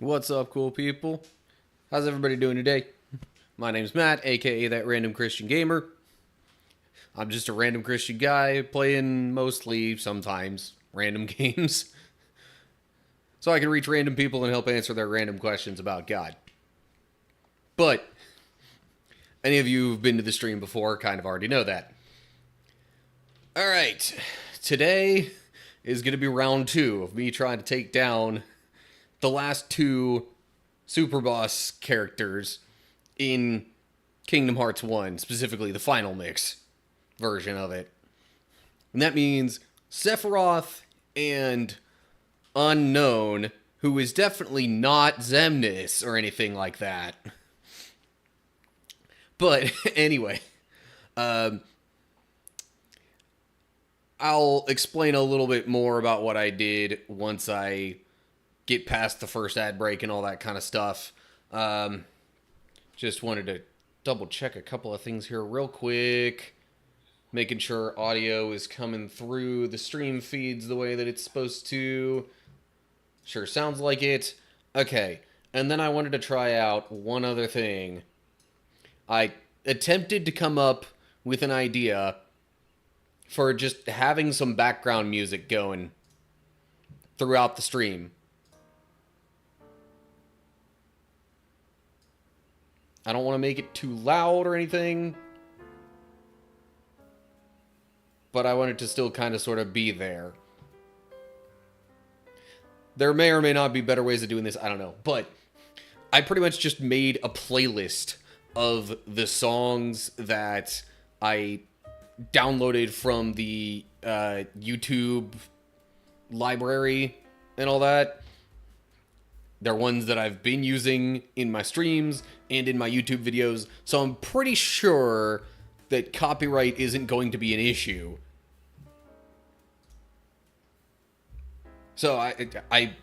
What's up, cool people? How's everybody doing today? My name's Matt, aka That Random Christian Gamer. I'm just a random Christian guy playing mostly, sometimes, random games. So I can reach random people and help answer their random questions about God. But, any of you who've been to the stream before kind of already know that. Alright, today is going to be round 2 of me trying to take down the last 2 super boss characters in Kingdom Hearts 1, specifically the final mix version of it. And that means Sephiroth and Unknown, who is definitely not Xemnas or anything like that. But anyway, I'll explain a little bit more about what I did once I get past the first ad break and all that kind of stuff. Just wanted to double check a couple of things here real quick. Making sure audio is coming through the stream feeds the way that it's supposed to. Sure sounds like it. Okay, and then I wanted to try out one other thing. I attempted to come up with an idea for just having some background music going throughout the stream. I don't want to make it too loud or anything, but I want it to still kind of sort of be there. There may or may not be better ways of doing this, I don't know. But I pretty much just made a playlist of the songs that I downloaded from the YouTube library and all that. They're ones that I've been using in my streams and in my YouTube videos, so I'm pretty sure that copyright isn't going to be an issue. So I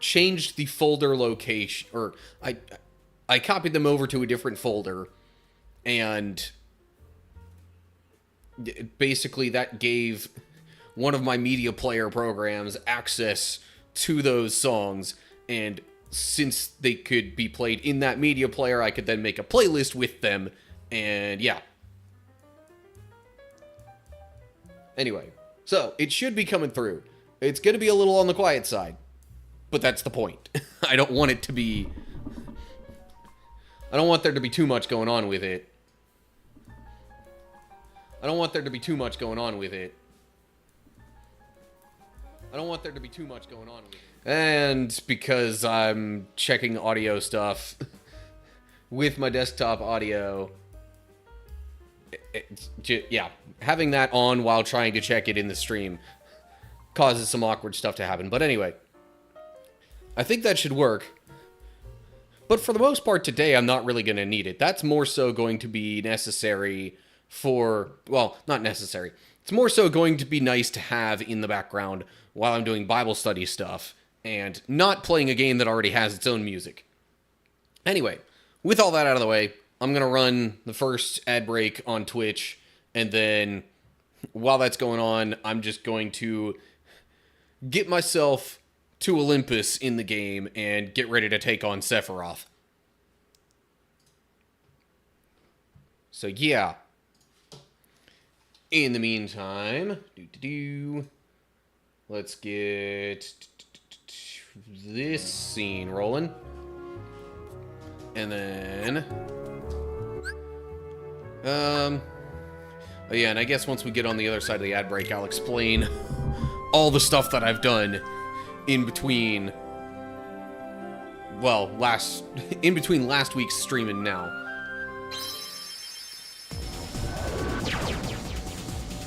changed the folder location, or I copied them over to a different folder, and basically that gave one of my media player programs access to those songs, and since they could be played in that media player, I could then make a playlist with them, and yeah. Anyway, so it should be coming through. It's going to be a little on the quiet side, but that's the point. I don't want it to be... I don't want there to be too much going on with it. I don't want there to be too much going on with it. I don't want there to be too much going on with it. And because I'm checking audio stuff with my desktop audio, yeah, having that on while trying to check it in the stream causes some awkward stuff to happen. But anyway, I think that should work. But for the most part today, I'm not really going to need it. That's more so going to be necessary for, well, not necessary. It's more so going to be nice to have in the background while I'm doing Bible study stuff and not playing a game that already has its own music. Anyway, with all that out of the way, I'm going to run the first ad break on Twitch, and then while that's going on, I'm just going to get myself to Olympus in the game and get ready to take on Sephiroth. So yeah. In the meantime, let's get this scene rolling. And then... oh yeah, and I guess once we get on the other side of the ad break, I'll explain all the stuff that I've done in between... well, in between last week's stream and now.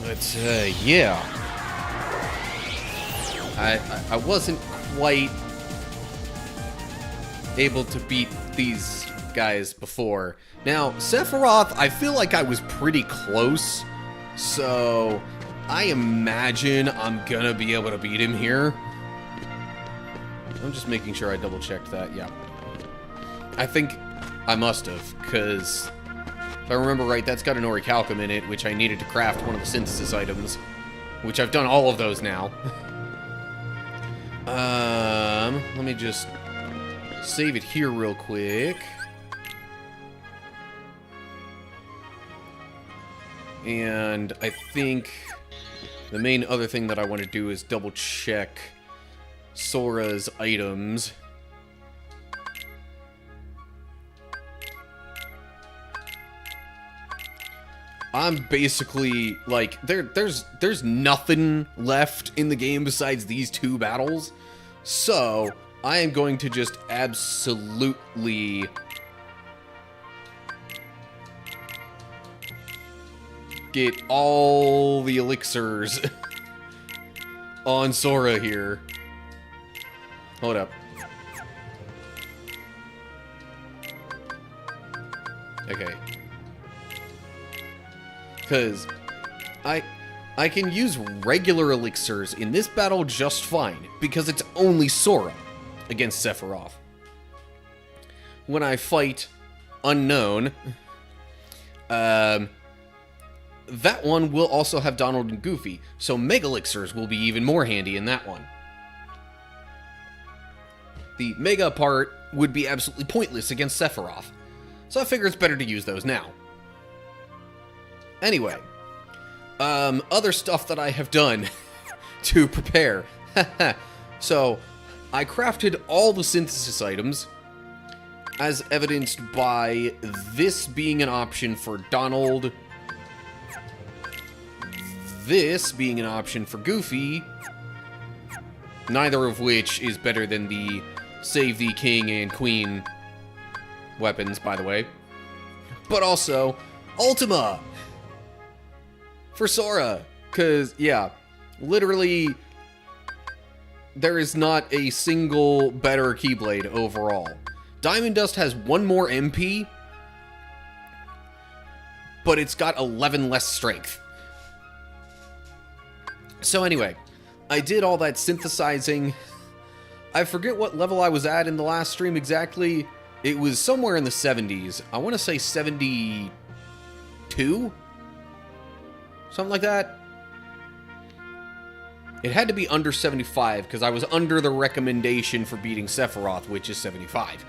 But, yeah. I wasn't quite able to beat these guys before. Now, Sephiroth, I feel like I was pretty close, so I imagine I'm gonna be able to beat him here. I'm just making sure I double-checked that, yeah. I think I must have, because if I remember right, that's got an orichalcum in it, which I needed to craft one of the synthesis items, which I've done all of those now. Let me just Save it here real quick. And I think the main other thing that I want to do is double check Sora's items. I'm basically, like, there's nothing left in the game besides these two battles. So, I am going to just absolutely get all the elixirs on Sora here. Hold up. Okay. Because I can use regular elixirs in this battle just fine, because it's only Sora against Sephiroth. When I fight Unknown, that one will also have Donald and Goofy, so Mega Elixirs will be even more handy in that one. The Mega part would be absolutely pointless against Sephiroth, so I figure it's better to use those now. Anyway, other stuff that I have done to prepare. So, I crafted all the synthesis items, as evidenced by this being an option for Donald, this being an option for Goofy, neither of which is better than the Save the King and Queen weapons, by the way, but also Ultima for Sora, because, yeah, literally, there is not a single better Keyblade overall. Diamond Dust has one more MP, but it's got 11 less strength. So anyway, I did all that synthesizing. I forget what level I was at in the last stream exactly. It was somewhere in the 70s. I want to say 72? Something like that. It had to be under 75, because I was under the recommendation for beating Sephiroth, which is 75.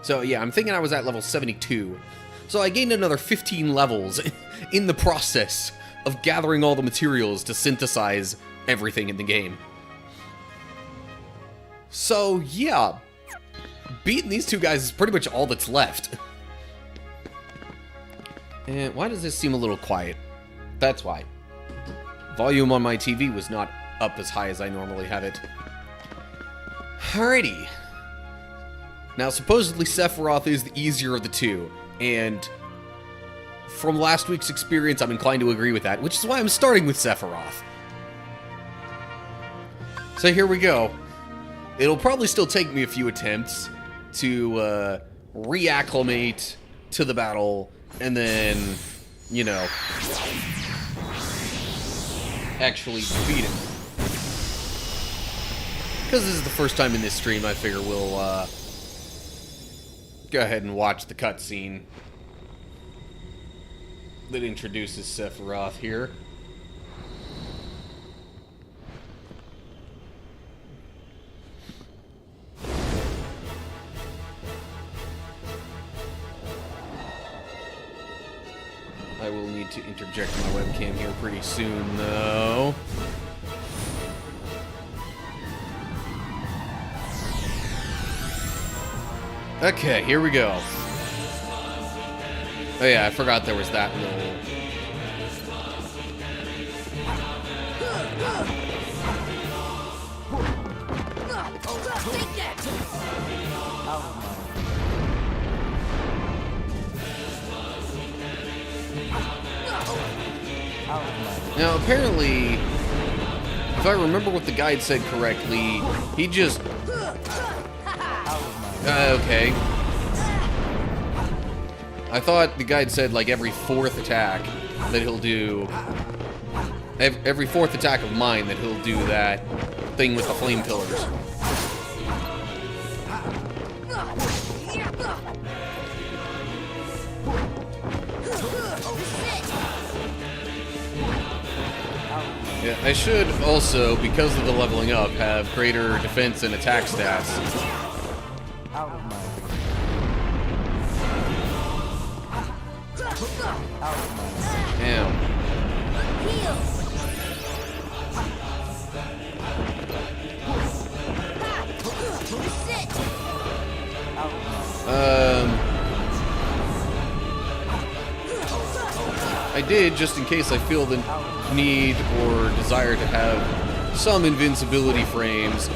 So yeah, I'm thinking I was at level 72. So I gained another 15 levels in the process of gathering all the materials to synthesize everything in the game. So yeah, beating these two guys is pretty much all that's left. And why does this seem a little quiet? That's why. Volume on my TV was not up as high as I normally have it. Alrighty. Now, supposedly Sephiroth is the easier of the two, and from last week's experience, I'm inclined to agree with that, which is why I'm starting with Sephiroth. So here we go. It'll probably still take me a few attempts to reacclimate to the battle, and then, you know, actually beat him. Because this is the first time in this stream, I figure we'll go ahead and watch the cutscene that introduces Sephiroth here. I will need to interject my webcam here pretty soon, though. Okay, here we go. Oh yeah, I forgot there was that little... Now, apparently, if I remember what the guide said correctly, he just... okay. I thought the guide said, like, every fourth attack that he'll do... Every fourth attack of mine that he'll do that thing with the flame pillars. Yeah, I should also, because of the leveling up, have greater defense and attack stats. Damn. I did, just in case I feel the need or desire to have some invincibility frames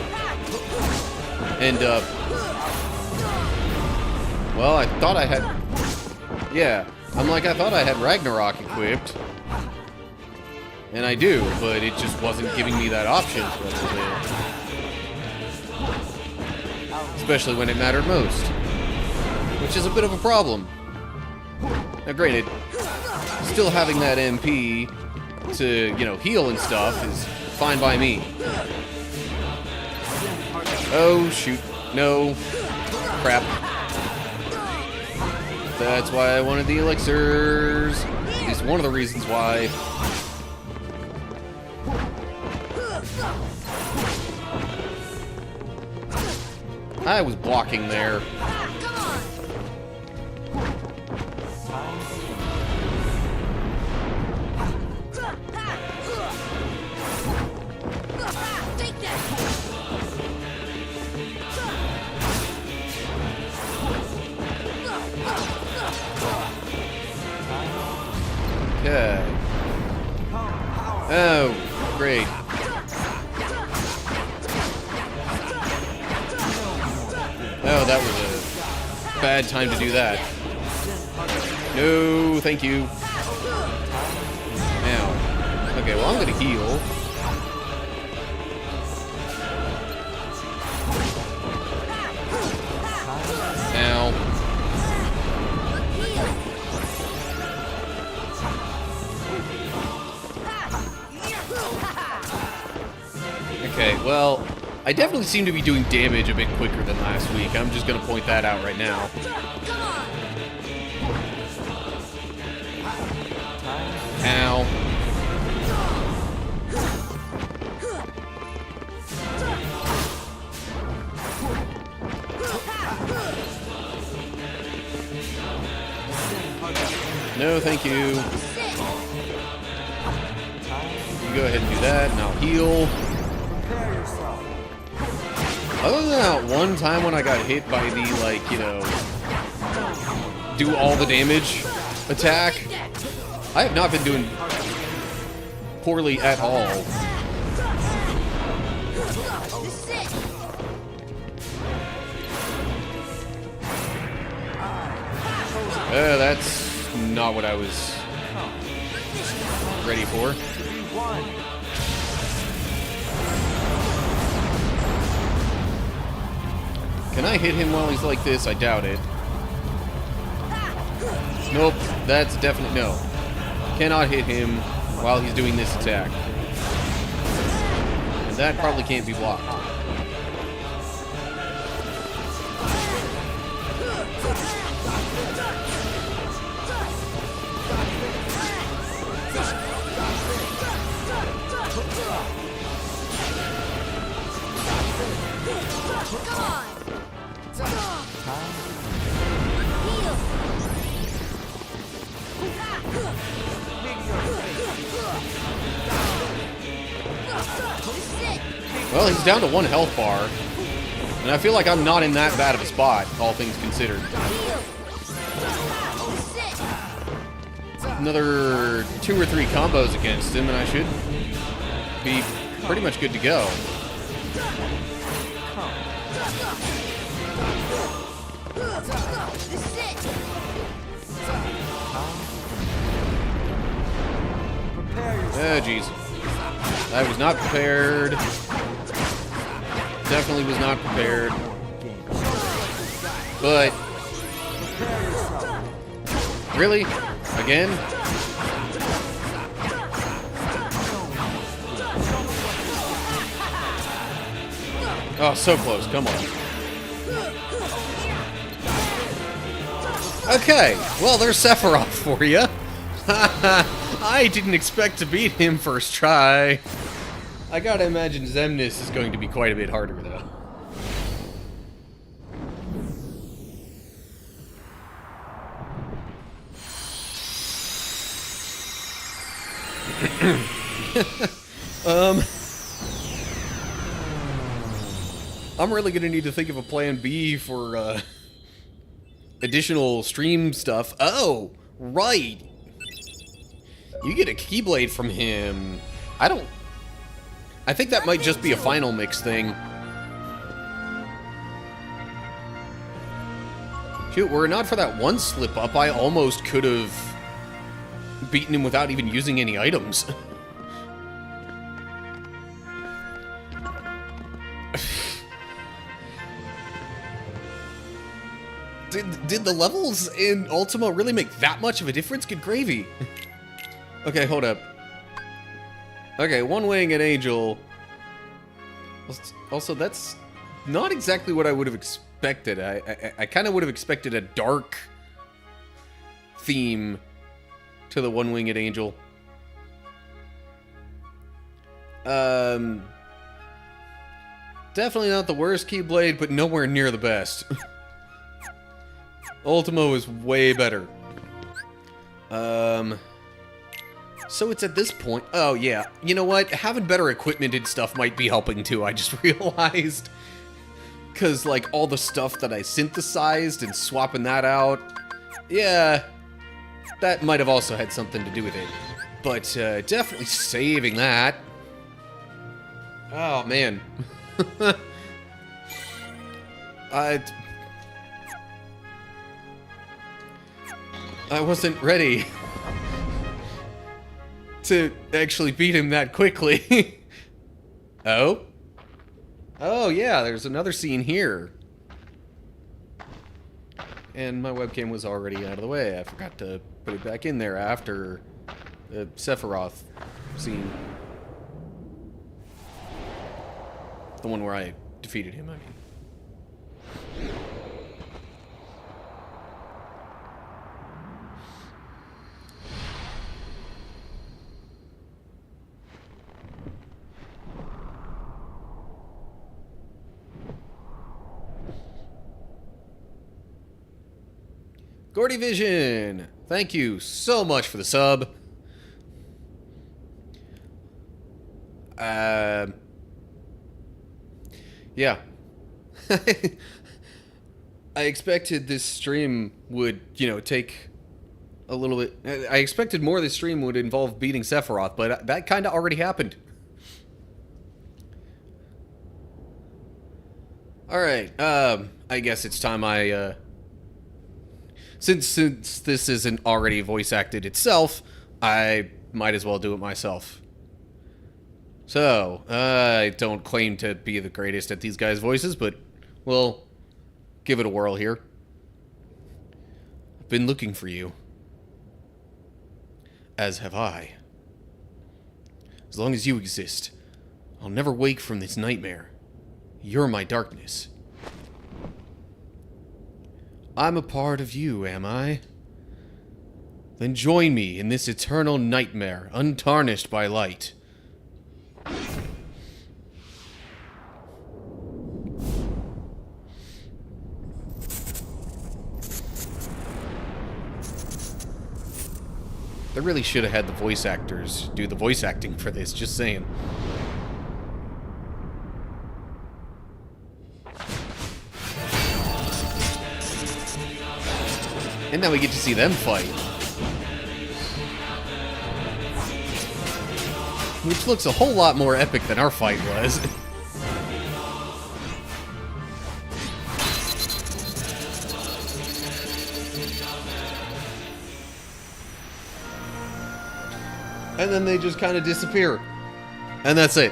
end up... Well, I thought I had... Yeah, I thought I had Ragnarok equipped. And I do, but it just wasn't giving me that option for a little bit. Especially when it mattered most. Which is a bit of a problem. Now granted, still having that MP to, you know, heal and stuff is fine by me. Oh, shoot. No. Crap. That's why I wanted the elixirs. At least one of the reasons why. I was blocking there. Okay. Oh, great. Oh, that was a bad time to do that. No, thank you. Now. Okay, well, I'm gonna heal. Now. Okay, well, I definitely seem to be doing damage a bit quicker than last week. I'm just gonna point that out right now. Ow. No, thank you. You go ahead and do that, and I'll heal. Other than that one time when I got hit by the, like, you know, do all the damage attack, I have not been doing poorly at all. That's not what I was ready for. Can I hit him while he's like this? I doubt it. Nope, that's definitely no. Cannot hit him while he's doing this attack. And that probably can't be blocked. Well, he's down to 1 health bar. And I feel like I'm not in that bad of a spot, all things considered. Another 2 or 3 combos against him, and I should be pretty much good to go. Oh, jeez. I was not prepared. Definitely was not prepared. But... Really? Again? Oh, so close. Come on. Okay. Well, there's Sephiroth for you. I didn't expect to beat him first try. I gotta imagine Xemnas is going to be quite a bit harder, though. I'm really gonna need to think of a plan B for, additional stream stuff. Oh, right. You get a Keyblade from him. I think that might just be a final mix thing. Shoot, were it not for that one slip up, I almost could have beaten him without even using any items. Did the levels in Ultima really make that much of a difference? Good gravy. Okay, hold up. Okay, one-winged angel. Also, that's not exactly what I would have expected. I kind of would have expected a dark theme to the one-winged angel. Definitely not the worst Keyblade, but nowhere near the best. Ultimo is way better. So it's at this point... Oh, yeah. You know what? Having better equipment and stuff might be helping, too. I just realized. Because, like, all the stuff that I synthesized and swapping that out... Yeah, that might have also had something to do with it. But, definitely saving that. Oh, man. I wasn't ready to actually beat him that quickly. Oh? Oh, yeah, there's another scene here. And my webcam was already out of the way. I forgot to put it back in there after the Sephiroth scene. The one where I defeated him, I mean. Gordy Vision, thank you so much for the sub. Yeah. I expected this stream would, you know, take a little bit... I expected more of this stream would involve beating Sephiroth, but that kind of already happened. Alright, I guess it's time I, Since this isn't already voice acted itself, I might as well do it myself. So, I don't claim to be the greatest at these guys' voices, but we'll give it a whirl here. I've been looking for you. As have I. As long as you exist, I'll never wake from this nightmare. You're my darkness. I'm a part of you, am I? Then join me in this eternal nightmare, untarnished by light. They really should have had the voice actors do the voice acting for this, just saying. And now we get to see them fight. Which looks a whole lot more epic than our fight was. And then they just kind of disappear. And that's it.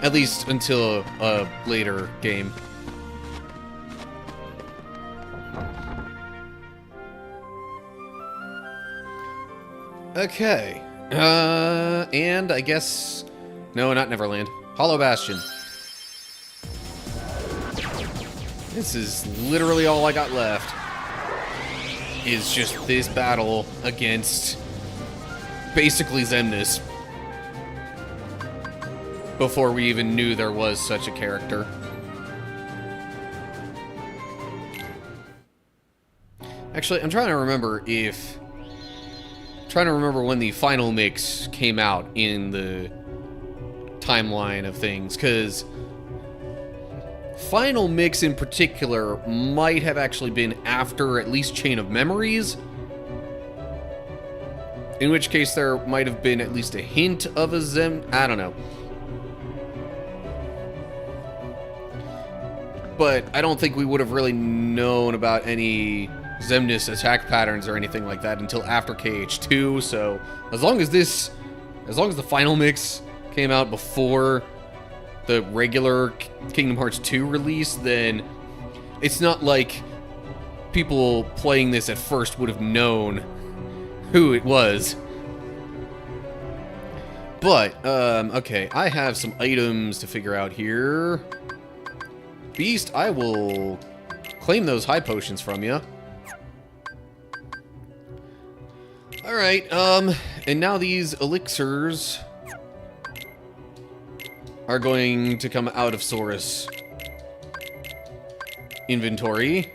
At least until a later game. Okay. And I guess... No, not Neverland. Hollow Bastion. This is literally all I got left. Is just this battle against basically Xemnas. Before we even knew there was such a character. Actually, I'm trying to remember if trying to remember when the final mix came out in the timeline of things, because final mix in particular might have actually been after at least Chain of Memories, in which case there might have been at least a hint of a Zem. I don't know. But I don't think we would have really known about any Xemnas attack patterns or anything like that until after KH2, so as long as the final mix came out before the regular Kingdom Hearts 2 release, then it's not like people playing this at first would have known who it was. But, okay, I have some items to figure out here. Beast, I will claim those high potions from you. Alright, and now these elixirs are going to come out of Sora's inventory.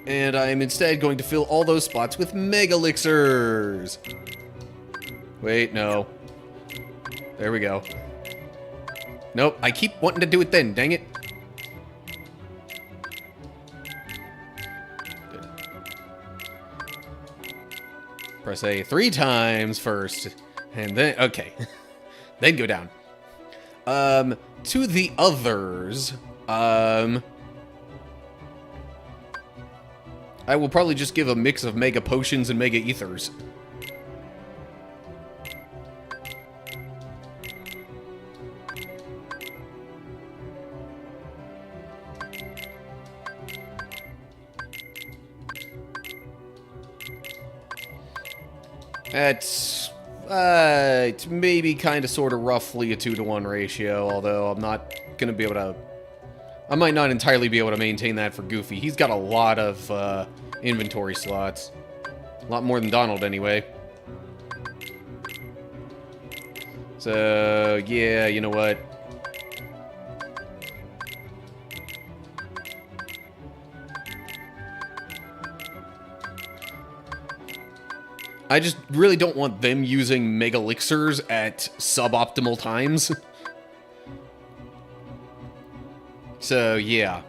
And I'm instead going to fill all those spots with Mega Elixirs. Wait, no. There we go. Nope, I keep wanting to do it then, dang it. Press A 3 times first, and then, okay. Then go down. To the others, I will probably just give a mix of Mega Potions and Mega Ethers. It's maybe kind of sort of roughly a 2-to-1 ratio, although I'm not going to be able to... I might not entirely be able to maintain that for Goofy. He's got a lot of inventory slots. A lot more than Donald, anyway. So, yeah, you know what? I just really don't want them using Mega Elixirs at suboptimal times. So, yeah.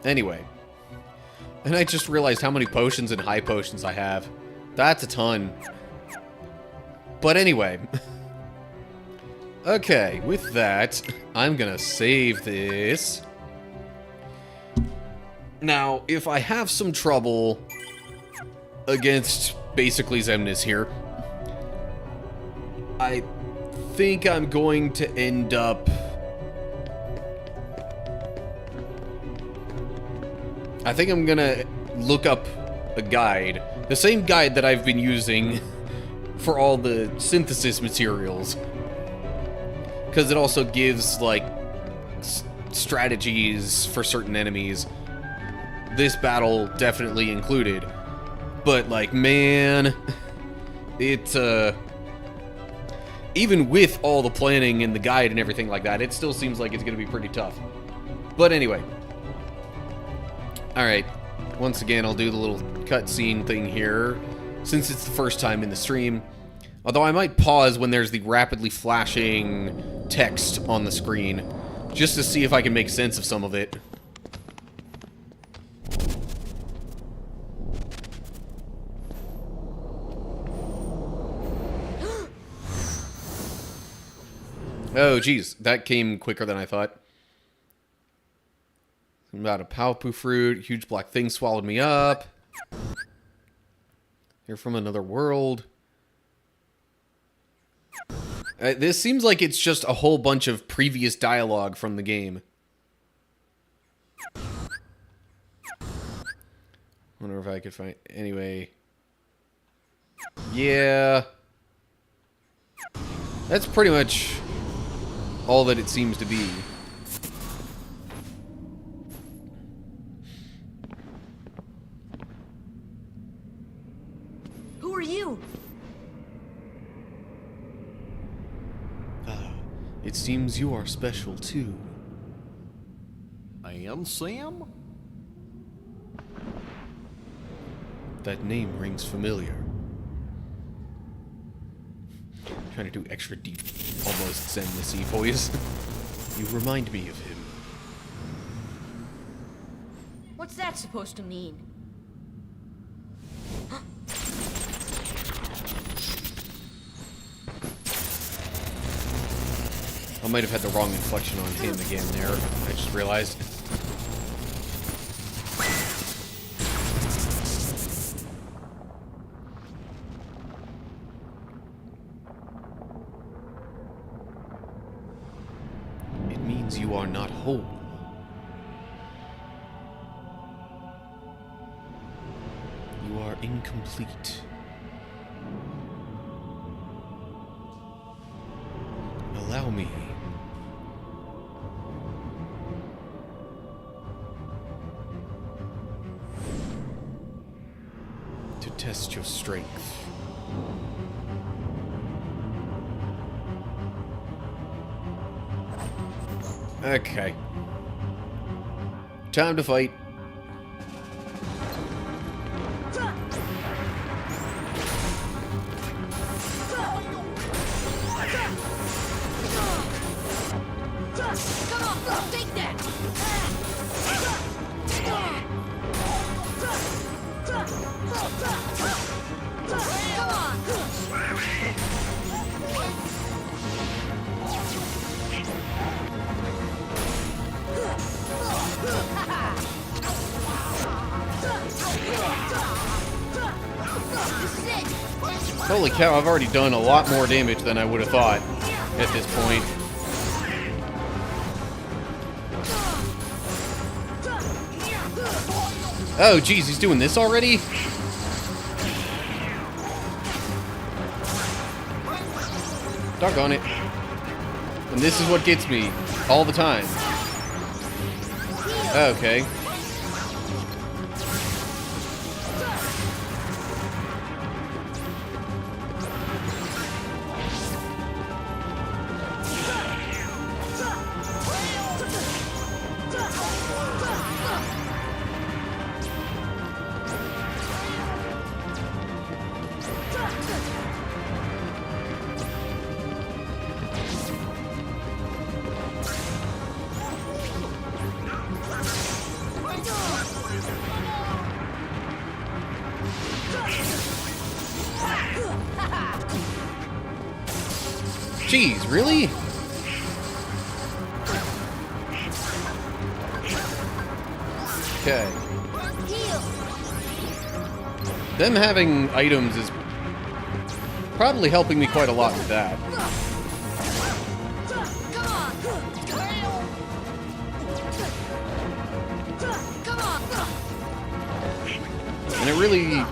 Anyway. And I just realized how many potions and high potions I have. That's a ton. But anyway. Okay, with that, I'm gonna save this. Now, if I have some trouble against basically Xemnas here, I think I'm going to end up... I think I'm gonna look up a guide. The same guide that I've been using for all the synthesis materials. Because it also gives, like, strategies for certain enemies. This battle definitely included. But, like, man, it, even with all the planning and the guide and everything like that, it still seems like it's going to be pretty tough. But anyway. Alright, once again, I'll do the little cutscene thing here, since it's the first time in the stream. Although I might pause when there's the rapidly flashing text on the screen, just to see if I can make sense of some of it. Oh, geez, that came quicker than I thought. About a Palpu fruit, huge black thing swallowed me up. You're from another world. This seems like it's just a whole bunch of previous dialogue from the game. Wonder if I could find... Anyway. Yeah. That's pretty much all that it seems to be. Who are you? It seems you are special too. I am Sam? That name rings familiar. Trying to do extra deep, almost zen-y voice. You remind me of him. What's that supposed to mean? I might have had the wrong inflection on him again there. I just realized. It means you are not whole. You are incomplete. Allow me. To test your strength. Okay. Time to fight. Come on, take that! Come on! Holy cow, I've already done a lot more damage than I would have thought at this point. Oh, geez, he's doing this already? Doggone it. And this is what gets me all the time. Okay. Jeez, really? Okay. Them having items is probably helping me quite a lot with that. And it really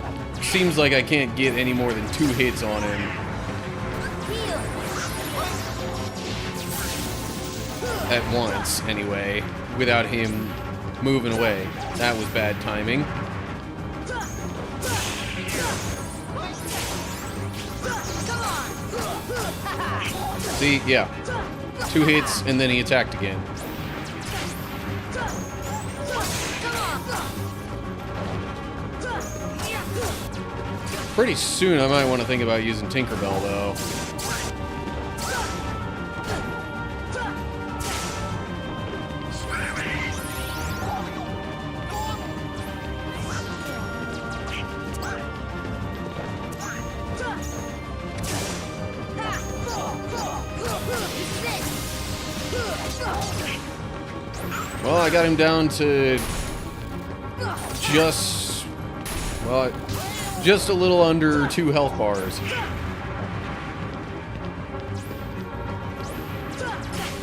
seems like I can't get any more than 2 hits on him. At once, anyway, without him moving away. That was bad timing. See, yeah. 2 hits, and then he attacked again. Pretty soon I might want to think about using Tinkerbell, though. Well, I got him down to just, well, just a little under 2 health bars.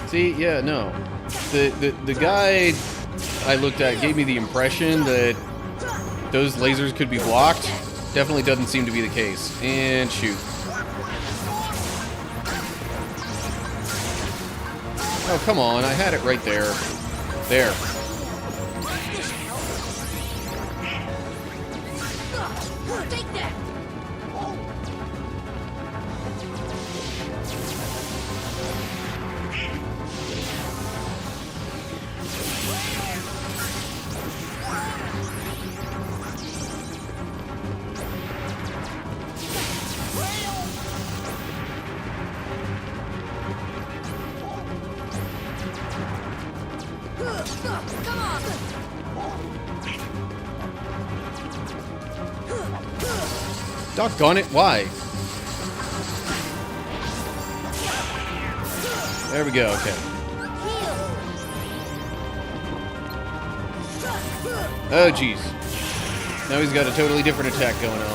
See, yeah, no. The guy I looked at gave me the impression that those lasers could be blocked. Definitely doesn't seem to be the case. And shoot. Oh, come on, I had it right there. There. Take that! Doggone it, why? There we go, okay. Oh, jeez. Now he's got a totally different attack going on.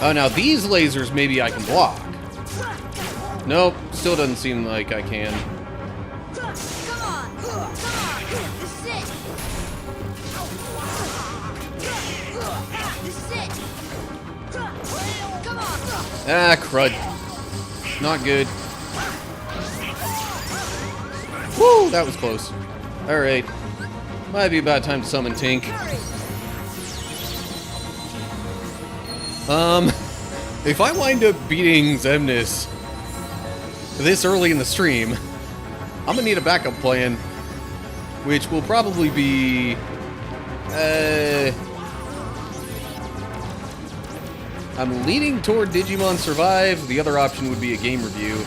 Oh, now these lasers maybe I can block. Nope, still doesn't seem like I can. Come on! This is it! This is it! Come on! Ah, crud. Not good. Woo, that was close. Alright. Might be about time to summon Tink. If I wind up beating Xemnas this early in the stream, I'm gonna need a backup plan, which will probably be, I'm leaning toward Digimon Survive. The other option would be a game review.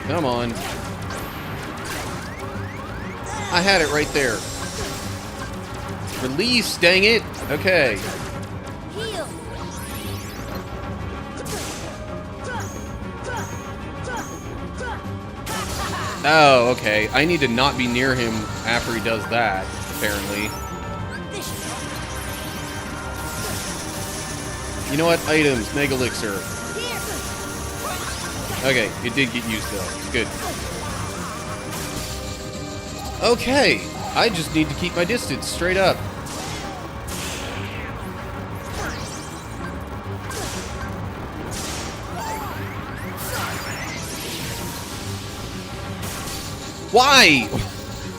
Come on. I had it right there. Release, dang it. Okay. Heal! Oh, okay. I need to not be near him after he does that, apparently. You know what? Items, Mega Elixir. Okay, it did get used though. Good. Okay, I just need to keep my distance straight up. Why?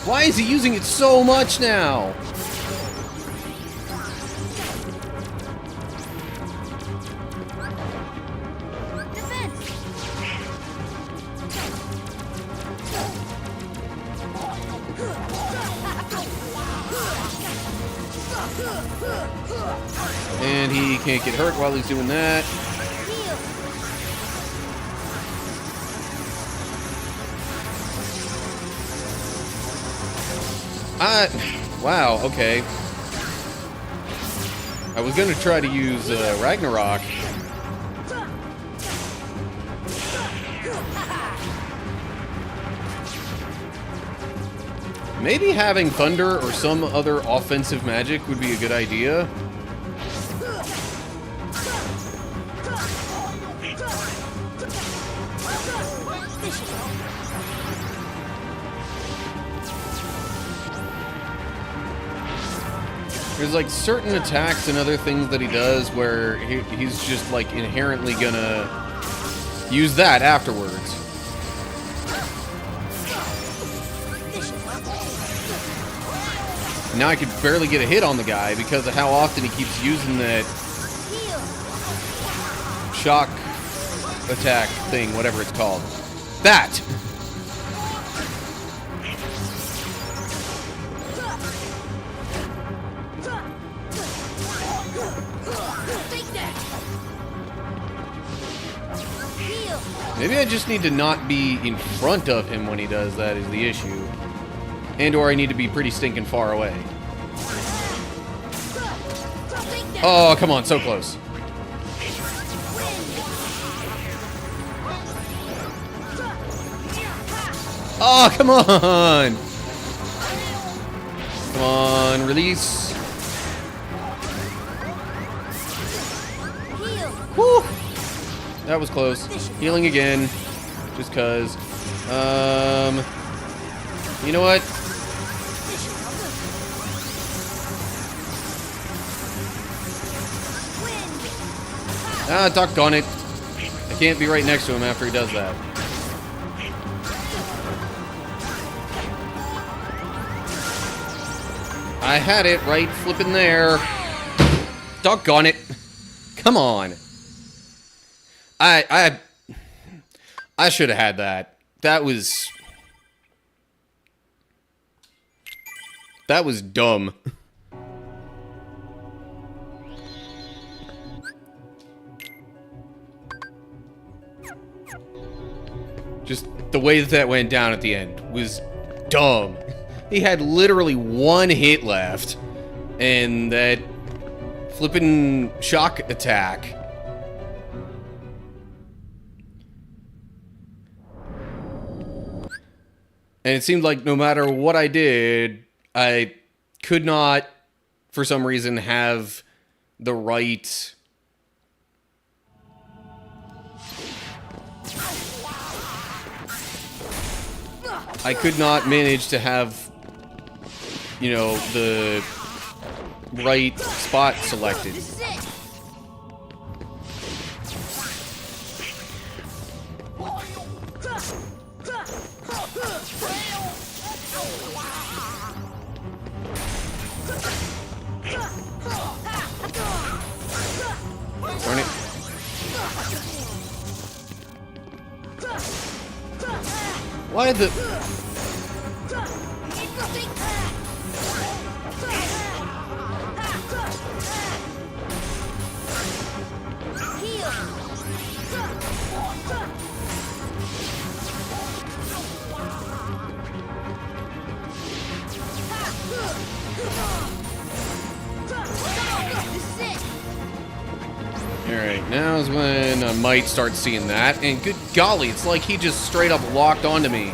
Why is he using it so much now? And he can't get hurt while he's doing that. Wow, okay. I was gonna try to use Ragnarok. Maybe having Thunder or some other offensive magic would be a good idea. There's like certain attacks and other things that he does where he's just like inherently gonna use that afterwards. Now I could barely get a hit on the guy because of how often he keeps using that shock attack thing, whatever it's called. That! Maybe I just need to not be in front of him when he does that is the issue. And or I need to be pretty stinking far away. Oh, come on, so close. Oh, come on! Come on, release. Woo! That was close. Healing again. Just cause. You know what? Ah, doggone it. I can't be right next to him after he does that. I had it right flipping there. Doggone it. Come on. I should have had that. That was dumb. Just the way that that went down at the end was dumb. He had literally one hit left, and that flippin' shock attack. And it seemed like no matter what I did, I could not, for some reason, have the right... I could not manage to have, you know, the right spot selected. This is it. Darn it. Why the... Alright, now is when I might start seeing that. And good golly, it's like he just straight up locked onto me.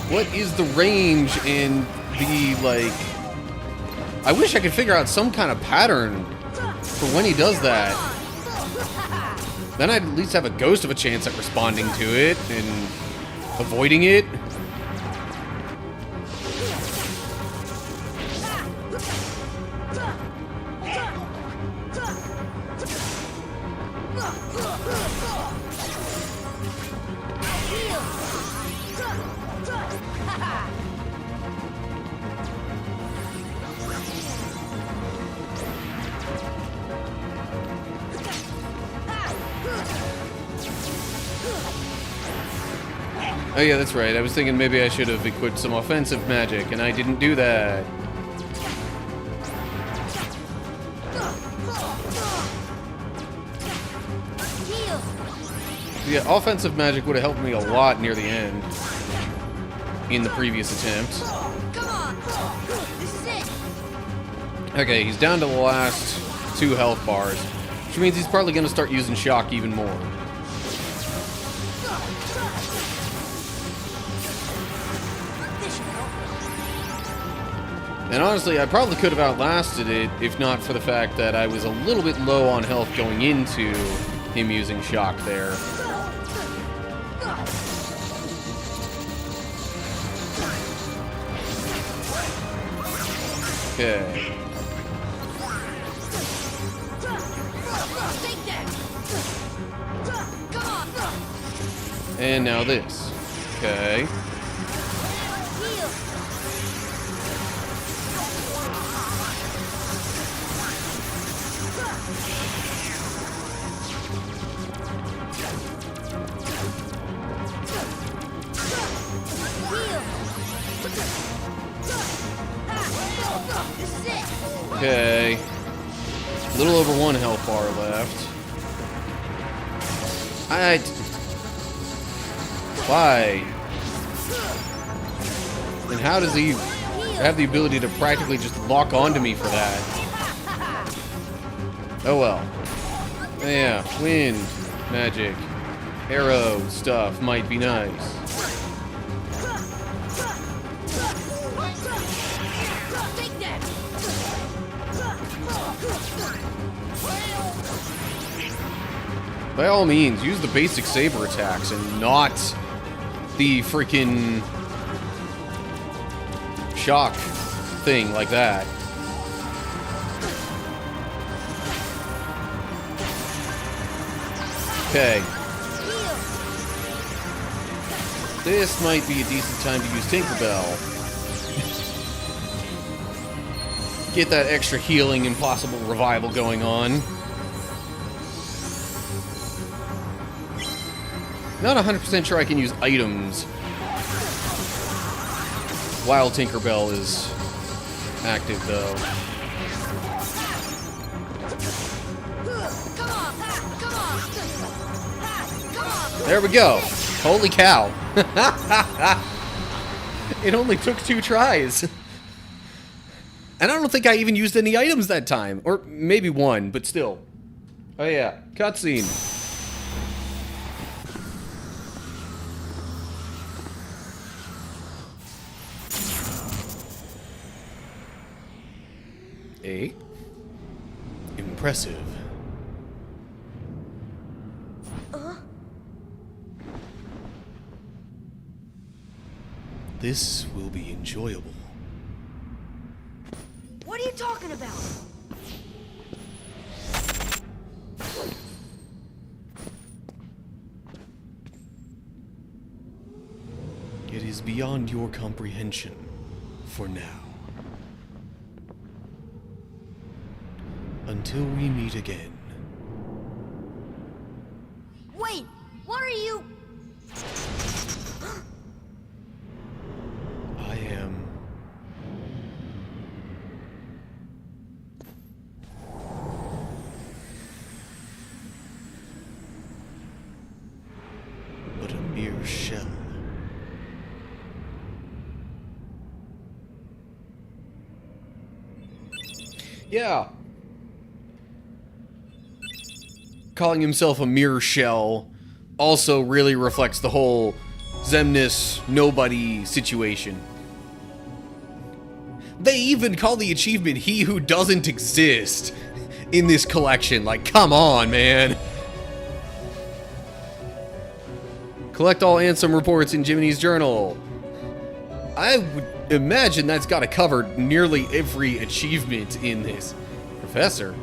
What is the range in the, like... I wish I could figure out some kind of pattern for when he does that. Then I'd at least have a ghost of a chance at responding to it and avoiding it. Oh yeah, that's right. I was thinking maybe I should have equipped some offensive magic, and I didn't do that. Yeah, offensive magic would have helped me a lot near the end in the previous attempt. Come on. This is it. Okay, he's down to the last 2 health bars, which means he's probably going to start using shock even more. And honestly, I probably could have outlasted it if not for the fact that I was a little bit low on health going into him using shock there. Okay. And now this. Okay. Okay. A little over 1 health bar left. Why? And how does he have the ability to practically just lock onto me for that? Oh well. Yeah, wind, magic, arrow stuff might be nice. By all means, use the basic saber attacks and not the freaking shock thing like that. Okay. This might be a decent time to use Tinkerbell. Get that extra healing and possible revival going on. Not 100% sure I can use items while Tinkerbell is active, though. There we go. Holy cow. It only took 2 tries. And I don't think I even used any items that time. Or maybe 1, but still. Oh yeah, cutscene. Impressive. This will be enjoyable. What are you talking about? It is beyond your comprehension for now. Until we meet again. Wait, what are you? I am... but a mere shell. Yeah. Calling himself a mere shell also really reflects the whole Xemnas nobody situation. They even call the achievement He Who Doesn't Exist in this collection. Like, come on, man. Collect all Ansem reports in Jiminy's journal. I would imagine that's got to cover nearly every achievement in this. Professor.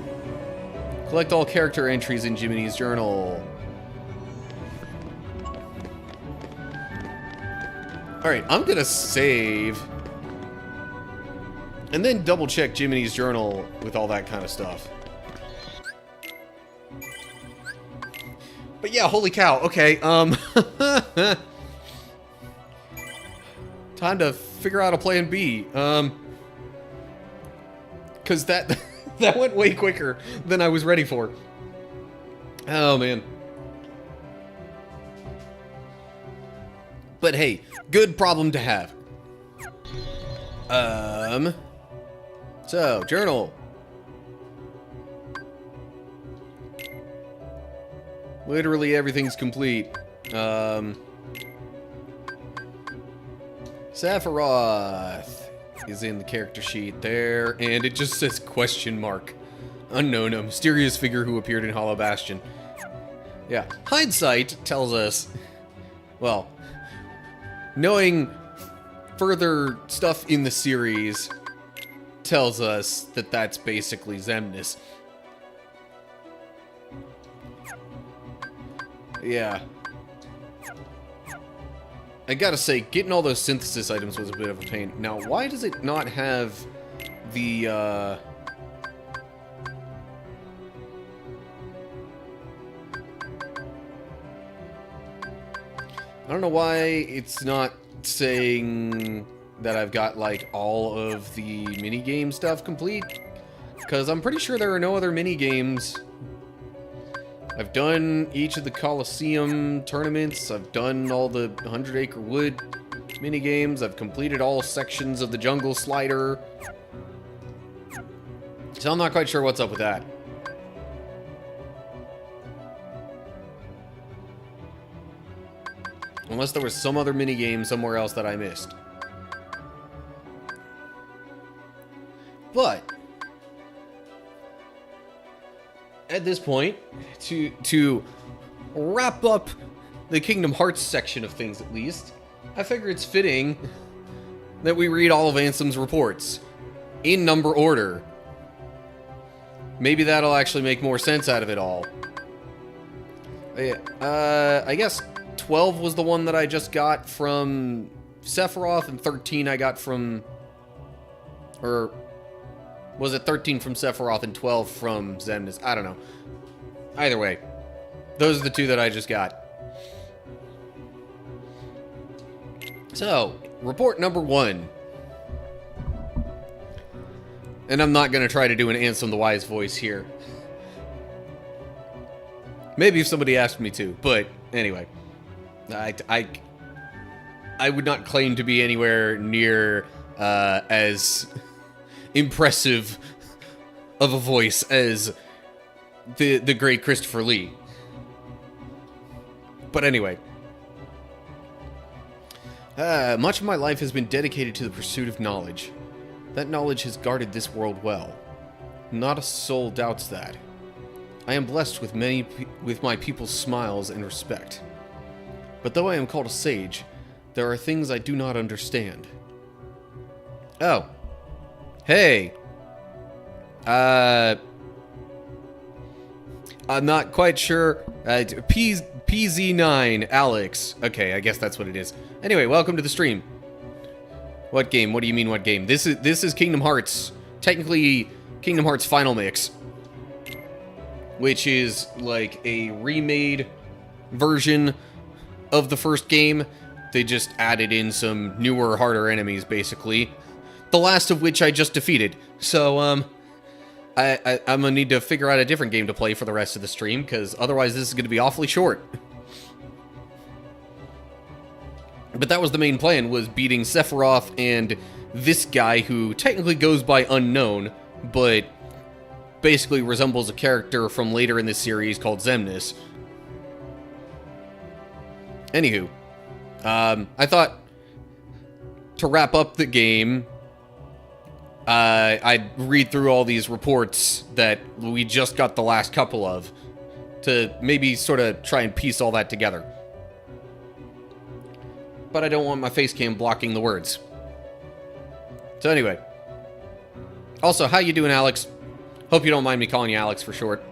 Collect all character entries in Jiminy's journal. Alright, I'm gonna save. And then double check Jiminy's journal with all that kind of stuff. But yeah, holy cow. Okay, time to figure out a plan B. Cause that that went way quicker than I was ready for. Oh man. But hey, good problem to have. So, journal. Literally everything's complete. Sephiroth is in the character sheet there, and it just says question mark. Unknown, a mysterious figure who appeared in Hollow Bastion. Yeah, hindsight tells us, well, knowing further stuff in the series tells us that that's basically Xemnas. Yeah. I gotta say, getting all those synthesis items was a bit of a pain. Now, why does it not have the, I don't know why it's not saying that I've got, like, all of the minigame stuff complete. Because I'm pretty sure there are no other minigames. I've done each of the Coliseum tournaments. I've done all the 100 Acre Wood minigames. I've completed all sections of the Jungle Slider. So I'm not quite sure what's up with that. Unless there was some other minigame somewhere else that I missed. But at this point, to wrap up the Kingdom Hearts section of things at least, I figure it's fitting that we read all of Ansem's reports in number order. Maybe that'll actually make more sense out of it all. I guess 12 was the one that I just got from Sephiroth, and 13 I got from... Or was it 13 from Sephiroth and 12 from Xemnas? I don't know. Either way, those are the two that I just got. So, report number 1. And I'm not going to try to do an Ansem the Wise voice here. Maybe if somebody asked me to, but anyway. I would not claim to be anywhere near as impressive of a voice as the great Christopher Lee. But anyway. Much of my life has been dedicated to the pursuit of knowledge. That knowledge has guarded this world well. Not a soul doubts that. I am blessed with my people's smiles and respect. But though I am called a sage, there are things I do not understand. Oh. Hey. I'm not quite sure. PZ9, Alex. Okay, I guess that's what it is. Anyway, welcome to the stream. What game? What do you mean, what game? This is Kingdom Hearts. Technically, Kingdom Hearts Final Mix. Which is like a remade version of the first game. They just added in some newer, harder enemies, basically. The last of which I just defeated. So, I'm gonna need to figure out a different game to play for the rest of the stream, because otherwise this is gonna be awfully short. But that was the main plan, was beating Sephiroth and this guy who technically goes by Unknown, but basically resembles a character from later in this series called Xemnas. Anywho, I thought to wrap up the game, I'd read through all these reports that we just got the last couple of, to maybe sort of try and piece all that together. But I don't want my face cam blocking the words. So anyway. Also, how you doing, Alex? Hope you don't mind me calling you Alex for short.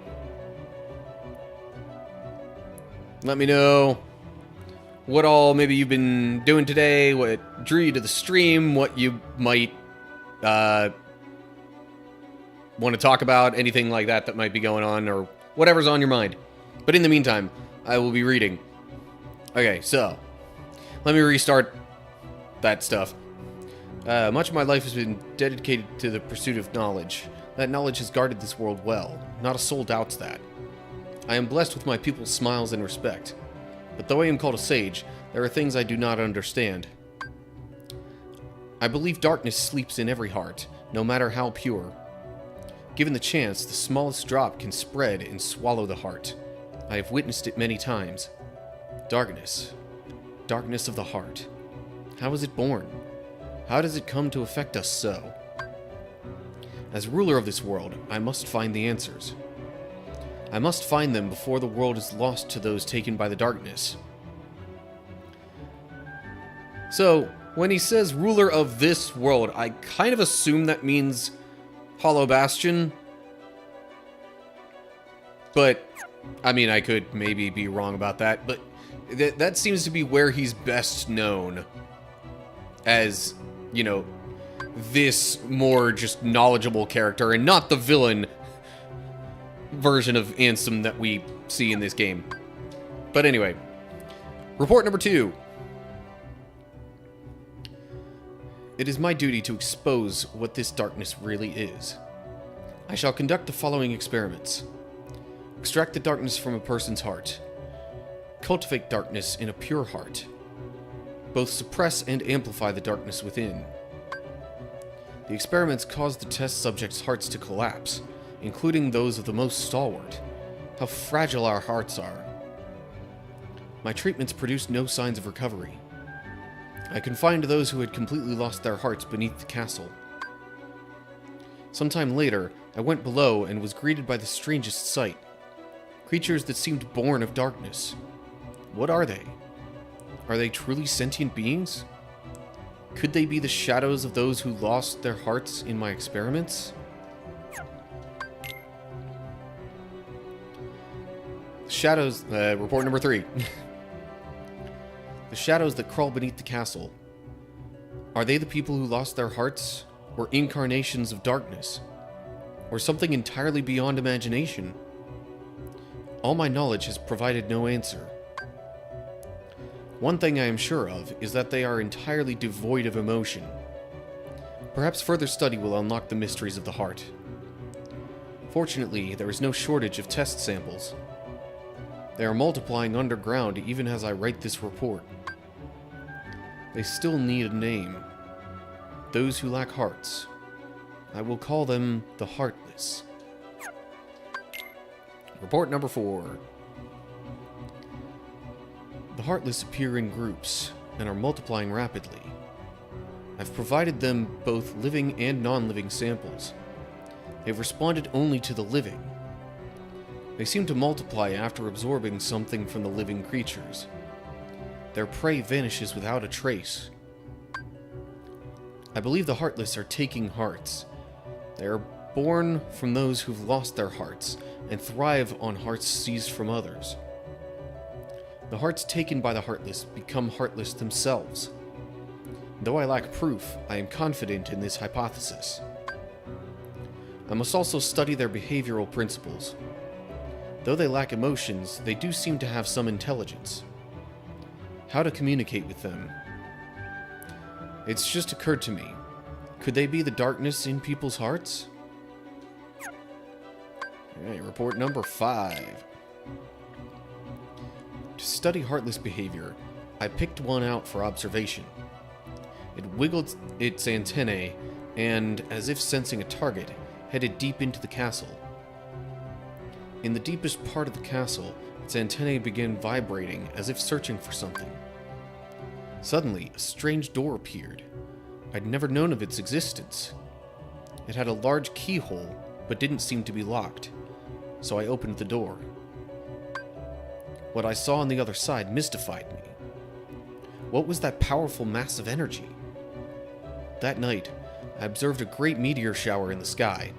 Let me know what all maybe you've been doing today, what drew you to the stream, what you might want to talk about, anything like that that might be going on, or whatever's on your mind. But in the meantime, I will be reading. Okay, so let me restart that stuff. Much of my life has been dedicated to the pursuit of knowledge. That knowledge has guarded this world well. Not a soul doubts that. I am blessed with my people's smiles and respect. But though I am called a sage, there are things I do not understand. I believe darkness sleeps in every heart, no matter how pure. Given the chance, the smallest drop can spread and swallow the heart. I have witnessed it many times. Darkness. Darkness of the heart. How is it born? How does it come to affect us so? As ruler of this world, I must find the answers. I must find them before the world is lost to those taken by the darkness. So, when he says ruler of this world, I kind of assume that means Hollow Bastion. But, I mean, I could maybe be wrong about that, but that seems to be where he's best known. As, you know, this more just knowledgeable character, and not the villain version of Ansem that we see in this game. But anyway, report number 2. It is my duty to expose what this darkness really is. I shall conduct the following experiments. Extract the darkness from a person's heart. Cultivate darkness in a pure heart. Both suppress and amplify the darkness within. The experiments cause the test subjects' hearts to collapse, including those of the most stalwart. How fragile our hearts are. My treatments produced no signs of recovery. I confined those who had completely lost their hearts beneath the castle. Sometime later, I went below and was greeted by the strangest sight. Creatures that seemed born of darkness. What are they? Are they truly sentient beings? Could they be the shadows of those who lost their hearts in my experiments? Shadows, report number 3. The shadows that crawl beneath the castle. Are they the people who lost their hearts? Or incarnations of darkness? Or something entirely beyond imagination? All my knowledge has provided no answer. One thing I am sure of is that they are entirely devoid of emotion. Perhaps further study will unlock the mysteries of the heart. Fortunately, there is no shortage of test samples. They are multiplying underground even as I write this report. They still need a name. Those who lack hearts. I will call them the Heartless. Report number 4. The Heartless appear in groups and are multiplying rapidly. I've provided them both living and non-living samples. They've responded only to the living. They seem to multiply after absorbing something from the living creatures. Their prey vanishes without a trace. I believe the Heartless are taking hearts. They are born from those who've lost their hearts and thrive on hearts seized from others. The hearts taken by the Heartless become heartless themselves. Though I lack proof, I am confident in this hypothesis. I must also study their behavioral principles. Though they lack emotions, they do seem to have some intelligence. How to communicate with them? It's just occurred to me. Could they be the darkness in people's hearts? Alright, report number 5. To study heartless behavior, I picked one out for observation. It wiggled its antennae and, as if sensing a target, headed deep into the castle. In the deepest part of the castle, its antennae began vibrating as if searching for something. Suddenly, a strange door appeared. I'd never known of its existence. It had a large keyhole, but didn't seem to be locked, so I opened the door. What I saw on the other side mystified me. What was that powerful mass of energy? That night, I observed a great meteor shower in the sky.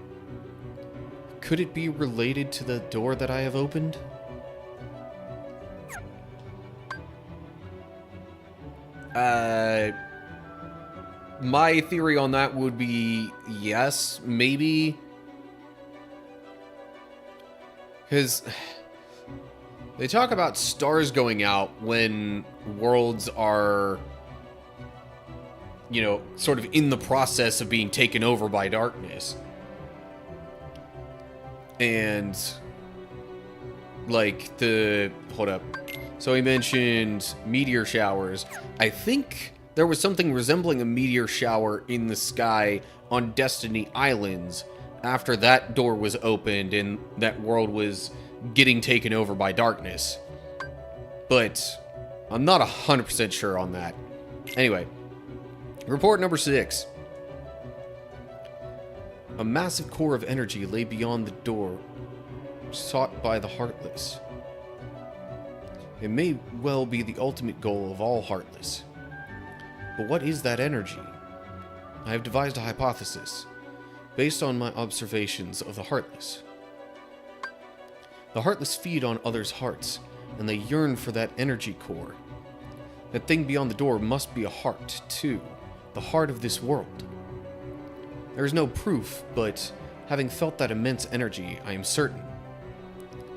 Could it be related to the door that I have opened? My theory on that would be yes, maybe. Because they talk about stars going out when worlds are, sort of in the process of being taken over by darkness. And, hold up. So he mentioned meteor showers. I think there was something resembling a meteor shower in the sky on Destiny Islands after that door was opened and that world was getting taken over by darkness. But I'm not 100% sure on that. Anyway, report number 6. A massive core of energy lay beyond the door, sought by the Heartless. It may well be the ultimate goal of all Heartless. But what is that energy? I have devised a hypothesis, based on my observations of the Heartless. The Heartless feed on others' hearts, and they yearn for that energy core. That thing beyond the door must be a heart, too, the heart of this world. There is no proof, but having felt that immense energy, I am certain.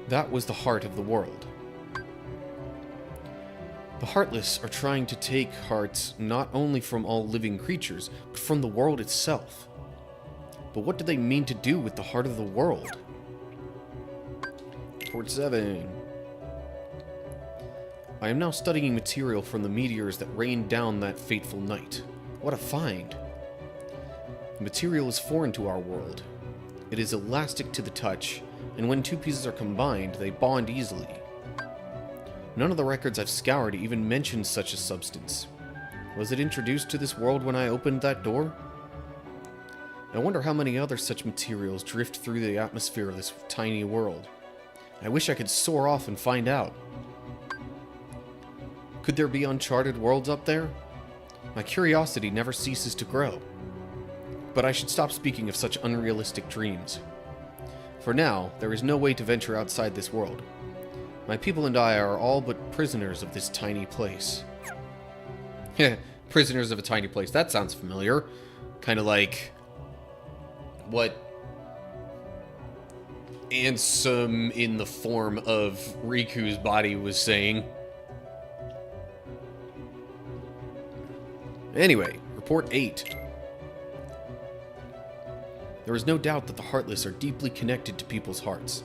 That was the heart of the world. The Heartless are trying to take hearts not only from all living creatures, but from the world itself. But what do they mean to do with the heart of the world? Report 7. I am now studying material from the meteors that rained down that fateful night. What a find! The material is foreign to our world. It is elastic to the touch, and when two pieces are combined, they bond easily. None of the records I've scoured even mention such a substance. Was it introduced to this world when I opened that door? I wonder how many other such materials drift through the atmosphere of this tiny world. I wish I could soar off and find out. Could there be uncharted worlds up there? My curiosity never ceases to grow. But I should stop speaking of such unrealistic dreams. For now, there is no way to venture outside this world. My people and I are all but prisoners of this tiny place. Prisoners of a tiny place. That sounds familiar. Kind of like what Ansem in the form of Riku's body was saying. Anyway, Report 8. There is no doubt that the Heartless are deeply connected to people's hearts.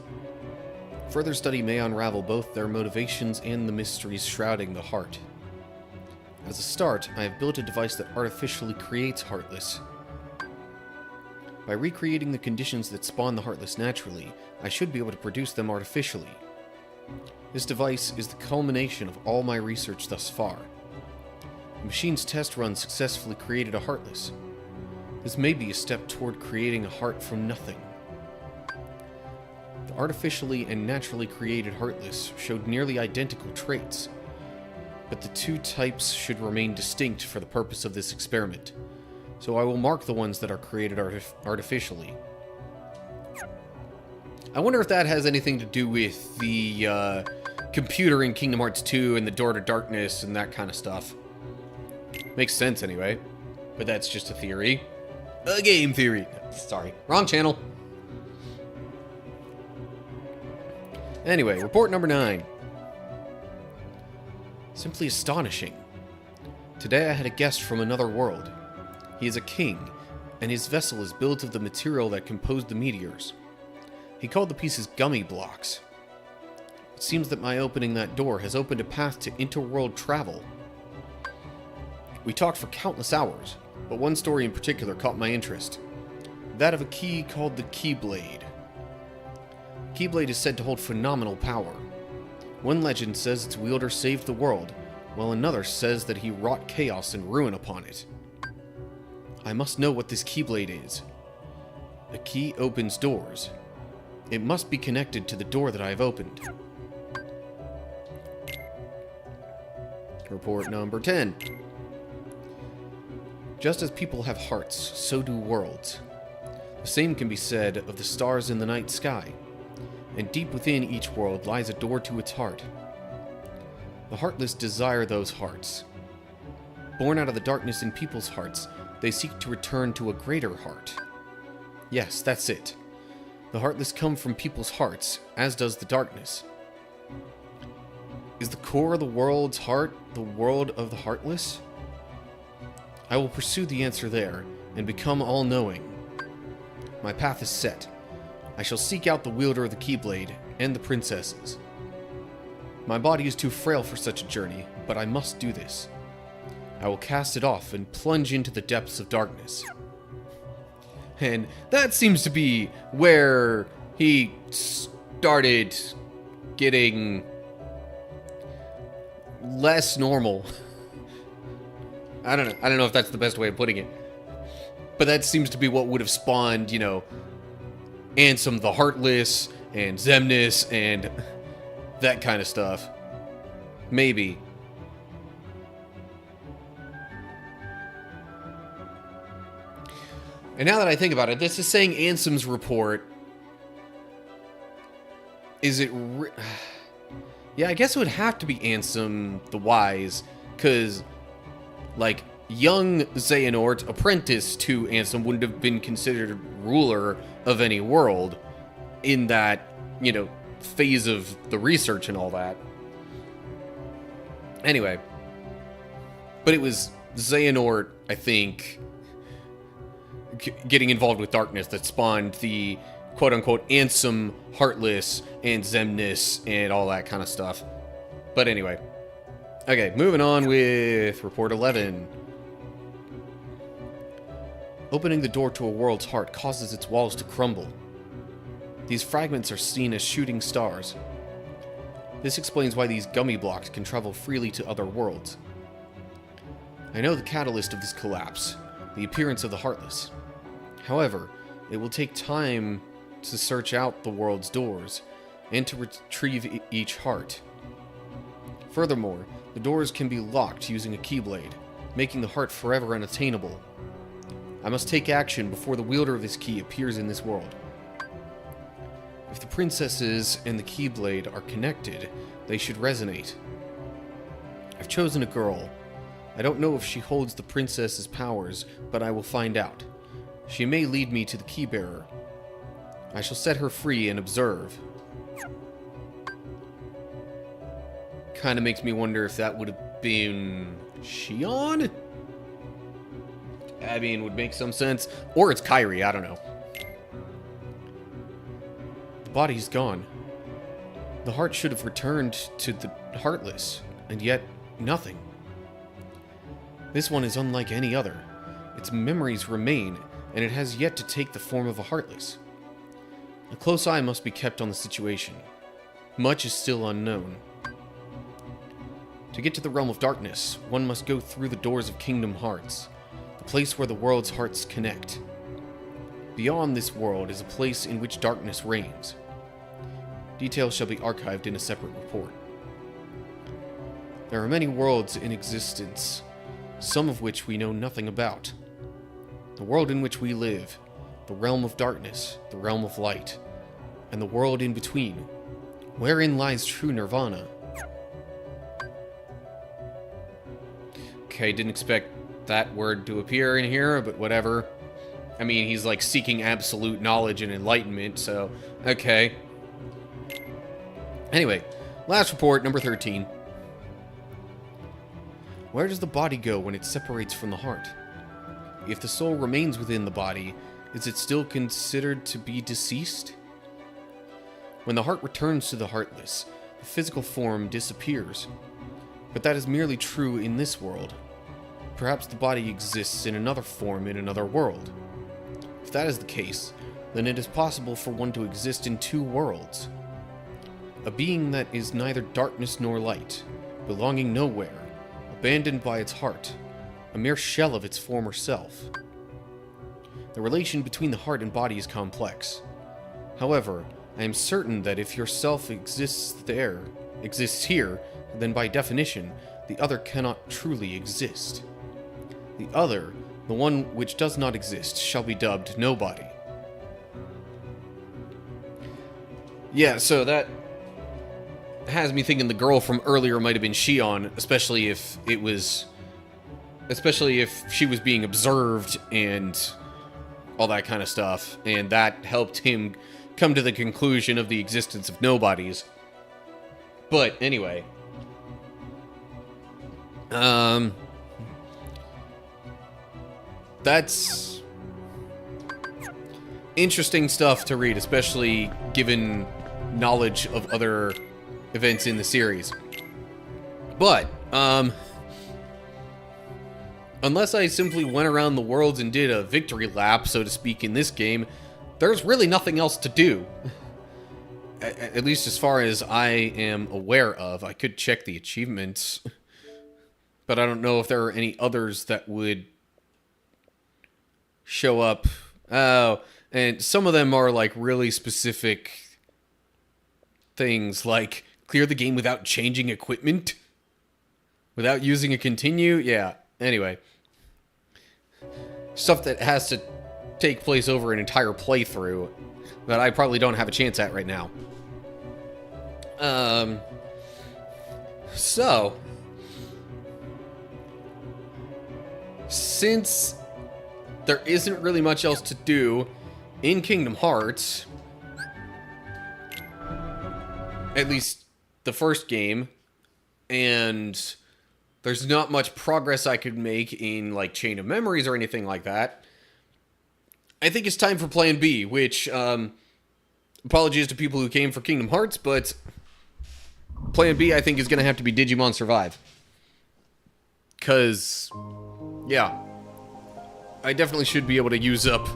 Further study may unravel both their motivations and the mysteries shrouding the heart. As a start, I have built a device that artificially creates Heartless. By recreating the conditions that spawn the Heartless naturally, I should be able to produce them artificially. This device is the culmination of all my research thus far. The machine's test run successfully created a Heartless. This may be a step toward creating a heart from nothing. The artificially and naturally created Heartless showed nearly identical traits, but the two types should remain distinct for the purpose of this experiment, so I will mark the ones that are created artificially. I wonder if that has anything to do with the computer in Kingdom Hearts 2 and the Door to Darkness and that kind of stuff. Makes sense anyway, but that's just a theory. A game theory. Sorry, wrong channel. Anyway, report number 9. Simply astonishing. Today I had a guest from another world. He is a king, and his vessel is built of the material that composed the meteors. He called the pieces gummy blocks. It seems that my opening that door has opened a path to interworld travel. We talked for countless hours, but one story in particular caught my interest. That of a key called the Keyblade. Keyblade is said to hold phenomenal power. One legend says its wielder saved the world, while another says that he wrought chaos and ruin upon it. I must know what this Keyblade is. A key opens doors. It must be connected to the door that I have opened. Report number 10. Just as people have hearts, so do worlds. The same can be said of the stars in the night sky, and deep within each world lies a door to its heart. The heartless desire those hearts. Born out of the darkness in people's hearts, they seek to return to a greater heart. Yes, that's it. The heartless come from people's hearts, as does the darkness. Is the core of the world's heart the world of the heartless? I will pursue the answer there, and become all-knowing. My path is set. I shall seek out the wielder of the Keyblade, and the princesses. My body is too frail for such a journey, but I must do this. I will cast it off and plunge into the depths of darkness. And that seems to be where he started getting less normal. I don't know if that's the best way of putting it. But that seems to be what would have spawned, you know, Ansem the Heartless and Xemnas and that kind of stuff. Maybe. And now that I think about it, this is saying Ansem's report. Is it... Yeah, I guess it would have to be Ansem the Wise, because, like, young Xehanort, apprentice to Ansem, wouldn't have been considered ruler of any world in that, you know, phase of the research and all that. Anyway. But it was Xehanort, I think, getting involved with darkness that spawned the quote-unquote Ansem, Heartless, and Xemnas, and all that kind of stuff. But anyway. Okay, moving on with Report 11. Opening the door to a world's heart causes its walls to crumble. These fragments are seen as shooting stars. This explains why these gummy blocks can travel freely to other worlds. I know the catalyst of this collapse, the appearance of the Heartless. However, it will take time to search out the world's doors, and to retrieve each heart. Furthermore, the doors can be locked using a keyblade, making the heart forever unattainable. I must take action before the wielder of this key appears in this world. If the princesses and the keyblade are connected, they should resonate. I've chosen a girl. I don't know if she holds the princess's powers, but I will find out. She may lead me to the keybearer. I shall set her free and observe. Kind of makes me wonder if that would have been Shion? I mean, would make some sense. Or it's Kairi, I don't know. The body's gone. The heart should have returned to the Heartless, and yet nothing. This one is unlike any other. Its memories remain, and it has yet to take the form of a Heartless. A close eye must be kept on the situation. Much is still unknown. To get to the realm of darkness, one must go through the doors of Kingdom Hearts, the place where the world's hearts connect. Beyond this world is a place in which darkness reigns. Details shall be archived in a separate report. There are many worlds in existence, some of which we know nothing about. The world in which we live, the realm of darkness, the realm of light, and the world in between. Wherein lies true nirvana? Okay, didn't expect that word to appear in here, but whatever. I mean, he's like seeking absolute knowledge and enlightenment, so okay. Anyway, last report, number 13. Where does the body go when it separates from the heart? If the soul remains within the body, is it still considered to be deceased? When the heart returns to the Heartless, the physical form disappears. But that is merely true in this world. Perhaps the body exists in another form in another world. If that is the case, then it is possible for one to exist in two worlds. A being that is neither darkness nor light, belonging nowhere, abandoned by its heart, a mere shell of its former self. The relation between the heart and body is complex. However, I am certain that if your self exists here, then by definition, the other cannot truly exist. The other, the one which does not exist, shall be dubbed nobody. Yeah, so that has me thinking the girl from earlier might have been Shion, especially if she was being observed and all that kind of stuff, and that helped him come to the conclusion of the existence of nobodies. But anyway, that's interesting stuff to read, especially given knowledge of other events in the series. But, unless I simply went around the worlds and did a victory lap, so to speak, in this game, there's really nothing else to do. At least as far as I am aware of. I could check the achievements, but I don't know if there are any others that would show up. Oh, and some of them are like really specific things, like clear the game without changing equipment, without using a continue. Yeah, anyway. Stuff that has to take place over an entire playthrough that I probably don't have a chance at right now. So, since there isn't really much else to do in Kingdom Hearts, at least the first game, and there's not much progress I could make in, like, Chain of Memories or anything like that, I think it's time for Plan B, which, apologies to people who came for Kingdom Hearts, but Plan B, I think, is going to have to be Digimon Survive. Because, yeah, I definitely should be able to use up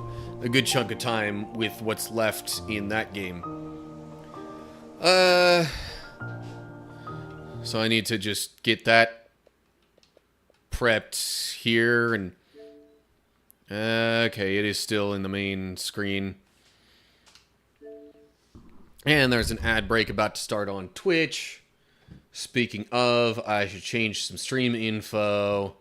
a good chunk of time with what's left in that game. So I need to just get that prepped here, and okay, it is still in the main screen. And there's an ad break about to start on Twitch. Speaking of, I should change some stream info.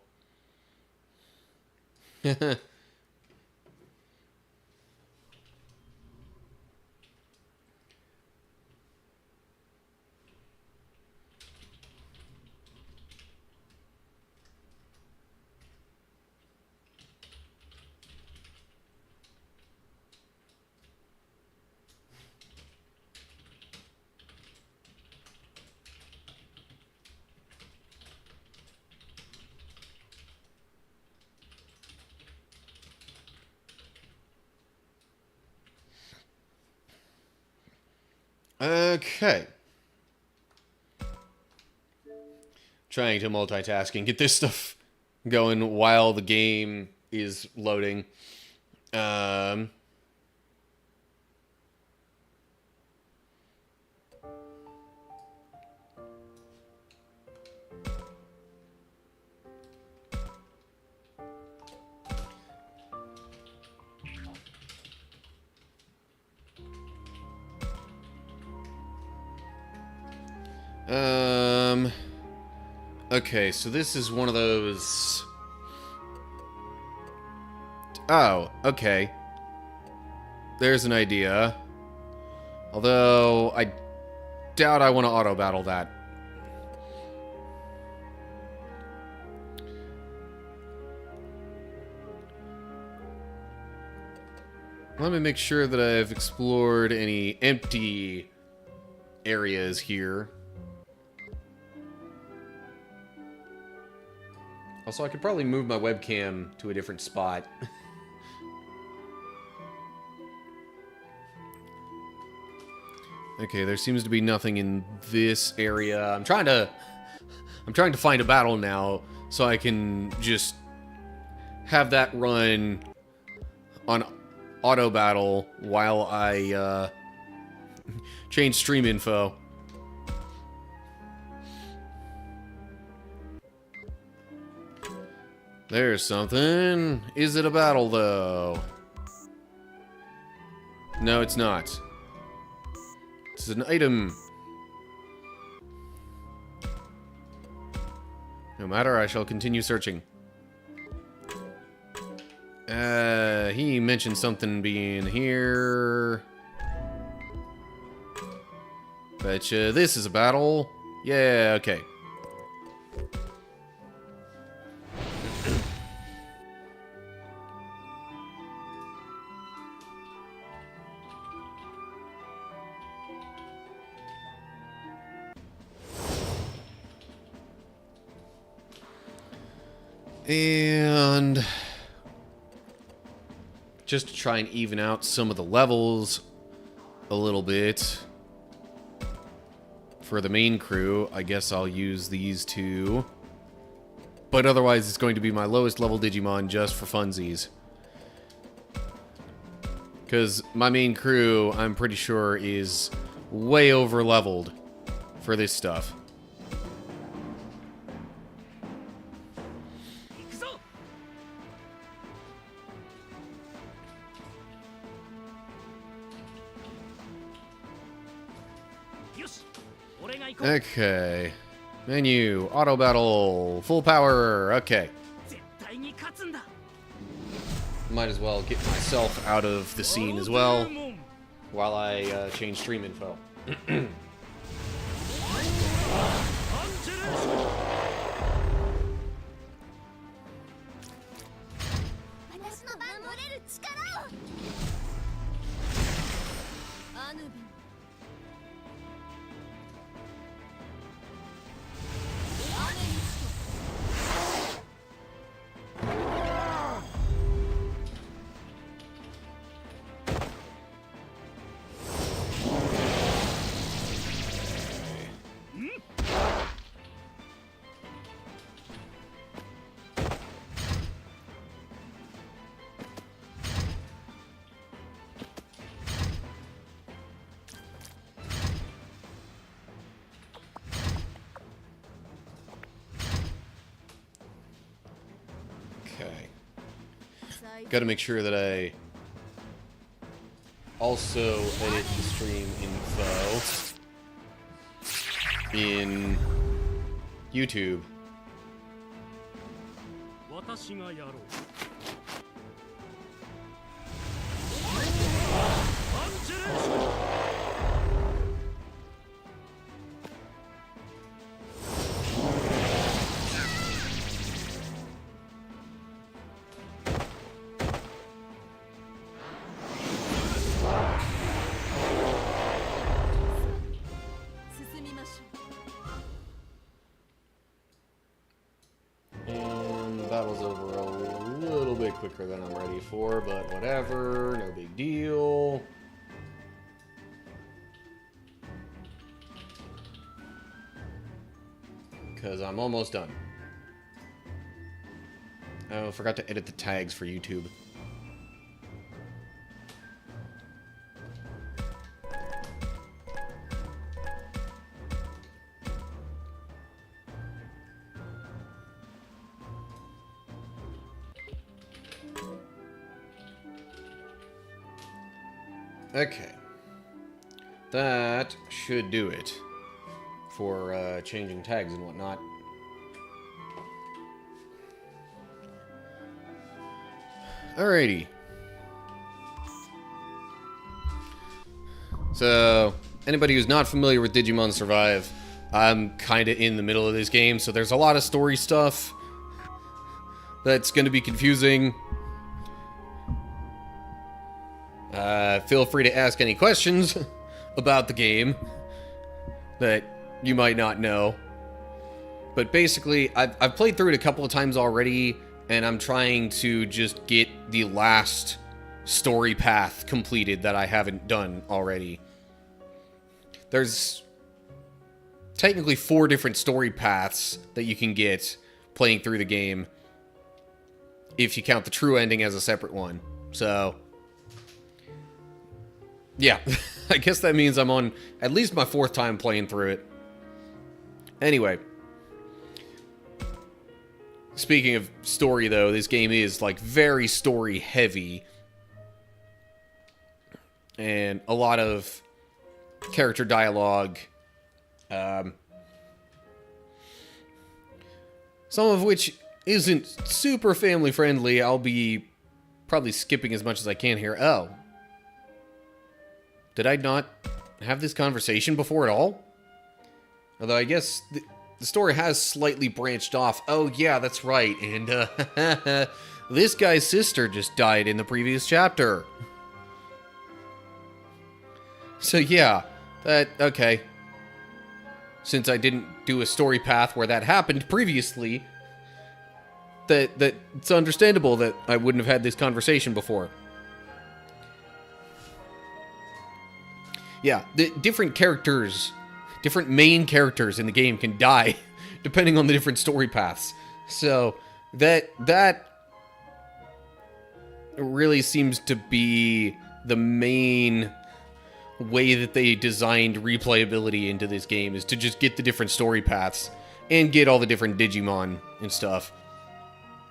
Okay. Trying to multitask and get this stuff going while the game is loading. Okay, so this is one of those... Oh, okay. There's an idea. Although, I doubt I want to auto-battle that. Let me make sure that I've explored any empty areas here. Also, I could probably move my webcam to a different spot. Okay, there seems to be nothing in this area. I'm trying to find a battle now so I can just have that run on auto battle while I change stream info. There's something. Is it a battle, though? No, it's not. This is an item. No matter, I shall continue searching. He mentioned something being here. Betcha this is a battle. Yeah, okay. And just to try and even out some of the levels a little bit for the main crew, I guess I'll use these two. But otherwise, it's going to be my lowest level Digimon just for funsies. Because my main crew, I'm pretty sure, is way over leveled for this stuff. Okay. Menu, auto battle, full power. Okay. Might as well get myself out of the scene as well while I change stream info. Okay. Gotta make sure that I also edit the stream info in YouTube. 私がやろう。パンチレンジ。 And the battle's over a little bit quicker than I'm ready for, but whatever, no big deal. Because I'm almost done. Oh, I forgot to edit the tags for YouTube. Okay. That should do it for changing tags and whatnot. Alrighty. So, anybody who's not familiar with Digimon Survive, I'm kind of in the middle of this game, so there's a lot of story stuff that's going to be confusing. Feel free to ask any questions about the game that you might not know. But basically, I've played through it a couple of times already, and I'm trying to just get the last story path completed that I haven't done already. There's technically 4 different story paths that you can get playing through the game, if you count the true ending as a separate one. So, yeah, I guess that means I'm on at least my 4th time playing through it. Anyway, speaking of story, though, this game is, like, very story-heavy. And a lot of character dialogue. Some of which isn't super family-friendly. I'll be probably skipping as much as I can here. Oh. Did I not have this conversation before at all? Although I guess the story has slightly branched off. Oh, yeah, that's right. And, this guy's sister just died in the previous chapter. So, yeah, okay. Since I didn't do a story path where that happened previously, that it's understandable that I wouldn't have had this conversation before. Yeah, the different characters, different main characters in the game can die depending on the different story paths. So that really seems to be the main way that they designed replayability into this game, is to just get the different story paths and get all the different Digimon and stuff.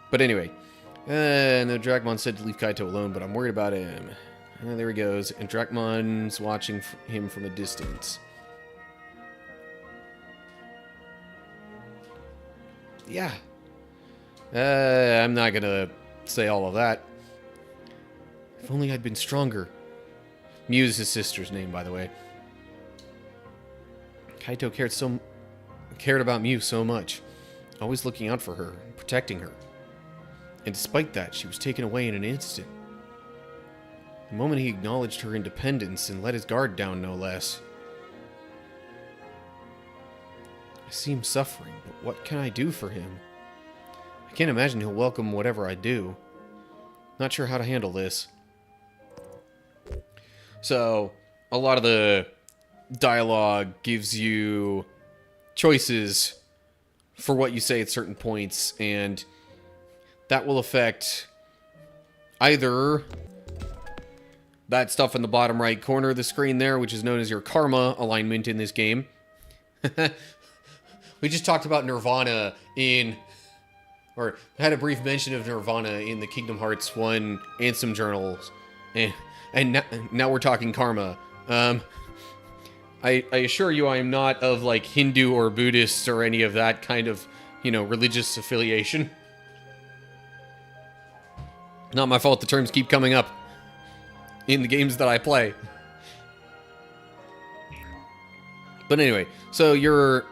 But anyway, no, Dracmon said to leave Kaito alone, but I'm worried about him. There he goes, and Dracmon's watching him from a distance. Yeah. I'm not gonna say all of that. If only I'd been stronger. Mew is his sister's name, by the way. Kaito cared about Mew so much, always looking out for her, protecting her. And despite that, she was taken away in an instant. The moment he acknowledged her independence and let his guard down, no less. I see him suffering, but what can I do for him? I can't imagine he'll welcome whatever I do. Not sure how to handle this. So, a lot of the dialogue gives you choices for what you say at certain points, and that will affect either that stuff in the bottom right corner of the screen there, which is known as your karma alignment in this game. We just talked about Nirvana or had a brief mention of Nirvana in the Kingdom Hearts 1 Ansem journals. And And now we're talking karma. I assure you I am not of, like, Hindu or Buddhist or any of that kind of, religious affiliation. Not my fault the terms keep coming up in the games that I play. But anyway, so your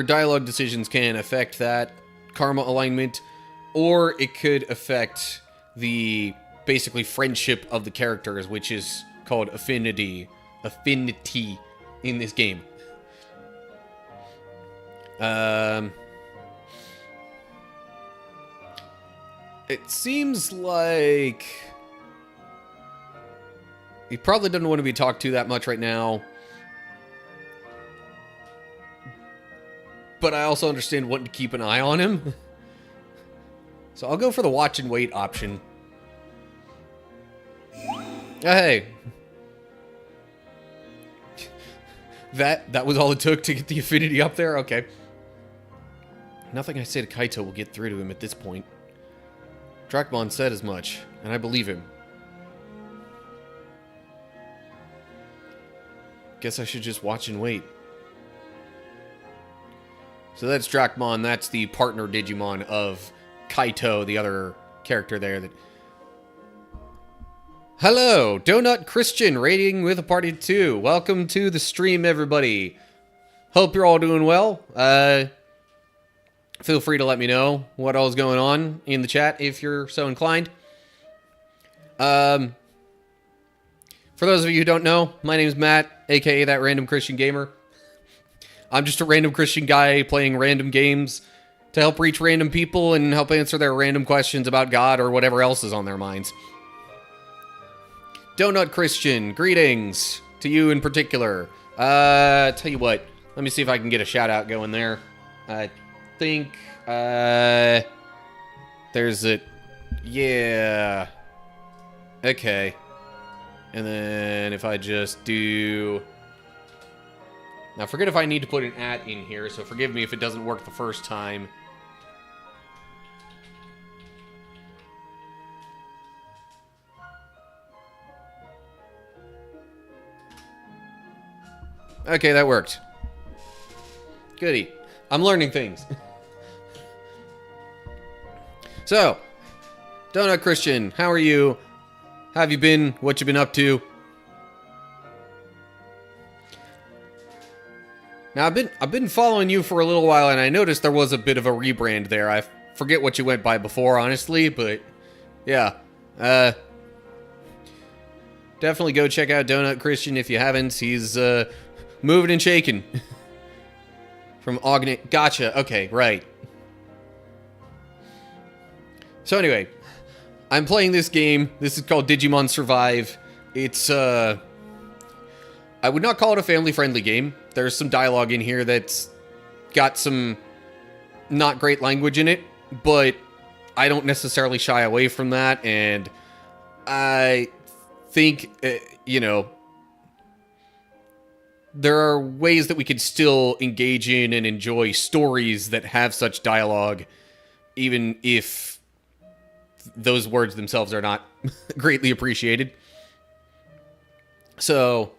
dialogue decisions can affect that karma alignment, or it could affect the basically friendship of the characters, which is called affinity in this game. It seems like he probably doesn't want to be talked to that much right now. But I also understand wanting to keep an eye on him. So I'll go for the watch and wait option. Hey. That was all it took to get the affinity up there? Okay. Nothing I say to Kaito will get through to him at this point. Dracmon said as much, and I believe him. Guess I should just watch and wait. So that's Dracmon, that's the partner Digimon of Kaito, the other character there that... Hello, Donut Christian, rating with a party 2. Welcome to the stream, everybody. Hope you're all doing well. Feel free to let me know what all is going on in the chat if you're so inclined. For those of you who don't know, my name is Matt, aka That Random Christian Gamer. I'm just a random Christian guy playing random games to help reach random people and help answer their random questions about God or whatever else is on their minds. Donut Christian, greetings to you in particular. Tell you what, let me see if I can get a shout out going there. I think, there's a, yeah, okay. And then if I just do, now forget if I need to put an @ in here, so forgive me if it doesn't work the first time. Okay, that worked. Goody. I'm learning things. So, Donut Christian, how are you? How have you been? What you been up to? Now, I've been following you for a little while, and I noticed there was a bit of a rebrand there. I forget what you went by before, honestly, but yeah. Definitely go check out Donut Christian if you haven't. He's moving and shaking. From Ogden. Gotcha. Okay, right. So anyway, I'm playing this game. This is called Digimon Survive. It's, I would not call it a family-friendly game. There's some dialogue in here that's got some not great language in it, but I don't necessarily shy away from that, and I think, there are ways that we could still engage in and enjoy stories that have such dialogue, even if those words themselves are not greatly appreciated. So,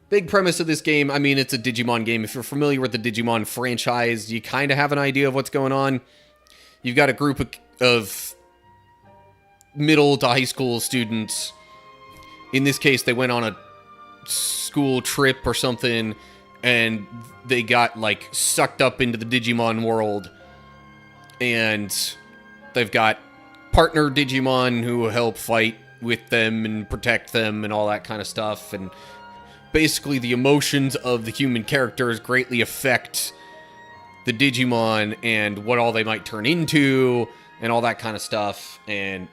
big premise of this game, I mean, it's a Digimon game. If you're familiar with the Digimon franchise, you kind of have an idea of what's going on. You've got a group of middle to high school students. In this case, they went on a school trip or something, and they got, like, sucked up into the Digimon world. And they've got partner Digimon who help fight with them and protect them and all that kind of stuff. And basically the emotions of the human characters greatly affect the Digimon and what all they might turn into and all that kind of stuff. And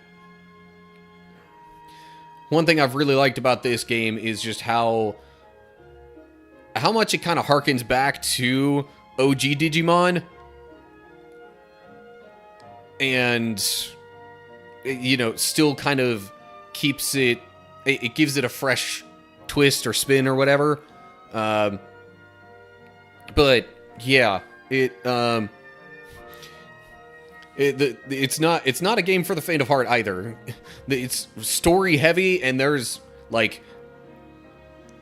one thing I've really liked about this game is just how much it kind of harkens back to OG Digimon. And, still kind of keeps it gives it a fresh twist or spin or whatever. But, yeah, it's It's not a game for the faint of heart either. It's story heavy, and there's like,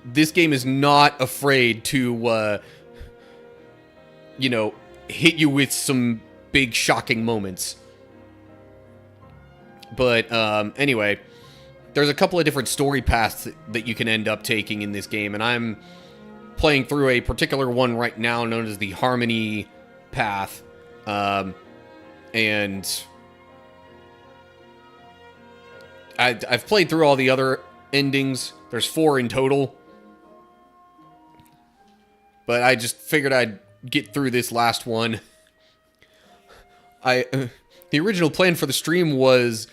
this game is not afraid to you know, hit you with some big shocking moments. But anyway, there's a couple of different story paths that you can end up taking in this game, and I'm playing through a particular one right now known as the Harmony path. And I've played through all the other endings. There's 4 in total. But I just figured I'd get through this last one. The original plan for the stream was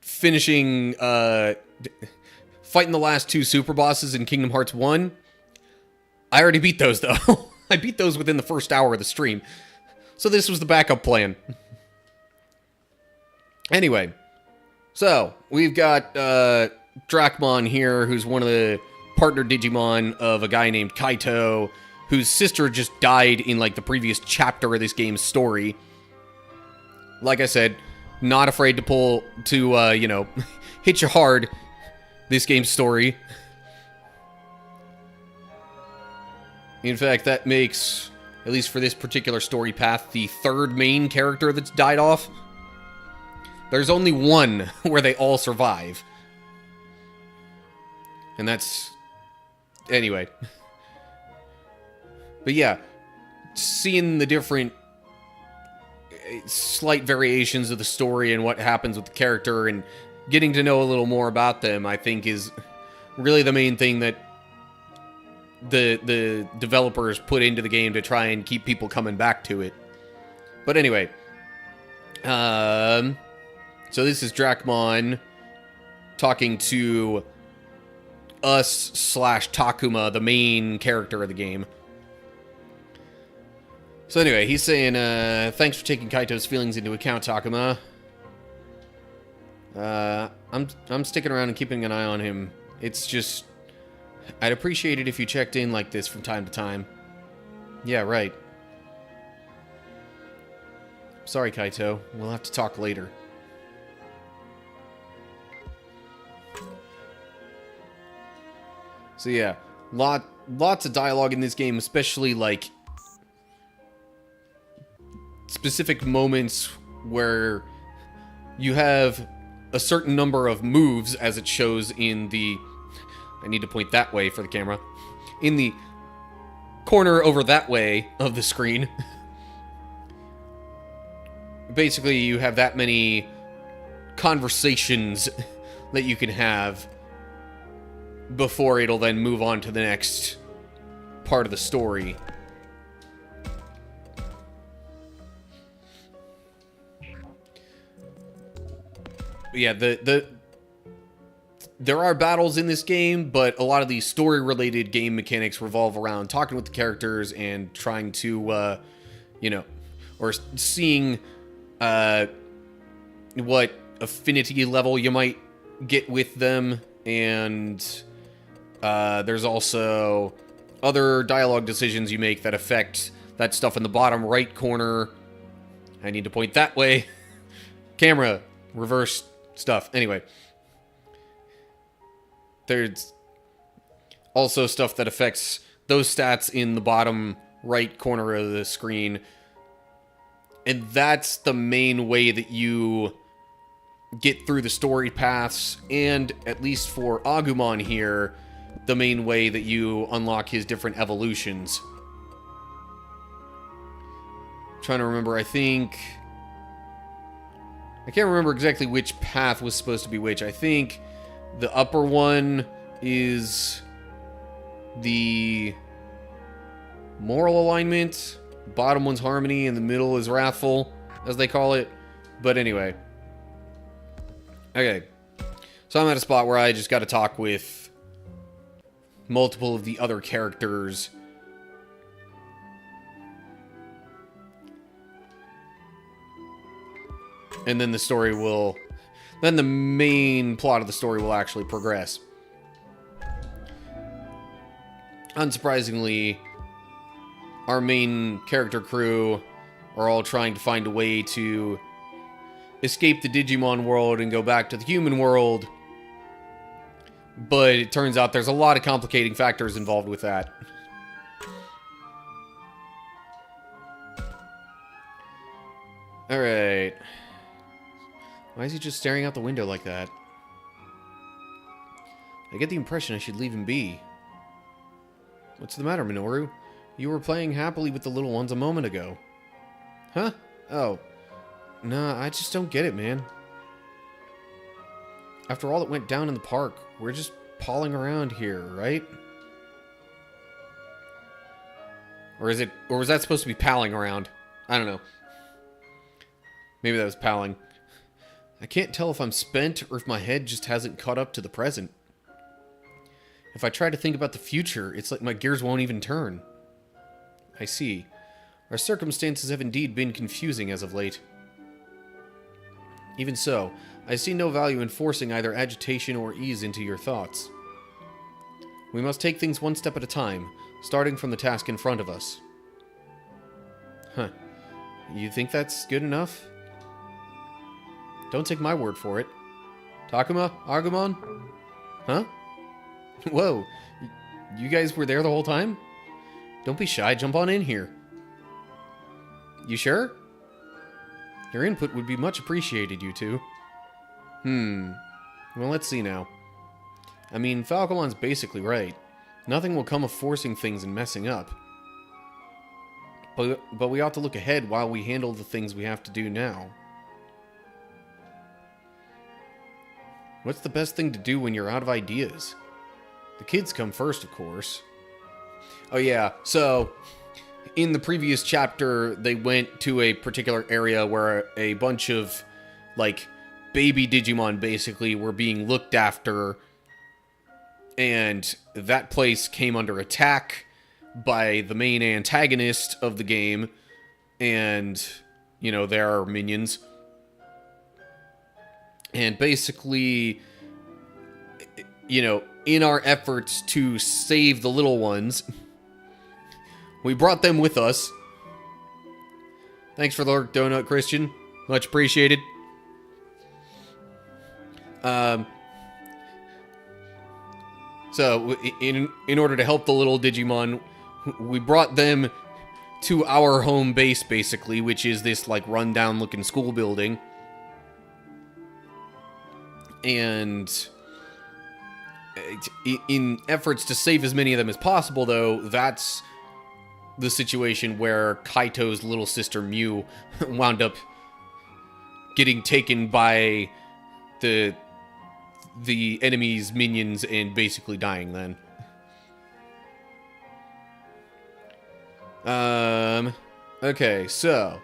finishing, fighting the last 2 super bosses in Kingdom Hearts 1. I already beat those, though. I beat those within the first hour of the stream. So this was the backup plan. Anyway, so we've got Dracmon here, who's one of the partner Digimon of a guy named Kaito, whose sister just died in like the previous chapter of this game's story. Like I said, not afraid to you know, hit you hard, this game's story. In fact, that makes, at least for this particular story path, the 3rd main character that's died off. There's only one where they all survive. And that's... Anyway. But yeah, seeing the different slight variations of the story and what happens with the character and getting to know a little more about them, I think is really the main thing that the developers put into the game to try and keep people coming back to it. But anyway, so this is Dracmon talking to us/Takuma, the main character of the game. So anyway, he's saying, thanks for taking Kaito's feelings into account, Takuma. I'm sticking around and keeping an eye on him. It's just, I'd appreciate it if you checked in like this from time to time. Yeah, right. Sorry, Kaito. We'll have to talk later. So yeah, lots of dialogue in this game, especially like specific moments where you have a certain number of moves, as it shows in the... I need to point that way for the camera. In the corner over that way of the screen. Basically, you have that many conversations that you can have before it'll then move on to the next part of the story. But yeah, there are battles in this game, but a lot of these story-related game mechanics revolve around talking with the characters and trying to, you know, or seeing what affinity level you might get with them. And there's also other dialogue decisions you make that affect that stuff in the bottom right corner. I need to point that way. Camera, reverse stuff. Anyway. There's also stuff that affects those stats in the bottom right corner of the screen. And that's the main way that you get through the story paths, and at least for Agumon here, the main way that you unlock his different evolutions. I'm trying to remember, I can't remember exactly which path was supposed to be which. I think the upper one is the moral alignment, bottom one's harmony, and the middle is wrathful, as they call it. But anyway. Okay. So I'm at a spot where I just got to talk with multiple of the other characters. And then the story will... Then the main plot of the story will actually progress. Unsurprisingly, our main character crew are all trying to find a way to escape the Digimon world and go back to the human world. But it turns out there's a lot of complicating factors involved with that. Alright. Why is he just staring out the window like that? I get the impression I should leave him be. What's the matter, Minoru? You were playing happily with the little ones a moment ago. Huh? Oh. Nah, I just don't get it, man. After all that went down in the park, we're just palling around here, right? Or was that supposed to be palling around? I don't know. Maybe that was palling. I can't tell if I'm spent or if my head just hasn't caught up to the present. If I try to think about the future, it's like my gears won't even turn. I see. Our circumstances have indeed been confusing as of late. Even so, I see no value in forcing either agitation or ease into your thoughts. We must take things one step at a time, starting from the task in front of us. Huh. You think that's good enough? Don't take my word for it. Takuma? Agumon? Huh? Whoa. You guys were there the whole time? Don't be shy, jump on in here. You sure? Your input would be much appreciated, you two. Well, let's see now. I mean, Falcomon's basically right. Nothing will come of forcing things and messing up. But we ought to look ahead while we handle the things we have to do now. What's the best thing to do when you're out of ideas? The kids come first, of course. Oh yeah, so in the previous chapter, they went to a particular area where a bunch of, like, baby Digimon, basically, were being looked after. And that place came under attack by the main antagonist of the game. And, you know, their minions. And basically, you know, in our efforts to save the little ones, we brought them with us. Thanks for the lurk, Donut Christian. Much appreciated. So, in order to help the little Digimon, we brought them to our home base, basically, which is this, like, rundown-looking school building. And in efforts to save as many of them as possible, though, that's the situation where Kaito's little sister Mew wound up getting taken by the enemy's minions and basically dying then. Okay, so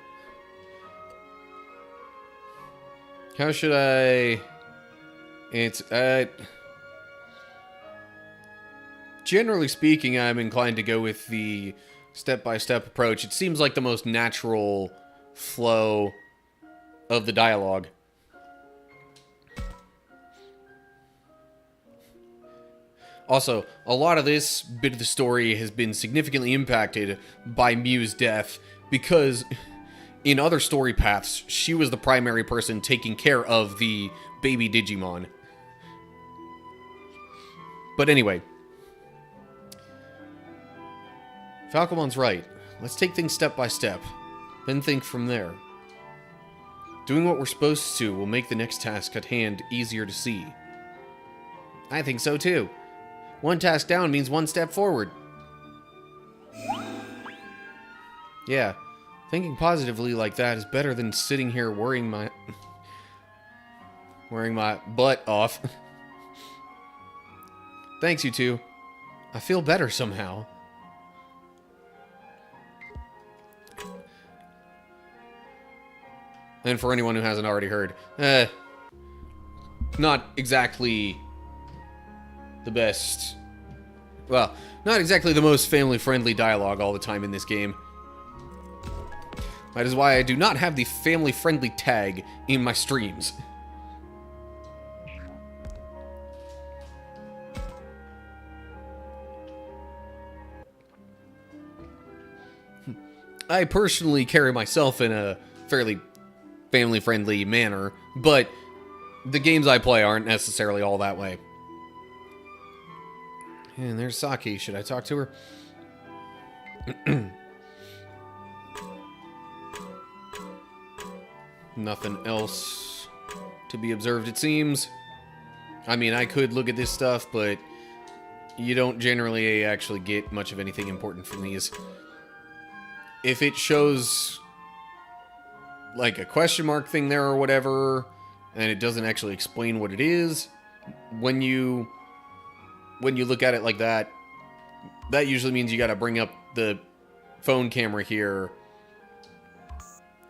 how should I... It's, generally speaking, I'm inclined to go with the step-by-step approach. It seems like the most natural flow of the dialogue. Also, a lot of this bit of the story has been significantly impacted by Mew's death, because in other story paths, she was the primary person taking care of the baby Digimon. But anyway, Falcomon's right. Let's take things step by step, then think from there. Doing what we're supposed to will make the next task at hand easier to see. I think so too. One task down means one step forward. Yeah, thinking positively like that is better than sitting here worrying my butt off. Thanks, you two. I feel better somehow. And for anyone who hasn't already heard, not exactly the best... Well, not exactly the most family-friendly dialogue all the time in this game. That is why I do not have the family-friendly tag in my streams. I personally carry myself in a fairly family-friendly manner, but the games I play aren't necessarily all that way. And there's Saki. Should I talk to her? Nothing else to be observed, it seems. I mean, I could look at this stuff, but you don't generally actually get much of anything important from these. If it shows like a question mark thing there or whatever, and it doesn't actually explain what it is, when you look at it like that, that usually means you got to bring up the phone camera here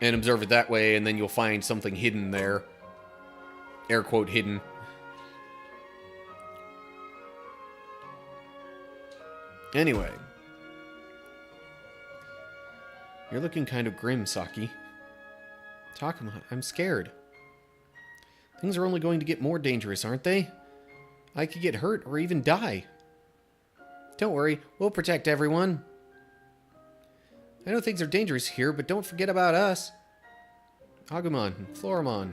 and observe it that way, and then you'll find something hidden there. Air quote hidden. Anyway. You're looking kind of grim, Saki. Takuma, I'm scared. Things are only going to get more dangerous, aren't they? I could get hurt or even die. Don't worry, we'll protect everyone. I know things are dangerous here, but don't forget about us. Agumon, Floramon.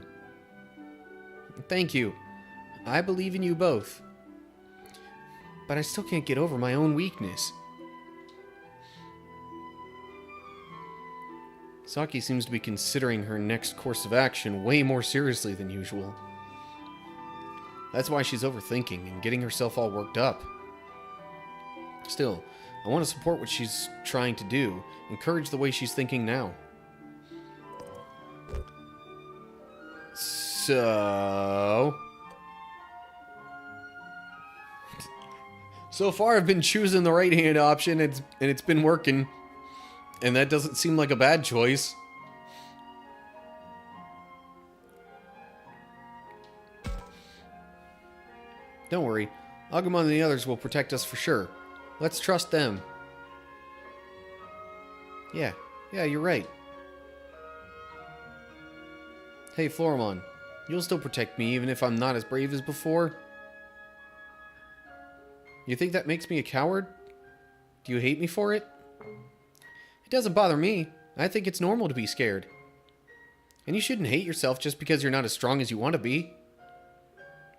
Thank you. I believe in you both. But I still can't get over my own weakness. Saki seems to be considering her next course of action way more seriously than usual. That's why she's overthinking and getting herself all worked up. Still, I want to support what she's trying to do, encourage the way she's thinking now. So far I've been choosing the right hand option, and it's been working. And that doesn't seem like a bad choice. Don't worry, Agumon and the others will protect us for sure. Let's trust them. Yeah, you're right. Hey, Floramon, you'll still protect me even if I'm not as brave as before? You think that makes me a coward? Do you hate me for it? It doesn't bother me. I think it's normal to be scared. And you shouldn't hate yourself just because you're not as strong as you want to be.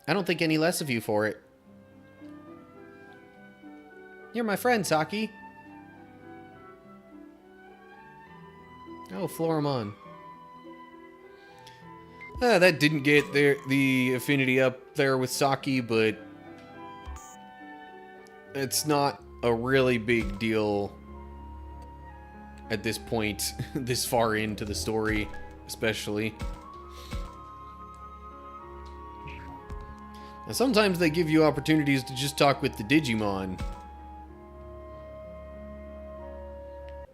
I don't think any less of you for it. You're my friend, Saki. Oh, Floramon. That didn't get the affinity up there with Saki, but it's not a really big deal at this point, this far into the story, especially. Now, sometimes they give you opportunities to just talk with the Digimon.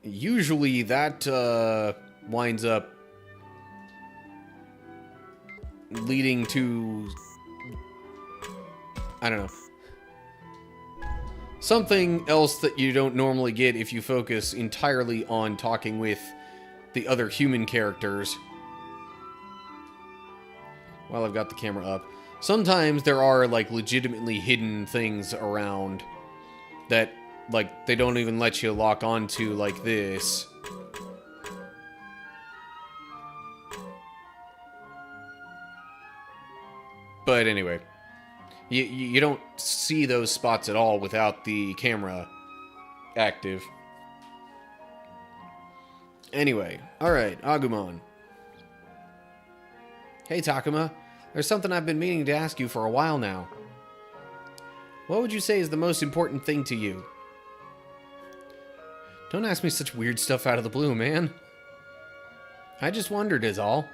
Usually that winds up leading to, I don't know, something else that you don't normally get if you focus entirely on talking with the other human characters. While I've got the camera up. Sometimes there are, like, legitimately hidden things around that, like, they don't even let you lock onto like this. But anyway, you don't see those spots at all without the camera active. Anyway, alright, Agumon. Hey, Takuma. There's something I've been meaning to ask you for a while now. What would you say is the most important thing to you? Don't ask me such weird stuff out of the blue, man. I just wondered is all.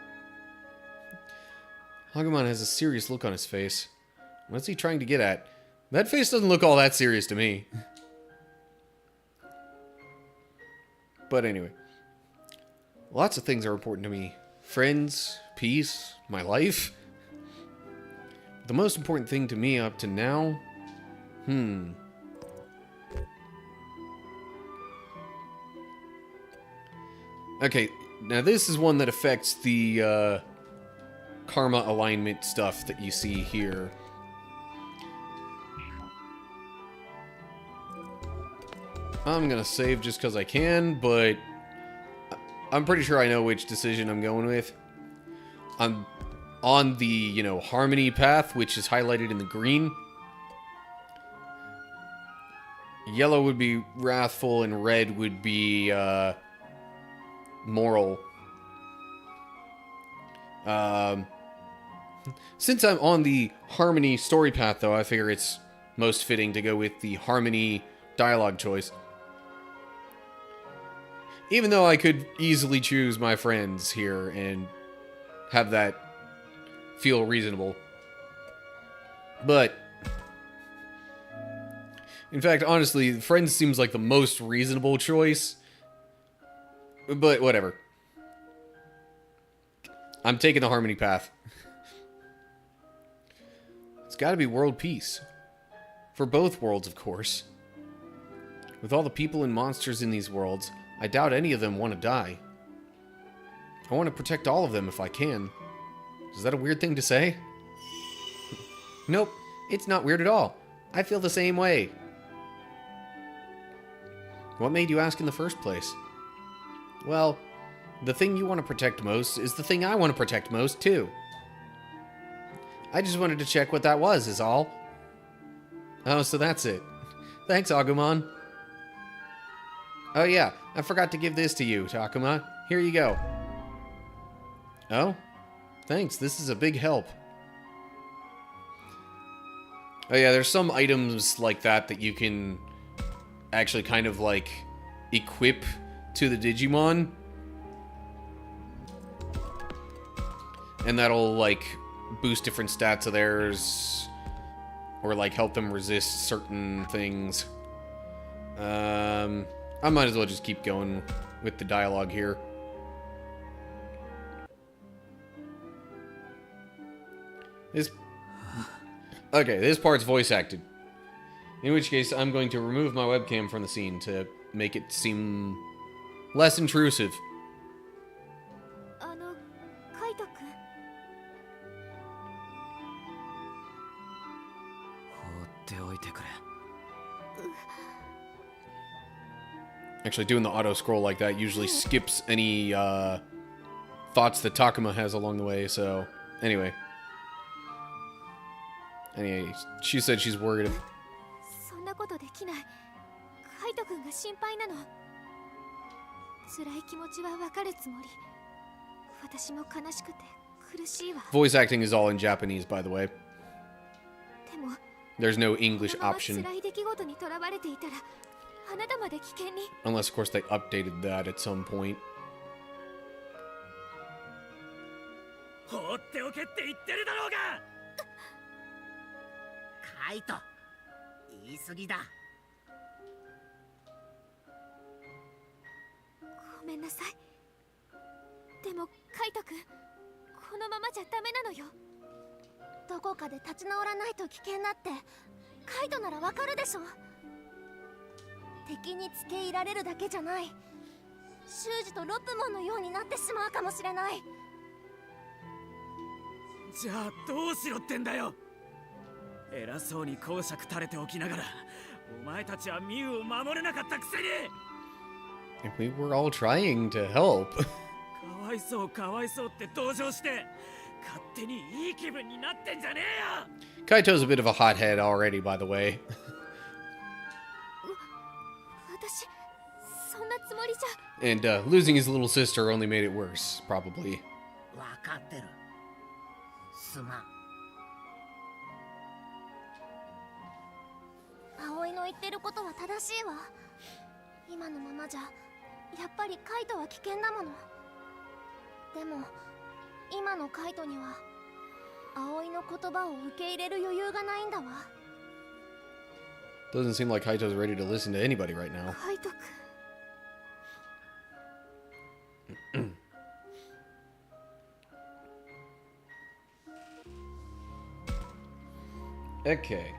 Agumon has a serious look on his face. What's he trying to get at? That face doesn't look all that serious to me. But anyway. Lots of things are important to me. Friends, peace, my life. The most important thing to me up to now? Okay, now this is one that affects the karma alignment stuff that you see here. I'm gonna save just because I can, but I'm pretty sure I know which decision I'm going with. I'm on the, you know, harmony path, which is highlighted in the green. Yellow would be wrathful, and red would be, moral. Since I'm on the harmony story path, though, I figure it's most fitting to go with the harmony dialogue choice. Even though I could easily choose my friends here and have that feel reasonable. But, in fact, honestly, friends seems like the most reasonable choice. But whatever. I'm taking the harmony path. It's gotta be world peace. For both worlds, of course. With all the people and monsters in these worlds, I doubt any of them want to die. I want to protect all of them if I can. Is that a weird thing to say? Nope, it's not weird at all. I feel the same way. What made you ask in the first place? Well, the thing you want to protect most is the thing I want to protect most, too. I just wanted to check what that was, is all. Oh, so that's it. Thanks, Agumon. Oh yeah, I forgot to give this to you, Takuma. Here you go. Oh? Thanks, this is a big help. Oh yeah, there's some items like that you can actually kind of like equip to the Digimon. And that'll like boost different stats of theirs, or like help them resist certain things. I might as well just keep going with the dialogue here. This part's voice acted. In which case, I'm going to remove my webcam from the scene to make it seem less intrusive. カイト君。 放っておいてくれ。 Actually, doing the auto scroll like that usually skips any thoughts that Takuma has along the way, so anyway, she said she's worried. そんなことできない。カイト君が心配なの。辛い気持ちはわかるつもり。私も悲しくて苦しいわ。 Voice acting is all in Japanese, by the way. でも、 There's no English このまま option. 辛い出来事にとらわれていたら、あなたまで危険に。 Unless, of course, they updated that at some point. 放っておけって言ってるだろうが。カイト、言い過ぎだ。ごめんなさい。でもカイト君、このままじゃダメなのよ。どこかで立ち直らないと危険だってカイトならわかるでしょ。敵につけ入られるだけじゃない。修二とロップモンのようになってしまうかもしれない。じゃあどうしろってんだよ。偉そうに講釈垂れておきながら、お前たちはミュウを守れなかったくせに。 If we were all trying to help. かわいそうかわいそうって同情して勝手にいい気分になってんじゃねえよ。 Kaito's a bit of a hothead already, by the way. 私そんなつもりじゃ。 And losing his little sister only made it worse, probably. わかってる。すまん。葵の言ってることは正しいわ。今のままじゃやっぱりカイトは危険だもの。でも今のカイトには葵の言葉を受け入れる余裕がないんだわ。 Doesn't seem like Kaito's ready to listen to anybody right now. カイト君。Okay.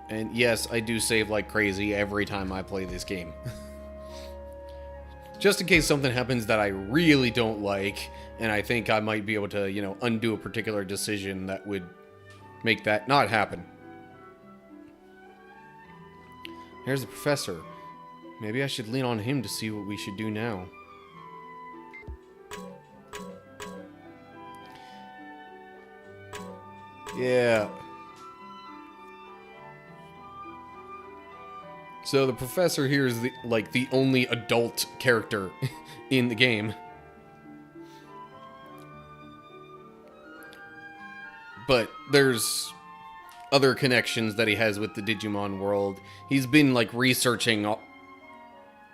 And yes, I do save like crazy every time I play this game. Just in case something happens that I really don't like, and I think I might be able to, you know, undo a particular decision that would make that not happen. Here's the professor. Maybe I should lean on him to see what we should do now. Yeah. So the professor here is the only adult character in the game. But there's other connections that he has with the Digimon world. He's been like researching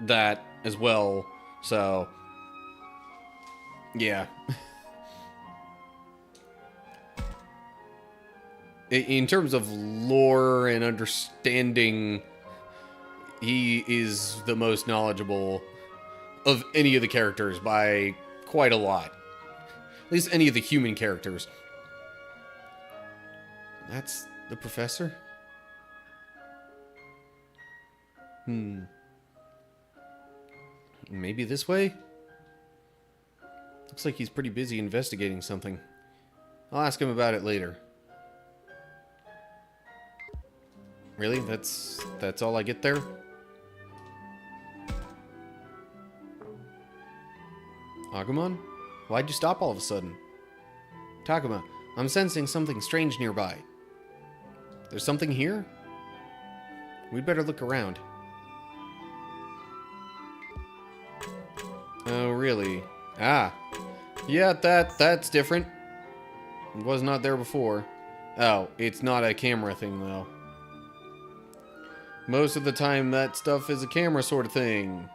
that as well. So yeah. In terms of lore and understanding, he is the most knowledgeable of any of the characters by quite a lot. At least any of the human characters. That's the professor? Maybe this way? Looks like he's pretty busy investigating something. I'll ask him about it later. Really? That's all I get there? Agumon? Why'd you stop all of a sudden? Takuma, I'm sensing something strange nearby. There's something here? We'd better look around. Oh, really? Ah. Yeah, that's different. It was not there before. Oh, it's not a camera thing, though. Most of the time, that stuff is a camera sort of thing.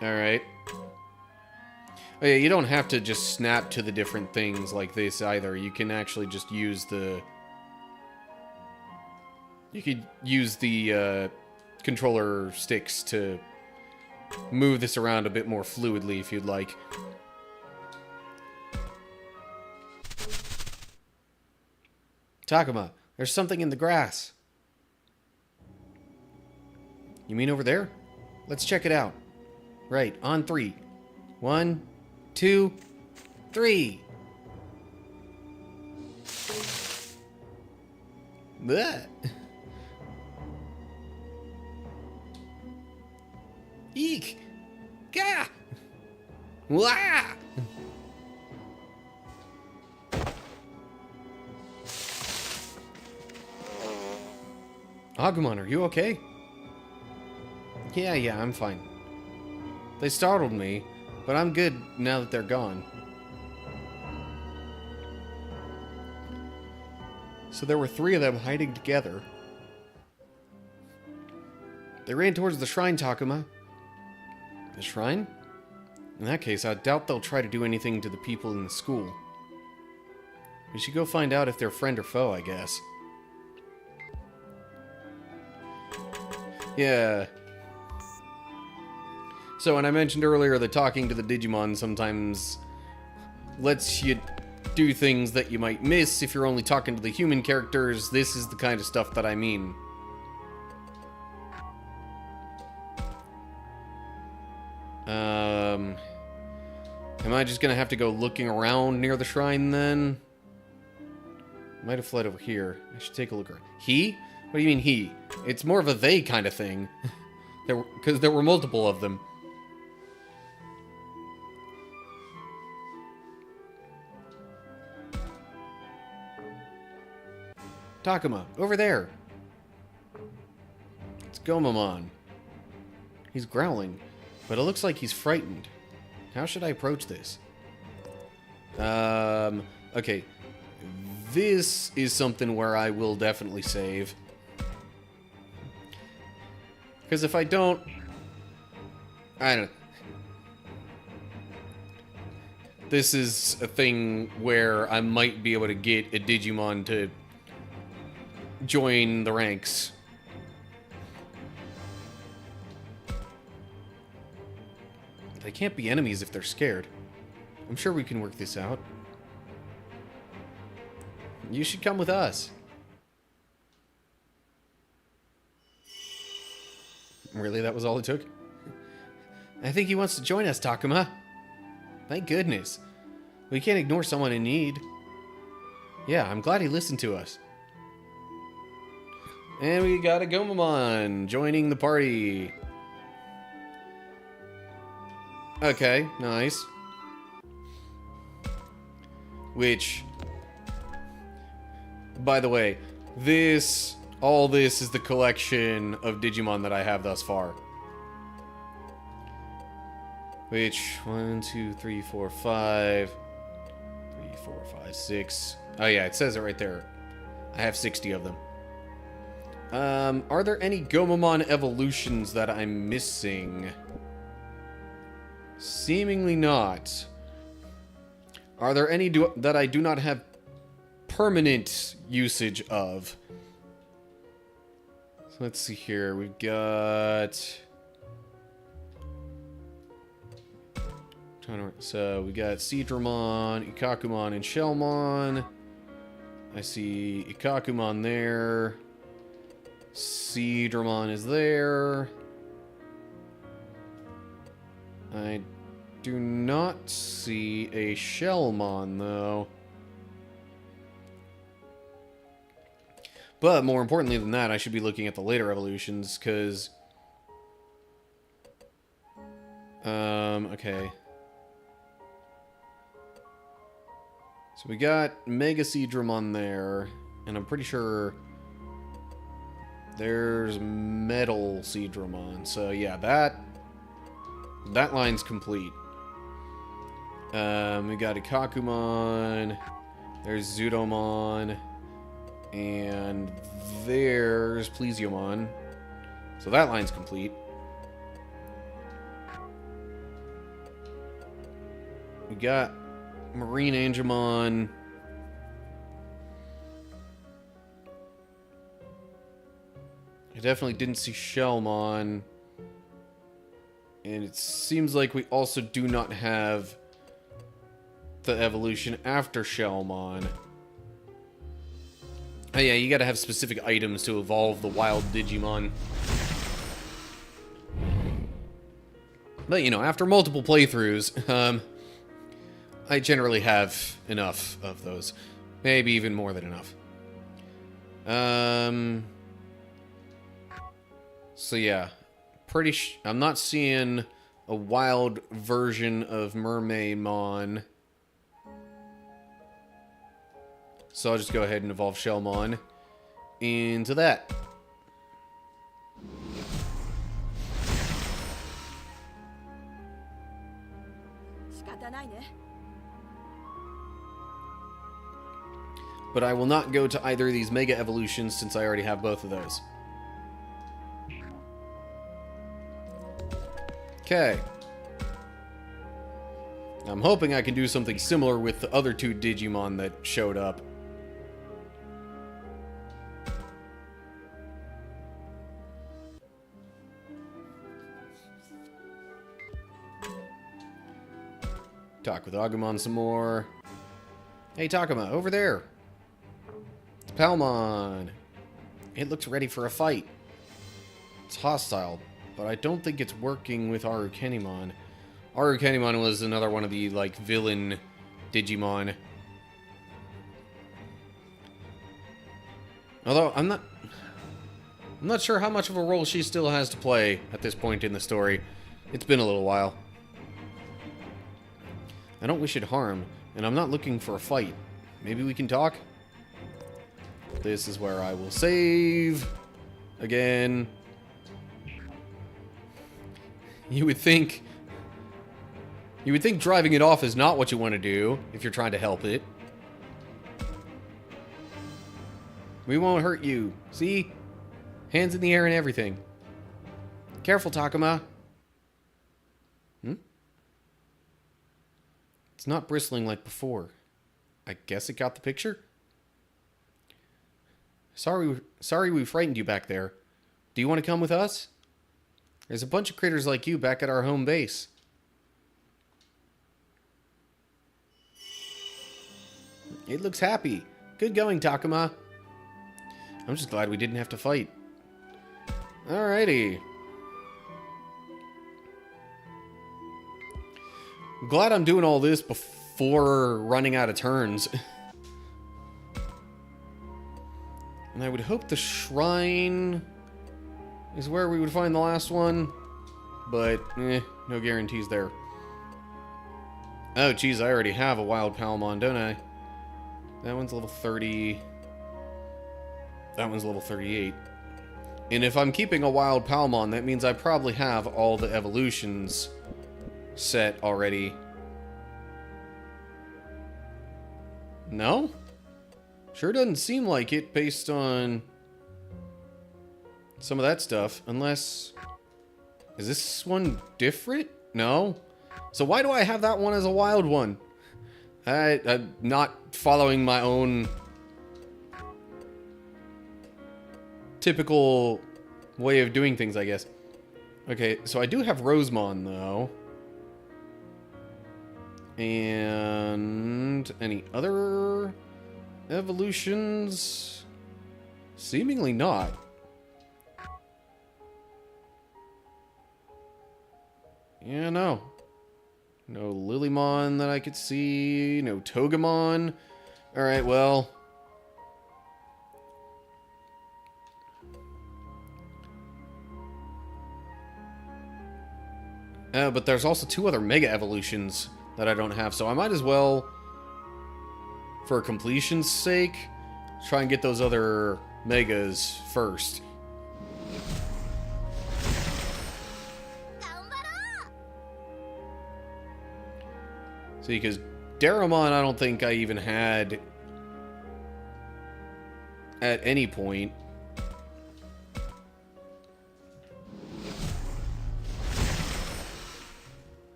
Alright. Oh yeah, you don't have to just snap to the different things like this either. You can actually just use the... You could use the controller sticks to move this around a bit more fluidly if you'd like. Takuma, there's something in the grass. You mean over there? Let's check it out. Right, on 3. 1, 2, 3. Bleh. Eek! Gah! Wah! Agumon, are you okay? Yeah, I'm fine. They startled me, but I'm good now that they're gone. So there were 3 of them hiding together. They ran towards the shrine, Takuma. The shrine? In that case, I doubt they'll try to do anything to the people in the school. We should go find out if they're friend or foe, I guess. Yeah. So, when I mentioned earlier that talking to the Digimon sometimes lets you do things that you might miss if you're only talking to the human characters, this is the kind of stuff that I mean. Am I just gonna have to go looking around near the shrine then? Might have fled over here. I should take a look around. He? What do you mean he? It's more of a they kind of thing. Because there were multiple of them. Takuma, over there. It's Gomamon. He's growling, but it looks like he's frightened. How should I approach this? Okay. This is something where I will definitely save. Because if I don't... I don't know. This is a thing where I might be able to get a Digimon to join the ranks. They can't be enemies if they're scared. I'm sure we can work this out. You should come with us. Really, that was all it took? I think he wants to join us, Takuma. Thank goodness. We can't ignore someone in need. Yeah, I'm glad he listened to us. And we got a Gomamon joining the party. Okay, nice. Which, by the way, all this is the collection of Digimon that I have thus far. Which, 1, 2, 3, 4, 5. 3, 4, 5, 6. Oh yeah, it says it right there. I have 60 of them. Are there any Gomamon evolutions that I'm missing? Seemingly not. Are there any that I do not have permanent usage of? So let's see here. We've got... So we got Seadramon, Ikakumon, and Shellmon. I see Ikakumon there. Seadramon is there. I do not see a Shellmon, though. But more importantly than that, I should be looking at the later evolutions, because... okay. So we got Mega Seadramon there, and I'm pretty sure there's Metal Seadramon. So yeah, that line's complete. We got Ikakumon, there's Zudomon, and there's Plesiomon. So that line's complete. We got Marine Angemon. I definitely didn't see Shellmon. And it seems like we also do not have the evolution after Shellmon. Oh yeah, you gotta have specific items to evolve the wild Digimon. But you know, after multiple playthroughs, I generally have enough of those. Maybe even more than enough. So yeah, I'm not seeing a wild version of Mermaidmon. So I'll just go ahead and evolve Shellmon into that. But I will not go to either of these Mega Evolutions since I already have both of those. Okay. I'm hoping I can do something similar with the other two Digimon that showed up. Talk with Agumon some more. Hey Takuma, over there. It's Palmon. It looks ready for a fight. It's hostile, but I don't think it's working with Arukenimon. Arukenimon was another one of the, like, villain Digimon. Although, I'm not sure how much of a role she still has to play at this point in the story. It's been a little while. I don't wish it harm, and I'm not looking for a fight. Maybe we can talk? This is where I will save again. You would think driving it off is not what you want to do if you're trying to help it. We won't hurt you. See? Hands in the air and everything. Careful, Takuma. It's not bristling like before. I guess it got the picture? Sorry we frightened you back there. Do you want to come with us? There's a bunch of critters like you back at our home base. It looks happy. Good going, Takuma. I'm just glad we didn't have to fight. Alrighty. I'm glad I'm doing all this before running out of turns. And I would hope the shrine is where we would find the last one. But, no guarantees there. Oh, geez, I already have a wild Palmon, don't I? That one's level 30. That one's level 38. And if I'm keeping a wild Palmon, that means I probably have all the evolutions set already. No? Sure doesn't seem like it based on some of that stuff. Unless... Is this one different? No? So why do I have that one as a wild one? I'm not following my own typical way of doing things, I guess. Okay, so I do have Rosemon, though. And any other evolutions? Seemingly not. Yeah, no. No Lilymon that I could see. No Togemon. Alright, well. But there's also 2 other Mega Evolutions that I don't have, so I might as well, for completion's sake, try and get those other Megas first. See, because Daramon I don't think I even had at any point.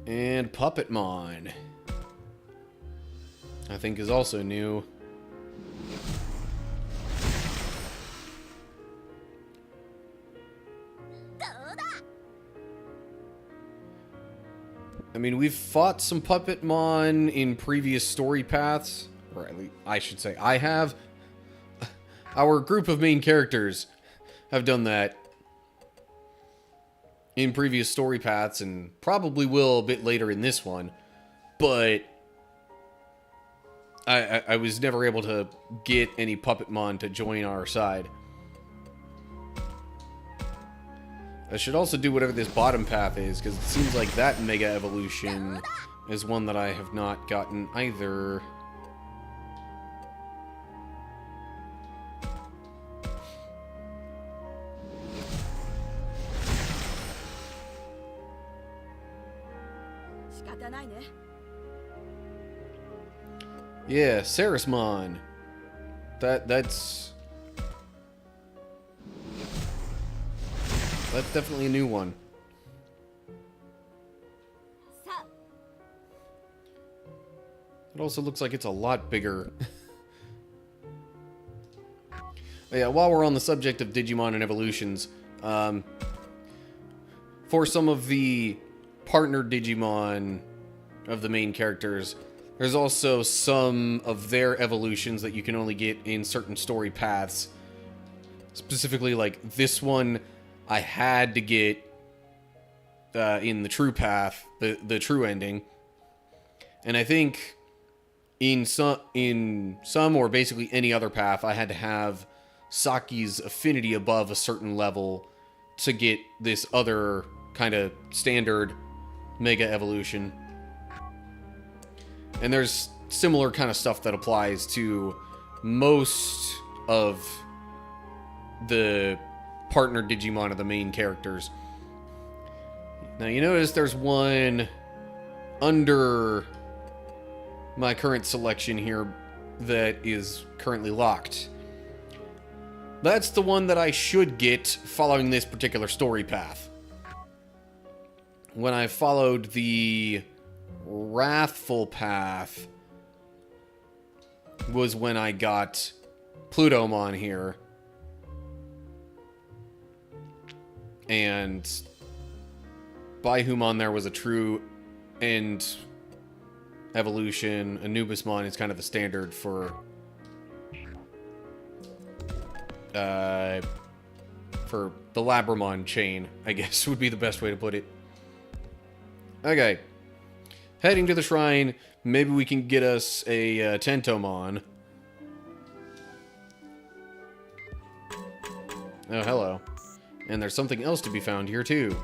And Puppetmon, I think, is also new. I mean, we've fought some Puppetmon in previous story paths, or at least I should say I have. Our group of main characters have done that in previous story paths, and probably will a bit later in this one, but I was never able to get any Puppetmon to join our side. I should also do whatever this bottom path is, because it seems like that Mega Evolution is one that I have not gotten either. Yeah, Sarismon. That's definitely a new one. It also looks like it's a lot bigger. Yeah, while we're on the subject of Digimon and evolutions, for some of the partner Digimon of the main characters, there's also some of their evolutions that you can only get in certain story paths. Specifically, like this one, I had to get in the true path, the true ending. And I think in some or basically any other path, I had to have Saki's affinity above a certain level to get this other kind of standard Mega Evolution. And there's similar kind of stuff that applies to most of the partner Digimon of the main characters. Now you notice there's one under my current selection here that is currently locked. That's the one that I should get following this particular story path. When I followed the Wrathful path was when I got Plutomon here. And Baihumon there was a true end evolution. Anubismon is kind of the standard for the Labramon chain, I guess would be the best way to put it. Okay. heading to the shrine. Maybe we can get us a Tentomon. Oh, hello. And there's something else to be found here, too.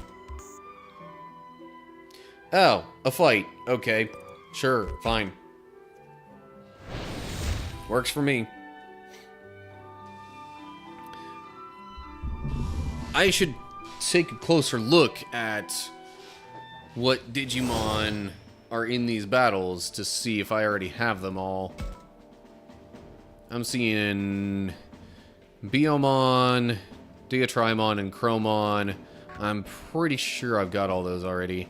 Oh, a fight. Okay. Sure, fine. Works for me. I should take a closer look at what Digimon are in these battles to see if I already have them all. I'm seeing Biomon, Diatrimon, and Chromon. I'm pretty sure I've got all those already.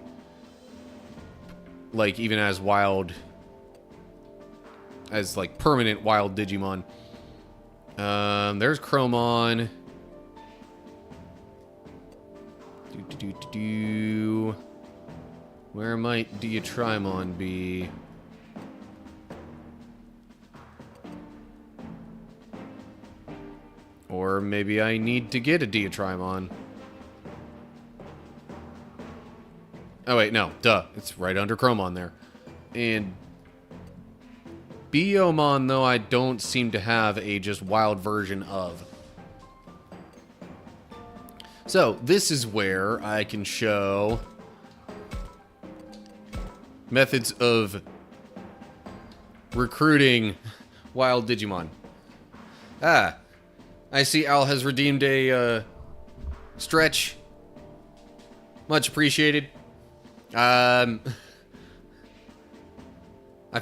Like, even as wild... as, like, permanent wild Digimon. There's Chromon. Where might Diatrimon be? Or maybe I need to get a Diatrimon. Oh wait, no, duh. It's right under Chromon there. And Biomon, though, I don't seem to have a just wild version of. So, this is where I can show methods of recruiting wild Digimon. Ah, I see Al has redeemed a stretch. Much appreciated. I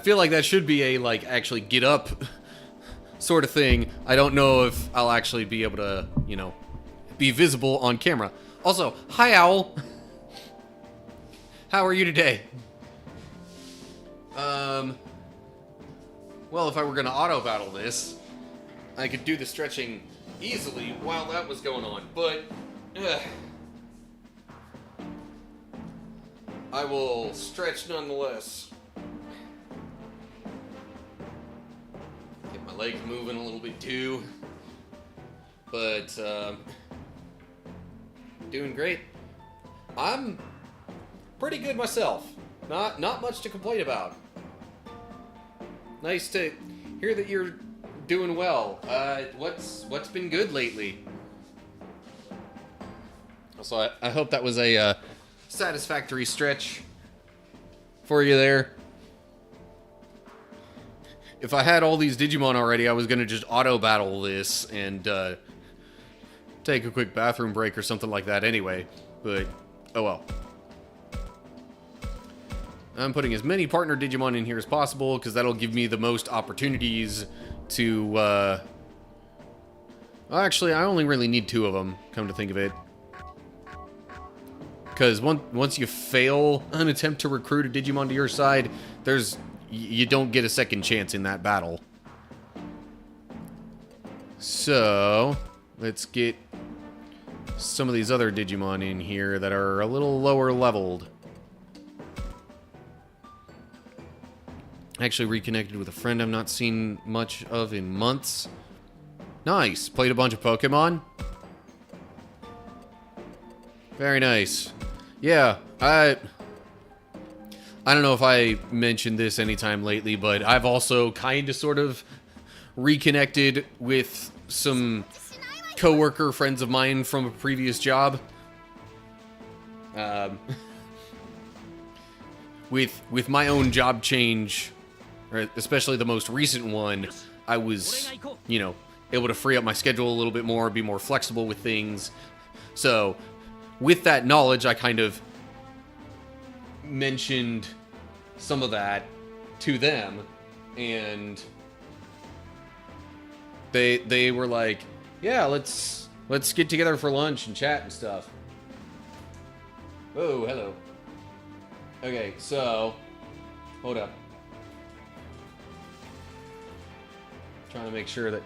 feel like that should be a, like, actually get up sort of thing. I don't know if I'll actually be able to, you know, be visible on camera. Also, hi Owl. How are you today? Well, if I were gonna auto battle this, I could do the stretching easily while that was going on, but I will stretch nonetheless. Get my legs moving a little bit too, but doing great. I'm pretty good myself. Not much to complain about. Nice to hear that you're doing well. What's been good lately? Also, I hope that was a satisfactory stretch for you there. If I had all these Digimon already, I was gonna just auto battle this and take a quick bathroom break or something like that anyway, but oh well. I'm putting as many partner Digimon in here as possible because that'll give me the most opportunities to, well, actually, I only really need 2 of them, come to think of it. Because once you fail an attempt to recruit a Digimon to your side, you don't get a second chance in that battle. So, let's get some of these other Digimon in here that are a little lower leveled. Actually reconnected with a friend I've not seen much of in months. Nice. Played a bunch of Pokemon. Very nice. Yeah, I don't know if I mentioned this anytime lately, but I've also kind of sort of reconnected with some coworker friends of mine from a previous job. With my own job change, or especially the most recent one, I was, you know, able to free up my schedule a little bit more, be more flexible with things. So, with that knowledge, I kind of mentioned some of that to them, and they were like, yeah, let's get together for lunch and chat and stuff. Oh, hello. Okay, so hold up. Trying to make sure that...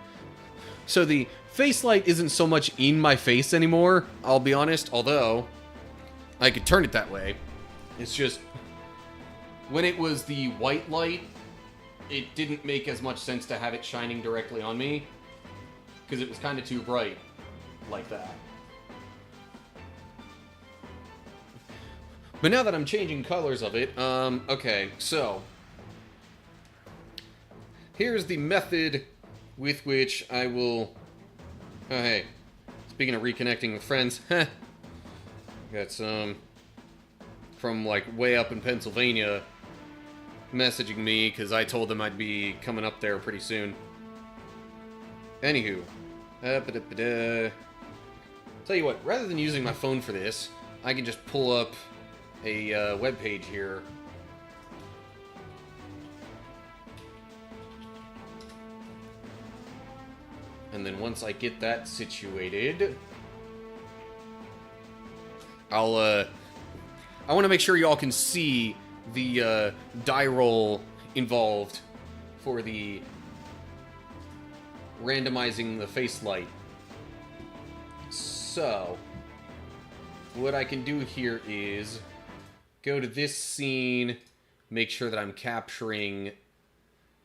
So the face light isn't so much in my face anymore, I'll be honest, although I could turn it that way. It's just, when it was the white light, it didn't make as much sense to have it shining directly on me, because it was kind of too bright, like that. But now that I'm changing colors of it, okay, so here's the method with which I will... Oh, hey. Speaking of reconnecting with friends, got some from, like, way up in Pennsylvania messaging me because I told them I'd be coming up there pretty soon. Anywho. Tell you what, rather than using my phone for this, I can just pull up a web page here. And then once I get that situated, I want to make sure y'all can see the die roll involved for the randomizing the face light. So, what I can do here is go to this scene, make sure that I'm capturing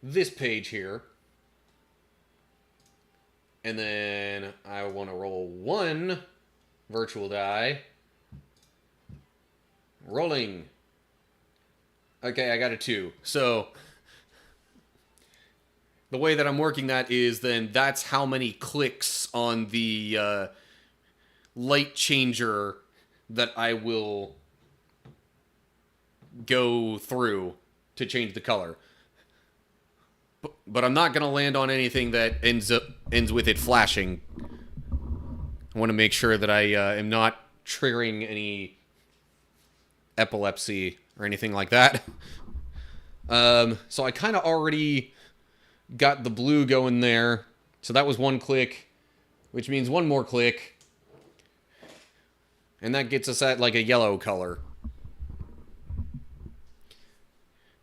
this page here. And then I want to roll one virtual die. Rolling. Okay, I got a 2. So, the way that I'm working that is then that's how many clicks on the light changer that I will go through to change the color. But I'm not going to land on anything that ends with it flashing. I want to make sure that I am not triggering any epilepsy or anything like that. So I kind of already got the blue going there. So that was 1 click, which means 1 more click. And that gets us at like a yellow color.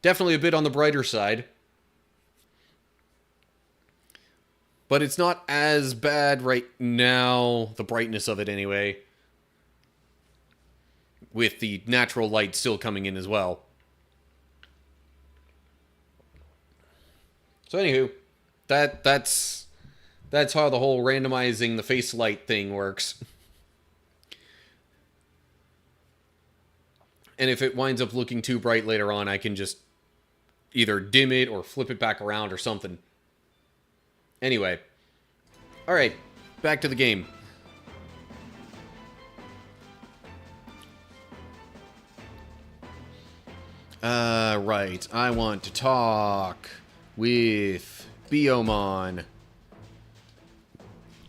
Definitely a bit on the brighter side. But it's not as bad right now, the brightness of it anyway, with the natural light still coming in as well. So anywho, that's how the whole randomizing the face light thing works. And if it winds up looking too bright later on, I can just either dim it or flip it back around or something. Anyway. Alright, back to the game. Right. I want to talk with Biomon.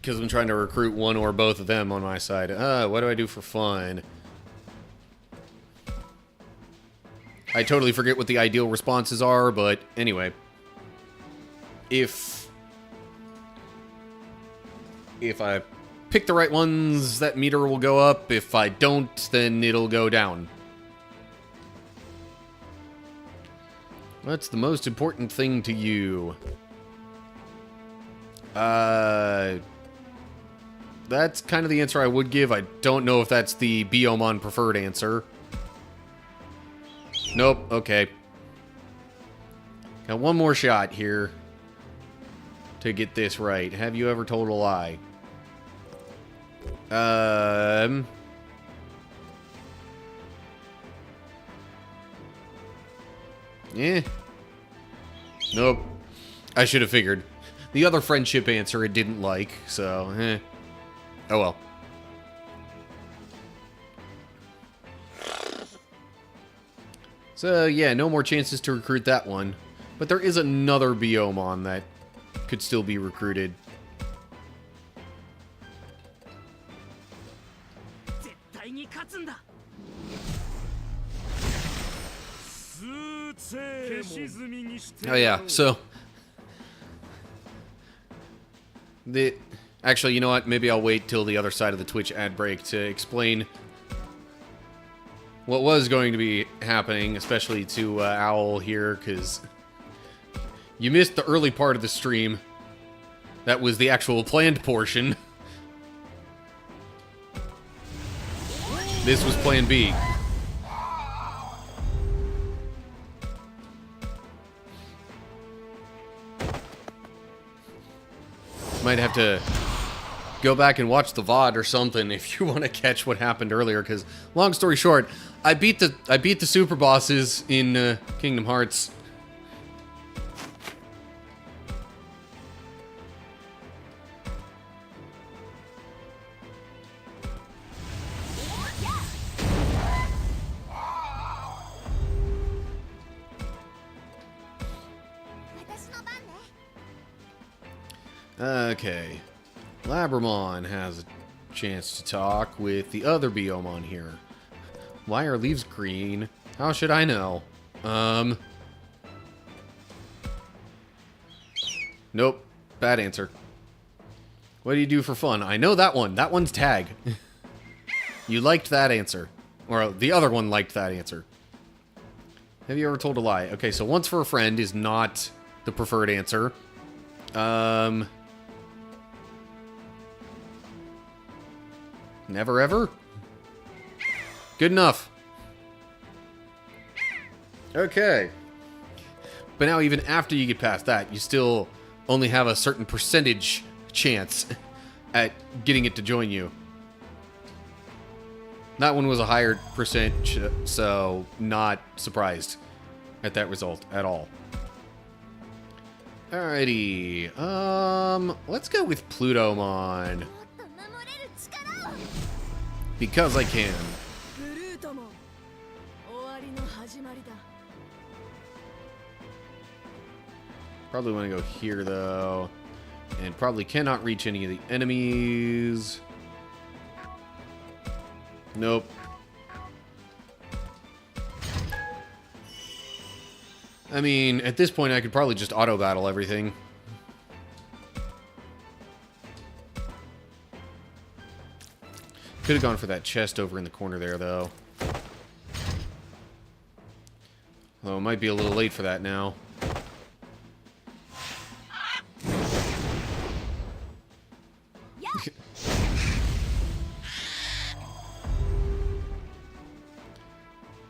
Because I'm trying to recruit one or both of them on my side. What do I do for fun? I totally forget what the ideal responses are, but anyway. If I pick the right ones, that meter will go up. If I don't, then it'll go down. What's the most important thing to you? That's kind of the answer I would give. I don't know if that's the Biomon preferred answer. Nope, okay. Got one more shot here to get this right. Have you ever told a lie? Yeah. Nope. I should have figured. The other friendship answer it didn't like, so, oh well. So, yeah, no more chances to recruit that one. But there is another Biomon that could still be recruited. Oh yeah, so actually, you know what? Maybe I'll wait till the other side of the Twitch ad break to explain what was going to be happening, especially to Owl here, because you missed the early part of the stream. That was the actual planned portion. This was Plan B. Might have to go back and watch the VOD or something if you want to catch what happened earlier. Because long story short, I beat the super bosses in Kingdom Hearts. Okay, Labramon has a chance to talk with the other Biomon here. Why are leaves green? How should I know? Nope. Bad answer. What do you do for fun? I know that one. That one's tag. You liked that answer. Or the other one liked that answer. Have you ever told a lie? Okay, so once for a friend is not the preferred answer. Never ever? Good enough. Okay. But now even after you get past that, you still only have a certain percentage chance at getting it to join you. That one was a higher percent, so not surprised at that result at all. Alrighty. Let's go with Plutomon. Because I can. Probably want to go here, though. And probably cannot reach any of the enemies. Nope. I mean, at this point, I could probably just auto-battle everything. Could have gone for that chest over in the corner there, though. Although it might be a little late for that now.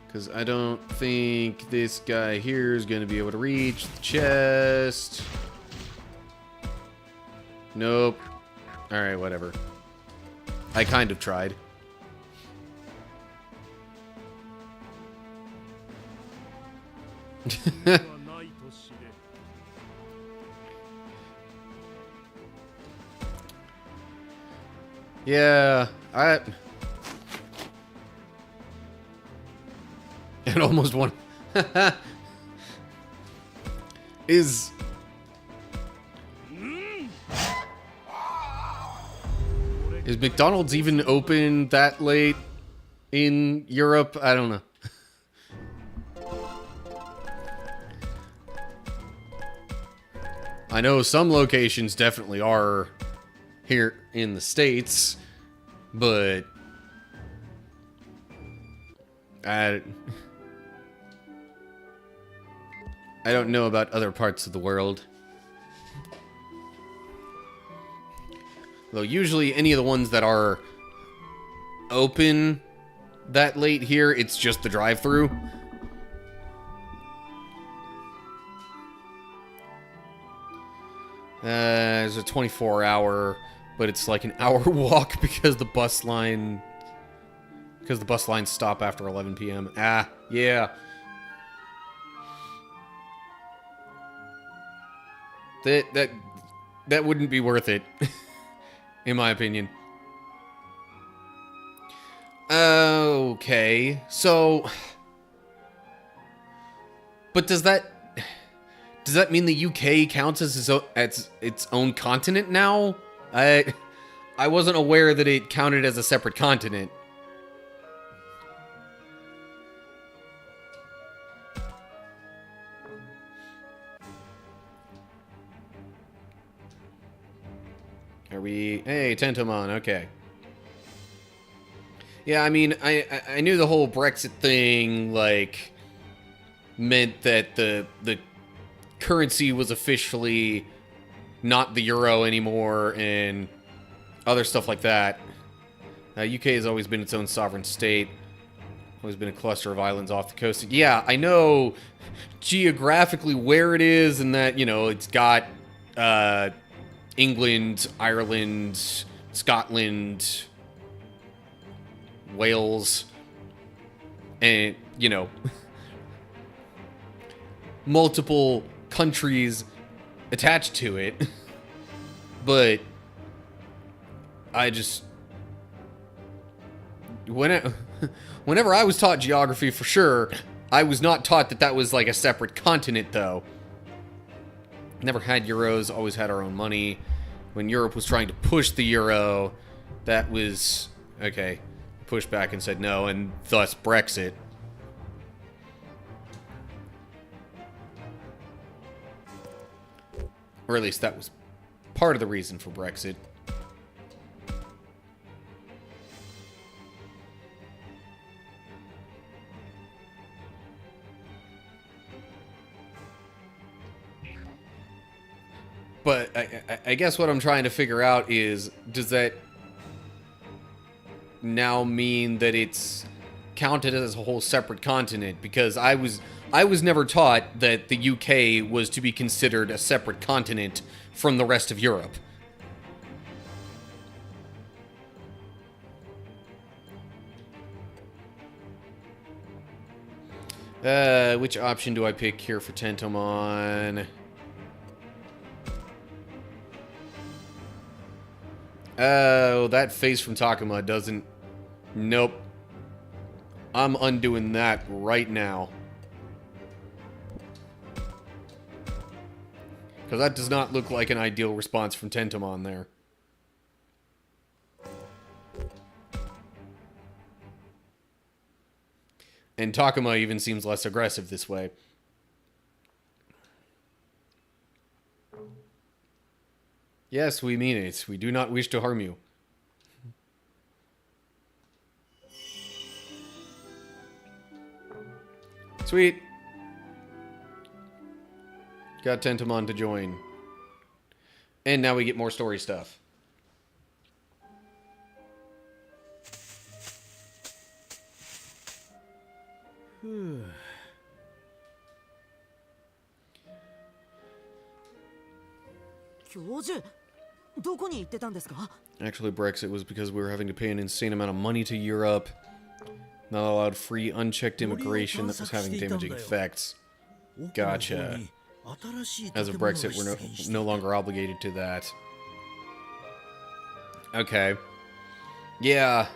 Because I don't think this guy here is going to be able to reach the chest. Nope. Alright, whatever. I kind of tried. Yeah, and almost one. Is McDonald's even open that late in Europe? I don't know. I know some locations definitely are here in the States, but I don't know about other parts of the world. Though usually any of the ones that are open that late here, it's just the drive-thru. There's a 24-hour, but it's like an hour walk because the bus line stop after 11 p.m. Ah, yeah. That wouldn't be worth it, in my opinion. Okay, so, but does that mean the UK counts as its own continent now? I wasn't aware that it counted as a separate continent. Are we... Hey, Tentomon, okay. Yeah, I mean, I knew the whole Brexit thing, like, meant that the currency was officially not the euro anymore, and other stuff like that. UK has always been its own sovereign state. Always been a cluster of islands off the coast. Yeah, I know geographically where it is, and that, you know, it's got... England, Ireland, Scotland, Wales, and, you know, multiple countries attached to it. But I just... Whenever I was taught geography, for sure, I was not taught that that was like a separate continent, though. Never had euros, always had our own money. When Europe was trying to push the euro, that was... okay, pushed back and said no, and thus Brexit. Or at least that was part of the reason for Brexit. But I guess what I'm trying to figure out is, does that now mean that it's counted as a whole separate continent? Because I was never taught that the UK was to be considered a separate continent from the rest of Europe. Which option do I pick here for Tentomon? Oh, that face from Takuma doesn't... Nope. I'm undoing that right now. Because that does not look like an ideal response from Tentomon there. And Takuma even seems less aggressive this way. Yes, we mean it. We do not wish to harm you. Sweet. Got Tentomon to join. And now we get more story stuff. Actually, Brexit was because we were having to pay an insane amount of money to Europe. Not allowed free, unchecked immigration that was having damaging effects. Gotcha. As of Brexit, we're no longer obligated to that. Okay. Yeah.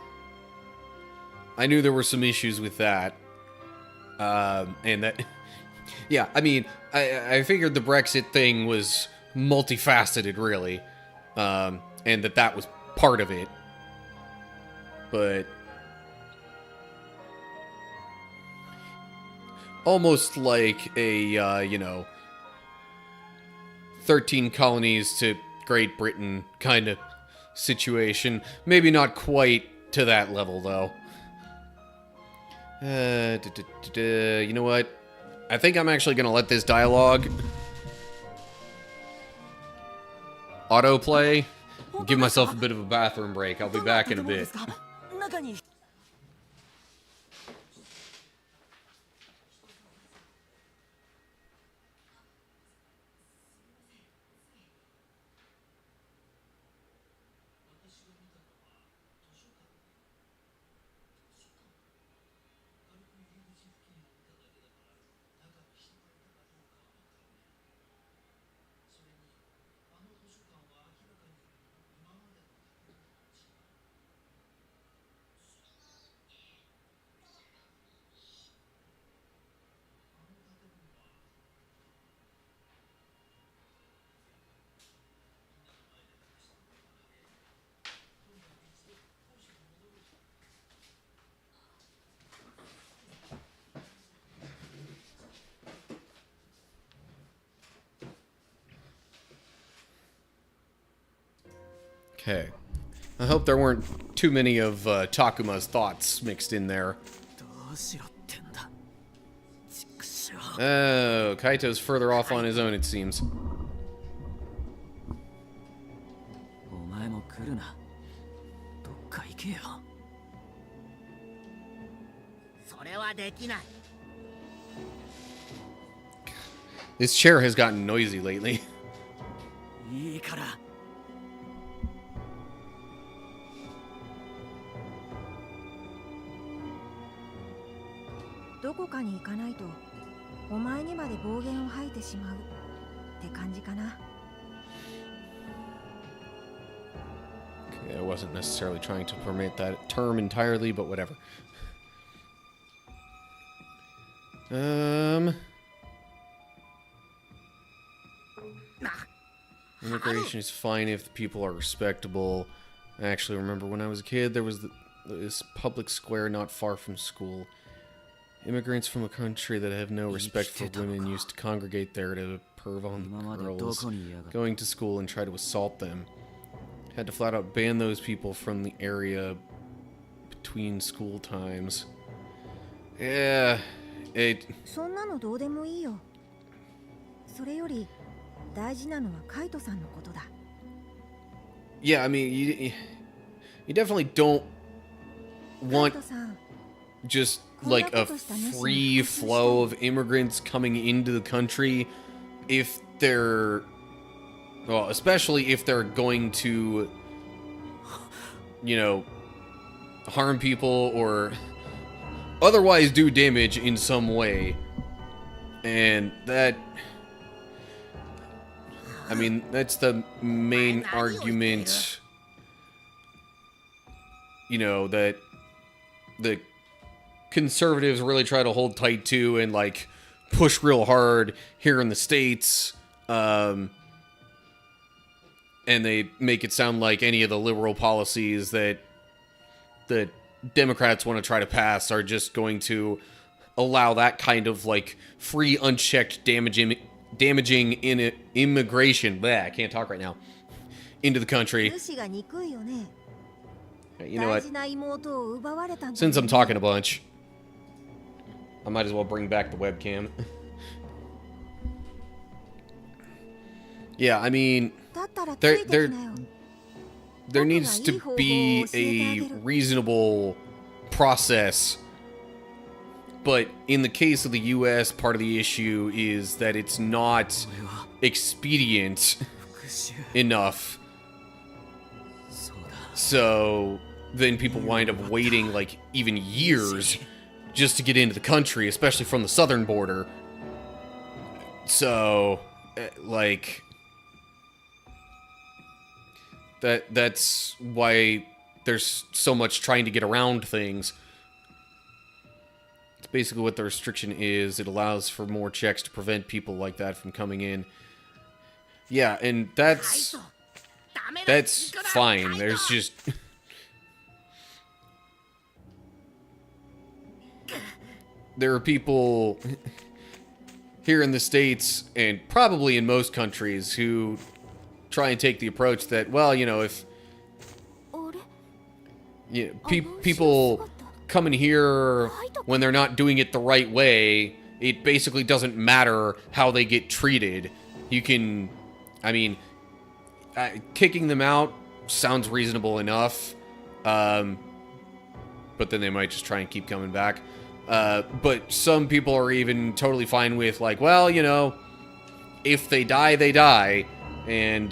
I knew there were some issues with that. And that... yeah, I mean, I figured the Brexit thing was multifaceted, really. And that was part of it. But... almost like a, you know... 13 colonies to Great Britain kind of situation. Maybe not quite to that level, though. You know what? I think I'm actually going to let this dialogue autoplay. Give myself a bit of a bathroom break. I'll be back in a bit. Okay. I hope there weren't too many of Takuma's thoughts mixed in there. Oh, Kaito's further off on his own, it seems. This chair has gotten noisy lately. どこかに行かないとお前にまで暴言を吐いてしまうって感じかな。 Okay, I wasn't necessarily trying to permit that term entirely, but whatever. Immigration is fine if the people are respectable. I actually remember when I was a kid, there was this public square not far from school. Immigrants from a country that have no respect for women used to congregate there to perv on girls, going to school and try to assault them. Had to flat out ban those people from the area between school times. Yeah, it... そんなのどうでもいいよ。それより大事なのはカイトさんのことだ。 Yeah, I mean, you definitely don't want カイトさん、 just like a free flow of immigrants coming into the country if they're, well, especially if they're going to, you know, harm people or otherwise do damage in some way. And that, I mean, that's the main argument, you know, that the conservatives really try to hold tight to and, like, push real hard here in the States. And they make it sound like any of the liberal policies that the Democrats want to try to pass are just going to allow that kind of, like, free, unchecked damaging in immigration. Bleh, I can't talk right now. Into the country. You know what? Since I'm talking a bunch, I might as well bring back the webcam. Yeah, I mean, there needs to be a reasonable process. But in the case of the US, part of the issue is that it's not expedient enough. So then people wind up waiting like even years just to get into the country, especially from the southern border. So, like, that's why there's so much trying to get around things. It's basically what the restriction is. It allows for more checks to prevent people like that from coming in. Yeah, and that's fine. There's just there are people here in the States and probably in most countries who try and take the approach that, well, you know, if people come in here when they're not doing it the right way, it basically doesn't matter how they get treated. You can, I mean, kicking them out sounds reasonable enough, but then they might just try and keep coming back. But some people are even totally fine with, like, well, you know, if they die, they die. And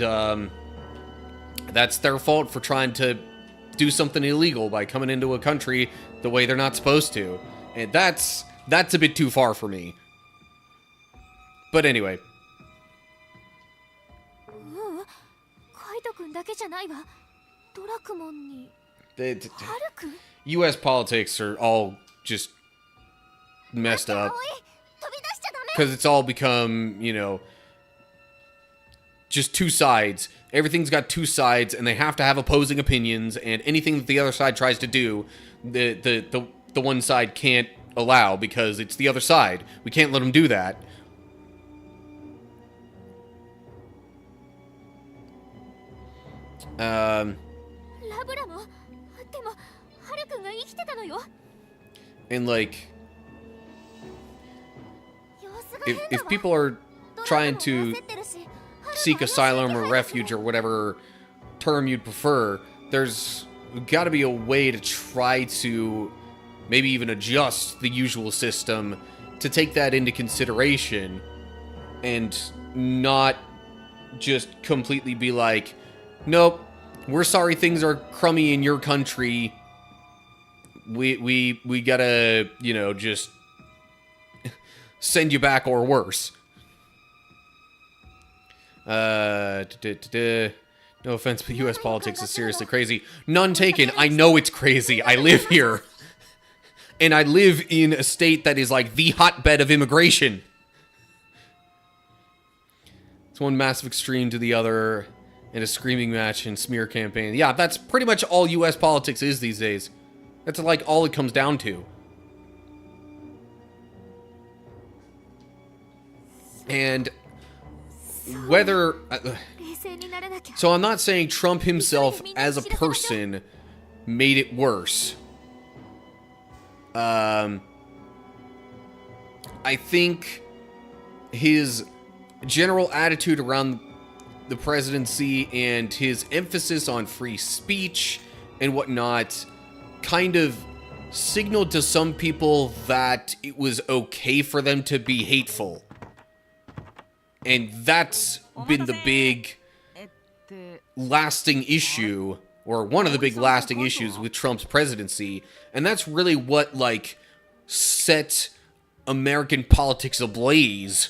that's their fault for trying to do something illegal by coming into a country the way they're not supposed to. And that's a bit too far for me. But anyway. US politics are all just messed up. Because it's all become, you know, just two sides. Everything's got two sides, and they have to have opposing opinions, and anything that the other side tries to do, the one side can't allow, because it's the other side. We can't let them do that. And, like, if people are trying to seek asylum or refuge or whatever term you'd prefer, there's got to be a way to try to maybe even adjust the usual system to take that into consideration and not just completely be like, nope, we're sorry things are crummy in your country. We gotta, you know, just send you back or worse. No offense, but U.S. politics is seriously crazy. None taken. I know it's crazy. I live here. And I live in a state that is like the hotbed of immigration. It's one massive extreme to the other, and a screaming match and smear campaign. Yeah, that's pretty much all U.S. politics is these days. That's like all it comes down to. And whether... so I'm not saying Trump himself as a person made it worse. I think his general attitude around the presidency and his emphasis on free speech and whatnot kind of signaled to some people that it was okay for them to be hateful. And that's been the big lasting issue, or one of the big lasting issues with Trump's presidency. And that's really what, like, set American politics ablaze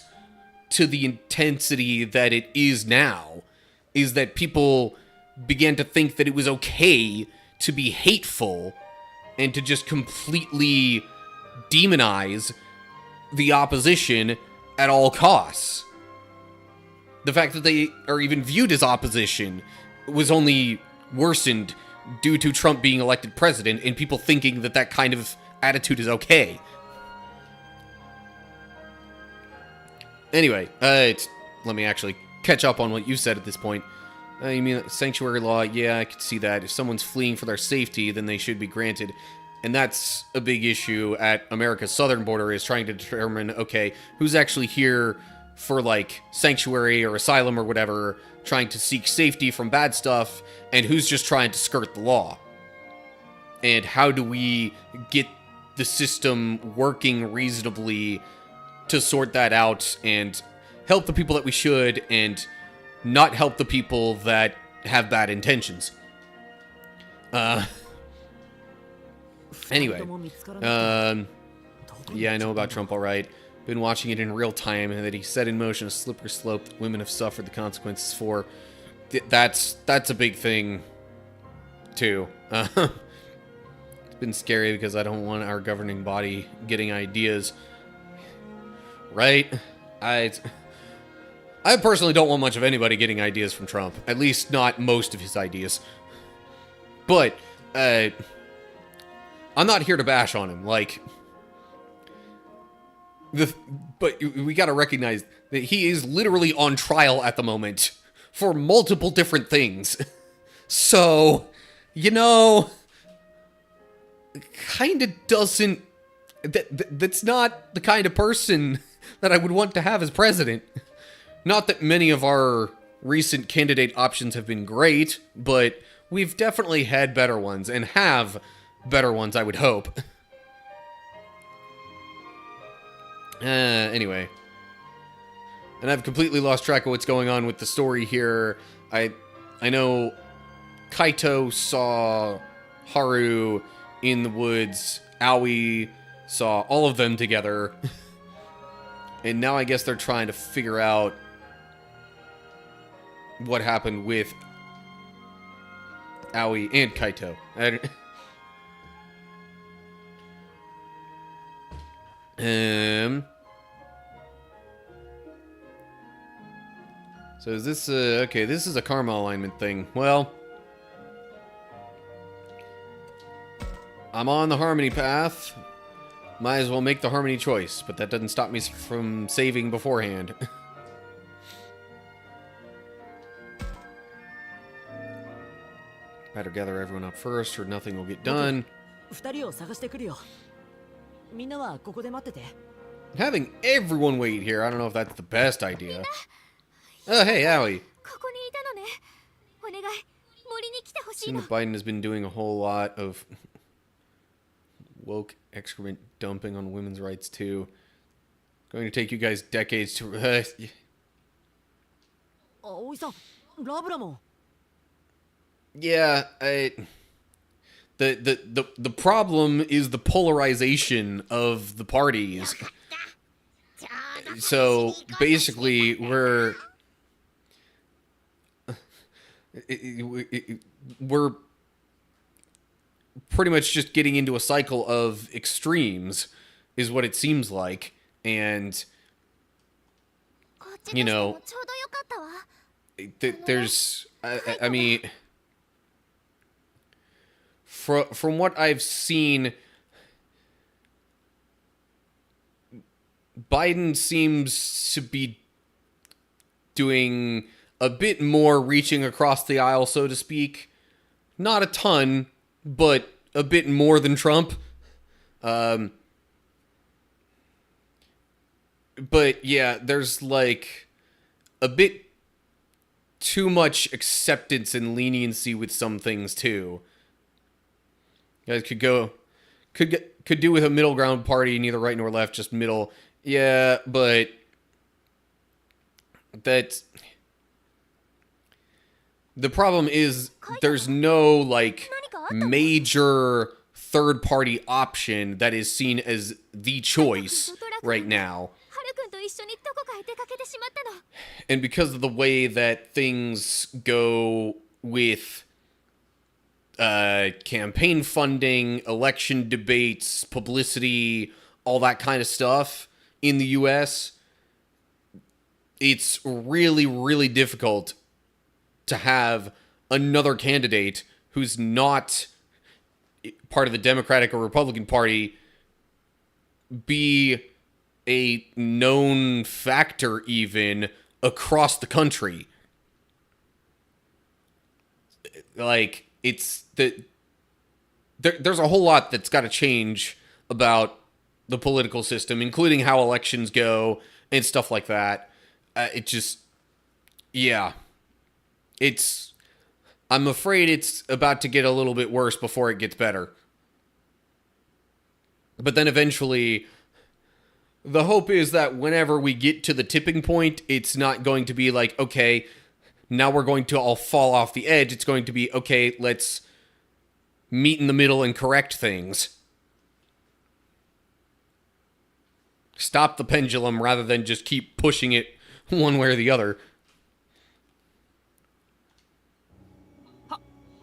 to the intensity that it is now, is that people began to think that it was okay to be hateful and to just completely demonize the opposition at all costs. The fact that they are even viewed as opposition was only worsened due to Trump being elected president and people thinking that that kind of attitude is okay. Anyway, let me actually catch up on what you said at this point. You mean sanctuary law? Yeah, I could see that. If someone's fleeing for their safety, then they should be granted. And that's a big issue at America's southern border, is trying to determine, okay, who's actually here for, like, sanctuary or asylum or whatever, trying to seek safety from bad stuff, and who's just trying to skirt the law. And how do we get the system working reasonably to sort that out and help the people that we should and not help the people that have bad intentions. Anyway, yeah, I know about Trump, all right. Been watching it in real time, and that he set in motion a slippery slope that women have suffered the consequences for. That's a big thing, too. It's been scary because I don't want our governing body getting ideas. Right? I personally don't want much of anybody getting ideas from Trump. At least not most of his ideas. But, I'm not here to bash on him. Like, but we gotta recognize that he is literally on trial at the moment for multiple different things. So, you know, kinda doesn't... That's not the kind of person that I would want to have as president. Not that many of our recent candidate options have been great, but we've definitely had better ones, and have better ones, I would hope. Anyway. And I've completely lost track of what's going on with the story here. I know Kaito saw Haru in the woods. Aoi saw all of them together. And now I guess they're trying to figure out what happened with Aoi and Kaito. So is this okay, this is a karma alignment thing. Well, I'm on the harmony path. Might as well make the harmony choice, but that doesn't stop me from saving beforehand. Better gather everyone up first, or nothing will get done. Having everyone wait here, I don't know if that's the best idea. Oh, hey, Aoi. Seems that Biden has been doing a whole lot of woke excrement dumping on women's rights, too. Going to take you guys decades to... Yeah, the problem is the polarization of the parties. So basically, we're pretty much just getting into a cycle of extremes, is what it seems like, and こっちとしてもちょうどよかったわ。 there's, I mean, from what I've seen, Biden seems to be doing a bit more reaching across the aisle, so to speak. Not a ton, but a bit more than Trump. But yeah, there's like a bit too much acceptance and leniency with some things too. You guys could do with a middle ground party, neither right nor left, just middle. Yeah, but that the problem is there's no like major third party option that is seen as the choice right now. ハルくんと一緒にどこかへ出かけてしまったの。 And because of the way that things go with campaign funding, election debates, publicity, all that kind of stuff in the US, it's really, really difficult to have another candidate who's not part of the Democratic or Republican Party be a known factor even across the country. Like, it's there's a whole lot that's got to change about the political system, including how elections go and stuff like that. It just, yeah, I'm afraid it's about to get a little bit worse before it gets better. But then eventually, the hope is that whenever we get to the tipping point, it's not going to be like, okay, now we're going to all fall off the edge. It's going to be, okay, let's meet in the middle and correct things. Stop the pendulum rather than just keep pushing it one way or the other.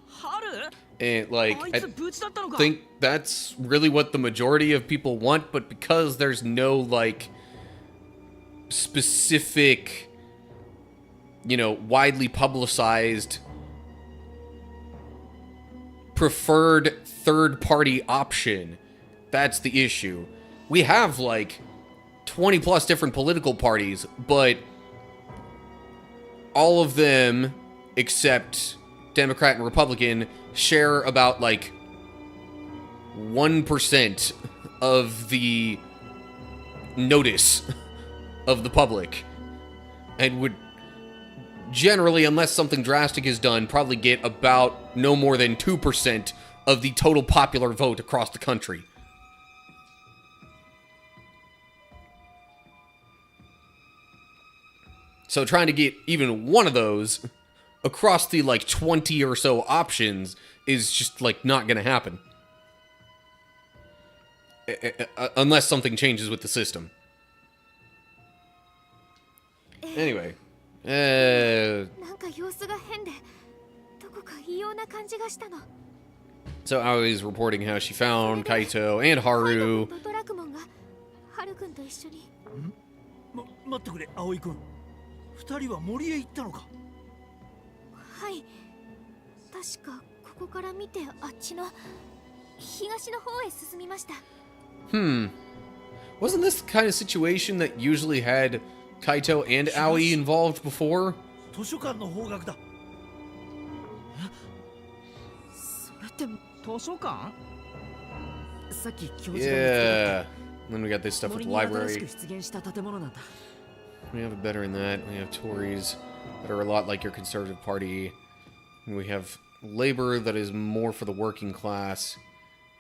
ハル And, like, あい I つ無事だったのか think that's really what the majority of people want, but because there's no, like, specific, you know, widely publicized preferred third-party option, that's the issue. We have, like, 20 plus different political parties, but all of them, except Democrat and Republican, share about like 1% of the notice of the public, and would generally, unless something drastic is done, probably get about no more than 2% of the total popular vote across the country. So trying to get even one of those across the like 20 or so options is just like not going to happen. Unless something changes with the system. Anyway. なんか様子が変で、どこか異様な感じがしたの。 So Aoi's reporting how she found Kaito and Haru. ドラクモンがハルくんと一緒に。待ってくれ、葵君。二人は森へ行ったのか。はい。確かここから見てあっちの東の方へ進みました。 Wasn't this the kind of situation that usually had Kaito and Aoi involved before? 図書館の方角だ。それって図書館？さっき教授が見つけたって Yeah. And then we got this stuff with 森 the に新し library. く出現した建物なんだ。 We have it better in that. We have Tories that are a lot like your conservative party. And we have labor that is more for the working class.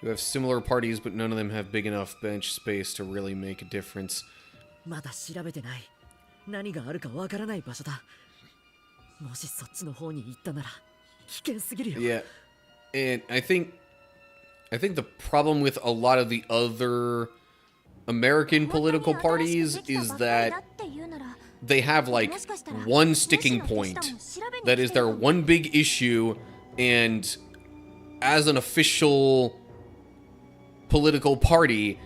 We have similar parties, but none of them have big enough bench space to really make a difference. まだ調べてない。何があるかわからない場所だ。もしそっちの方に行ったなら危険すぎるよ。 Yeah. And I think the problem with a lot of the other American political parties is that they have like one sticking point that is their one big issue, and as an official political party,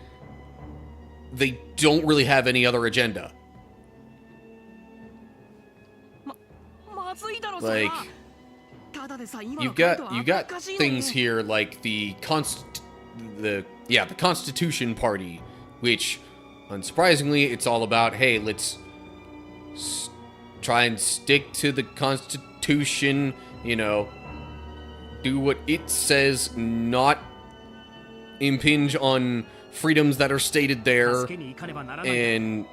they don't really have any other agenda. Like, you've got things here like the Constitution Party, which, unsurprisingly, it's all about, hey, let's try and stick to the Constitution, you know, do what it says, not impinge on freedoms that are stated there, and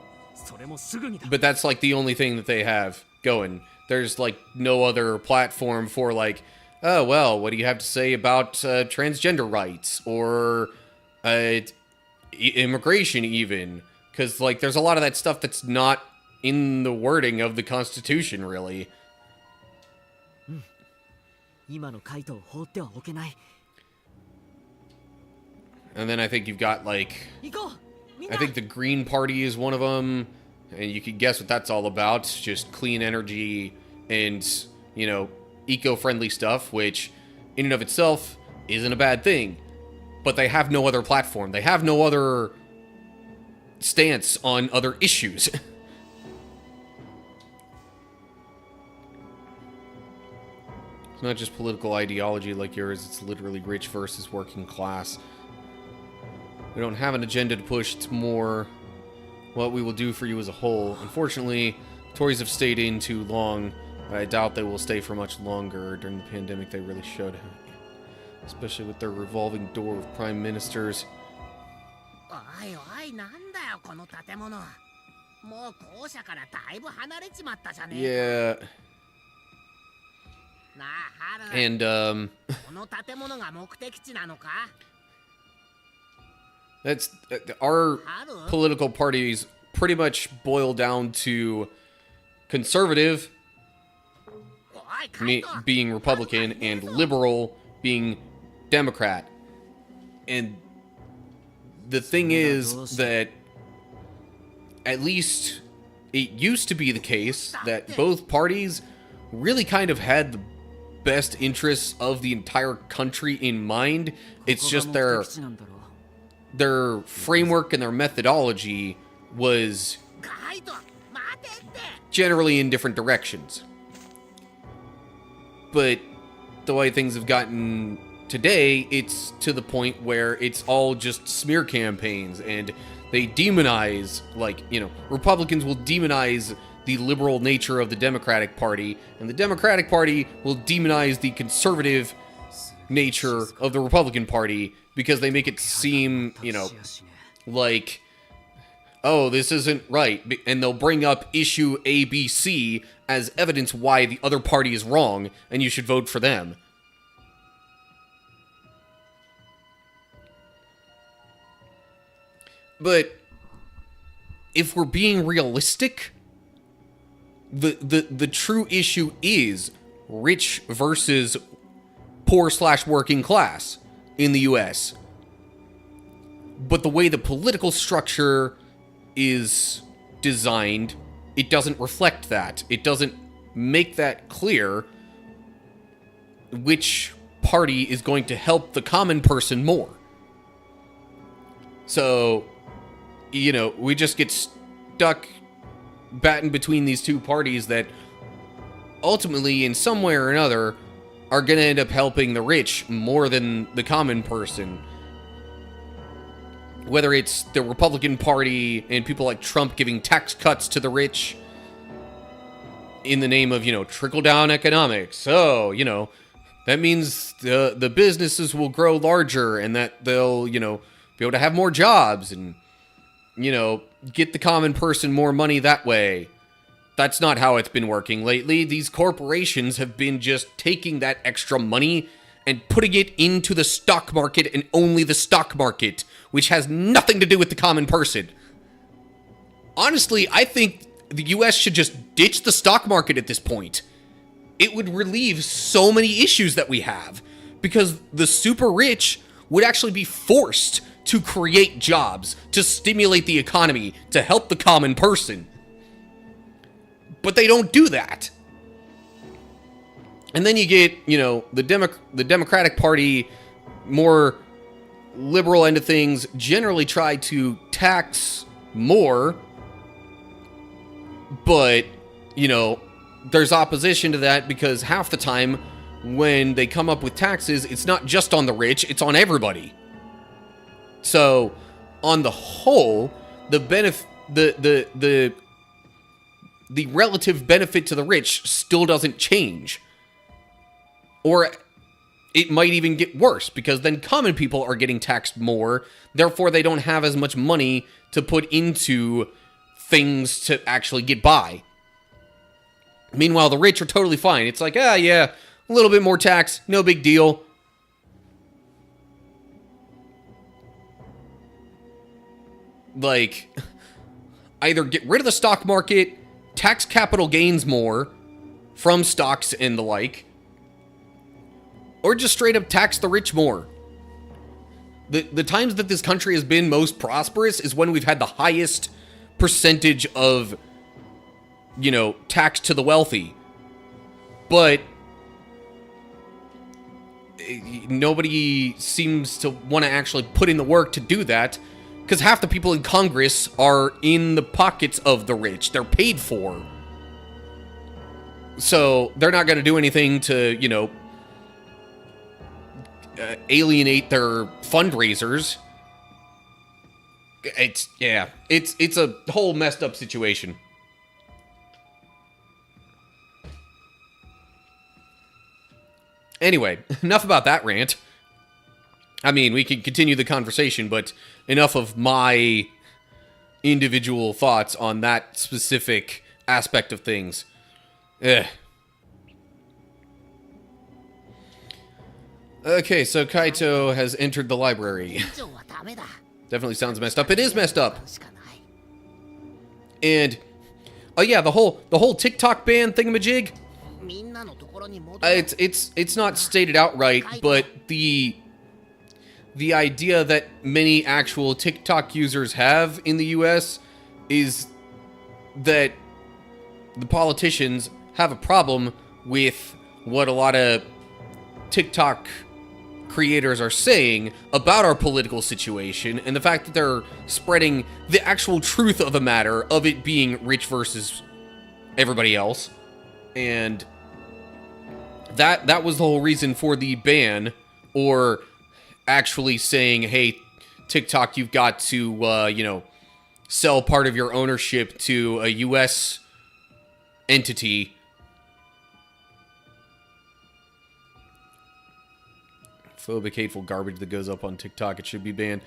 but that's like the only thing that they have going. There's like no other platform for like, oh well, what do you have to say about transgender rights or immigration even? Because like there's a lot of that stuff that's not in the wording of the Constitution, really. And then I think you've got like, I think the Green Party is one of them, and you can guess what that's all about. Just clean energy and, you know, eco-friendly stuff, which in and of itself isn't a bad thing. But they have no other platform. They have no other stance on other issues. It's not just political ideology like yours, it's literally rich versus working class. We don't have an agenda to push, it's more what we will do for you as a whole. Unfortunately, Tories have stayed in too long, but I doubt they will stay for much longer. During the pandemic, they really showed, especially with their revolving door of prime ministers. Yeah. And, that's, our political parties pretty much boil down to conservative being Republican and liberal being Democrat. And the thing is that at least it used to be the case that both parties really kind of had the best interests of the entire country in mind. It's just their framework and their methodology was generally in different directions. But the way things have gotten today, it's to the point where it's all just smear campaigns, and they demonize, like, you know, Republicans will demonize the liberal nature of the Democratic Party, and the Democratic Party will demonize the conservative nature of the Republican Party, because they make it seem, you know, like, oh, this isn't right, and they'll bring up issue A, B, C as evidence why the other party is wrong, and you should vote for them. But if we're being realistic, the true issue is rich versus poor/working class in the US. But the way the political structure is designed, it doesn't reflect that. It doesn't make that clear which party is going to help the common person more. So, you know, we just get stuck batting between these two parties that ultimately, in some way or another, are going to end up helping the rich more than the common person. Whether it's the Republican Party and people like Trump giving tax cuts to the rich in the name of, you know, trickle-down economics. So, you know, that means the businesses will grow larger and that they'll, you know, be able to have more jobs and, you know, get the common person more money that way. That's not how it's been working lately. These corporations have been just taking that extra money and putting it into the stock market and only the stock market, which has nothing to do with the common person. Honestly, I think the US should just ditch the stock market at this point. It would relieve so many issues that we have, because the super rich would actually be forced to create jobs, to stimulate the economy, to help the common person. But they don't do that. And then you get, you know, the Democratic Party, more liberal end of things, generally try to tax more, but, you know, there's opposition to that because half the time when they come up with taxes, it's not just on the rich, it's on everybody. So, on the whole, the relative benefit to the rich still doesn't change. Or it might even get worse, because then common people are getting taxed more, therefore they don't have as much money to put into things to actually get by. Meanwhile, the rich are totally fine. It's like, yeah, a little bit more tax, no big deal. Like, either get rid of the stock market, tax capital gains more from stocks and the like, or just straight up tax the rich more. The times that this country has been most prosperous is when we've had the highest percentage of, you know, tax to the wealthy. But nobody seems to want to actually put in the work to do that, because half the people in Congress are in the pockets of the rich. They're paid for. So they're not going to do anything to, you know, alienate their fundraisers. It's a whole messed up situation. Anyway, enough about that rant. I mean, we can continue the conversation, but enough of my individual thoughts on that specific aspect of things. Okay, so Kaito has entered the library. Definitely sounds messed up. It is messed up. And oh yeah, the whole TikTok ban thingamajig. It's not stated outright, but the idea that many actual TikTok users have in the US is that the politicians have a problem with what a lot of TikTok creators are saying about our political situation, and the fact that they're spreading the actual truth of the matter of it being rich versus everybody else. And that was the whole reason for the ban, or actually saying, hey, TikTok, you've got to, you know, sell part of your ownership to a US entity. Phobic, hateful garbage that goes up on TikTok, it should be banned.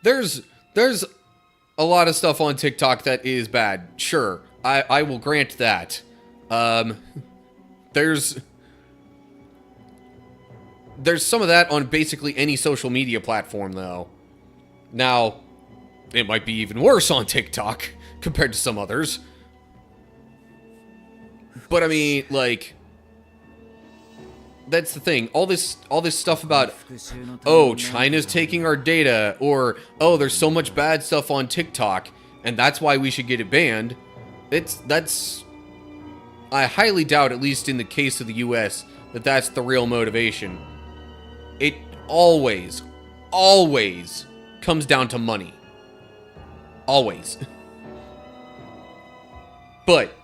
There's a lot of stuff on TikTok that is bad. Sure, I will grant that. There's some of that on basically any social media platform, though. Now, it might be even worse on TikTok compared to some others. But I mean, like, that's the thing. All this stuff about, oh, China's taking our data, or, oh, there's so much bad stuff on TikTok, and that's why we should get it banned. I highly doubt, at least in the case of the US, that that's the real motivation. It always comes down to money. Always. But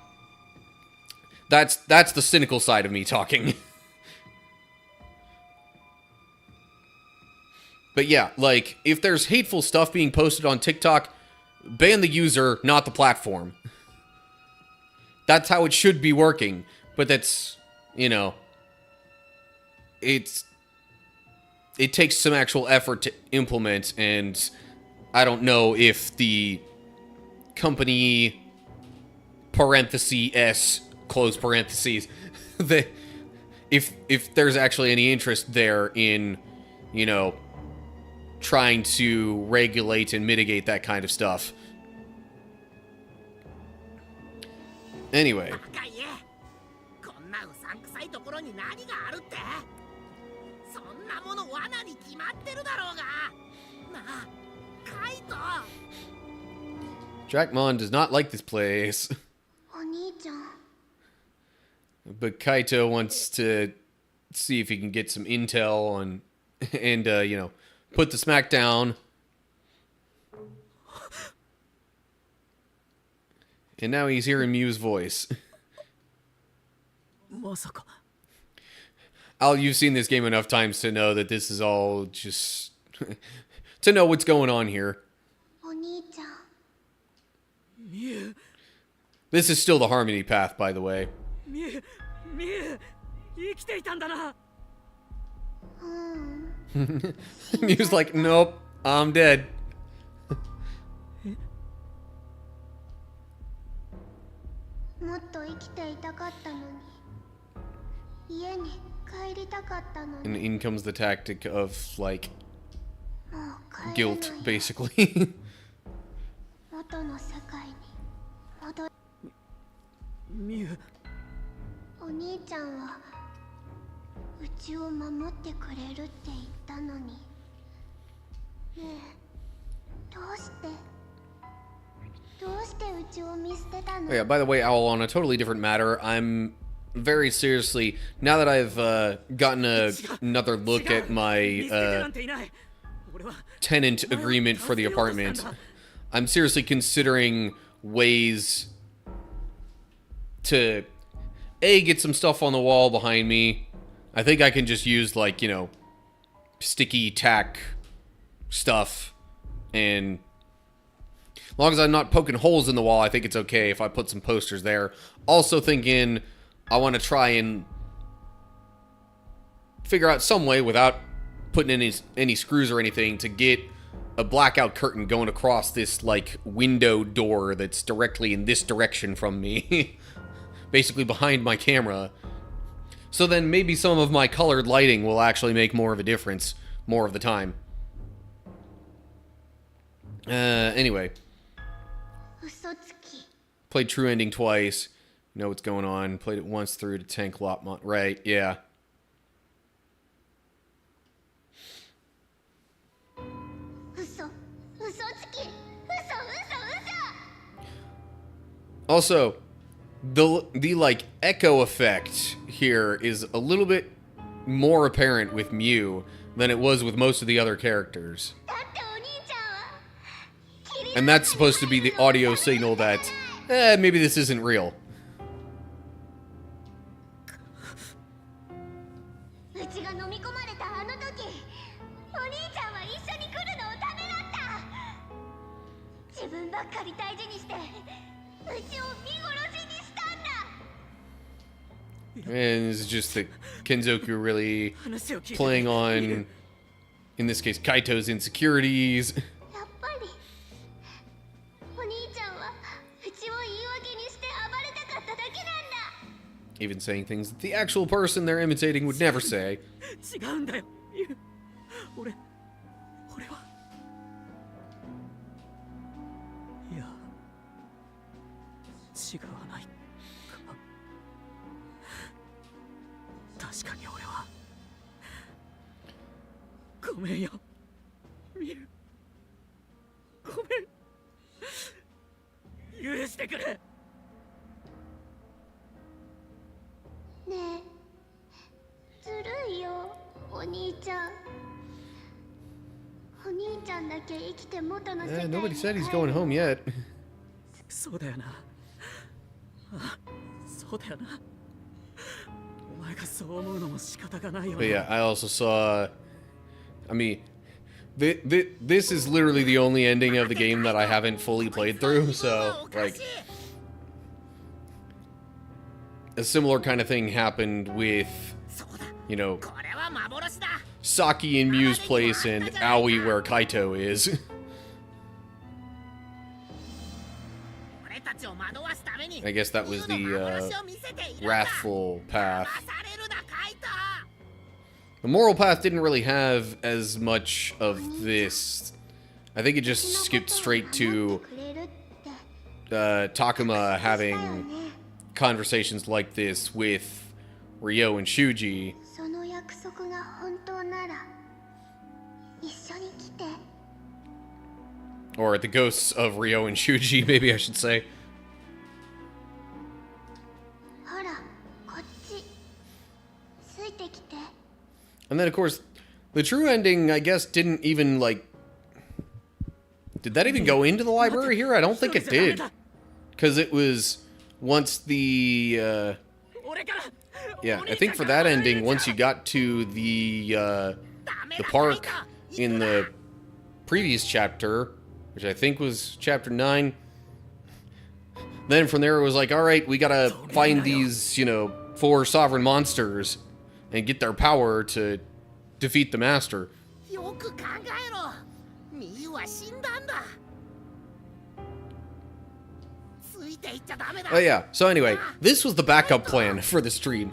that's the cynical side of me talking. But yeah, like, if there's hateful stuff being posted on TikTok, ban the user, not the platform. That's how it should be working. But that's, you know, it takes some actual effort to implement, and I don't know if the company parentheses, close parentheses, if there's actually any interest there in, you know, trying to regulate and mitigate that kind of stuff. Anyway. んなもの罠に決まってるだろうが。なあ、カイト。 Jackmon does not like this place. お兄ちゃん But Kaito wants to see if he can get some intel on, and, you know, put the smack down. And now he's hearing Mew's voice. まさか Al, you've seen this game enough times to know that this is all just... to know what's going on here. お兄ちゃん ミュウ This is still the Harmony path, by the way. ミュウ生きていたんだな。うん Mew's like, nope, I'm dead. もっと生きていたかったのに家に帰りたかったの And に in comes the tactic of, like, もう帰れない guilt, basically. 元の世界に戻るミュウお兄ちゃんはうちを守ってくれるって言ったのにねえどうしてうちを見捨てたの Oh, yeah, by the way, Owl, on a totally different matter, I'm very seriously, now that I've gotten another look at my 見捨ててなんていない。俺は tenant agreement for the apartment, I'm seriously considering ways to, A, get some stuff on the wall behind me. I think I can just use, like, you know, sticky tack stuff, and as long as I'm not poking holes in the wall, I think it's okay if I put some posters there. Also thinking I want to try and figure out some way without putting any screws or anything to get a blackout curtain going across this, like, window door that's directly in this direction from me. Basically behind my camera. So then maybe some of my colored lighting will actually make more of a difference more of the time. Anyway. 嘘つき Played True Ending twice. Know what's going on. Played it once through to Tank Lopmont. Right, yeah. 嘘つき嘘 Also, the like echo effect here is a little bit more apparent with Mew than it was with most of the other characters. だってお兄ちゃんはキリ And that's supposed to be the audio signal that, maybe this isn't real. うちが飲み込まれたあの時お兄ちゃんは一緒に来るのをためらった自分ばっかり大事にしてうちを見殺しにしたんだ And this is just that Kenzoku really 話を聞いて playing on, in this case, Kaito's insecurities. やっぱりお兄ちゃんはうちを言い訳にして暴れたかっただけなんだ Even saying things that the actual person they're imitating would never say. 違うんだよミュウ俺は。いや違わないか。確かに俺はごめんよミュウごめん許してくれ。ねえずるいよお兄ちゃんお兄ちゃんだけ生きて元の世界に Nobody said he's going home yet. そうだよな。あ、そうだよな。お前がそう思うのも仕方がないよな。 But yeah, I also saw, I mean, this is literally the only ending of the game that I haven't fully played through, so, like, a similar kind of thing happened with, you know, これは幻だ。 Saki in Mew's place and Aoi where Kaito is. 俺たちを惑わすために I guess that was the 幻を見せているんだ。 wrathful path. 騙されるなカイト。 The moral path didn't really have as much of this. I think it just skipped straight to くれるって Takuma だよ having ね conversations like this with Ryo and Shuji. その約束が本当なら Or the ghosts of Ryo and Shuji, maybe I should say. ほらこっちついてきて And then, of course, the true ending, I guess, didn't even, like... Did that even go into the library here? I don't think it did. Because it was once the... Yeah, I think for that ending, once you got to the park in the previous chapter, which I think was chapter 9, then from there it was like, alright, we gotta find these, 4 sovereign monsters and get their power to defeat the master. よく考えろ。ミユは死んだんだ。ついていっちゃダメだ。 Oh yeah, so anyway, this was the backup plan for the stream.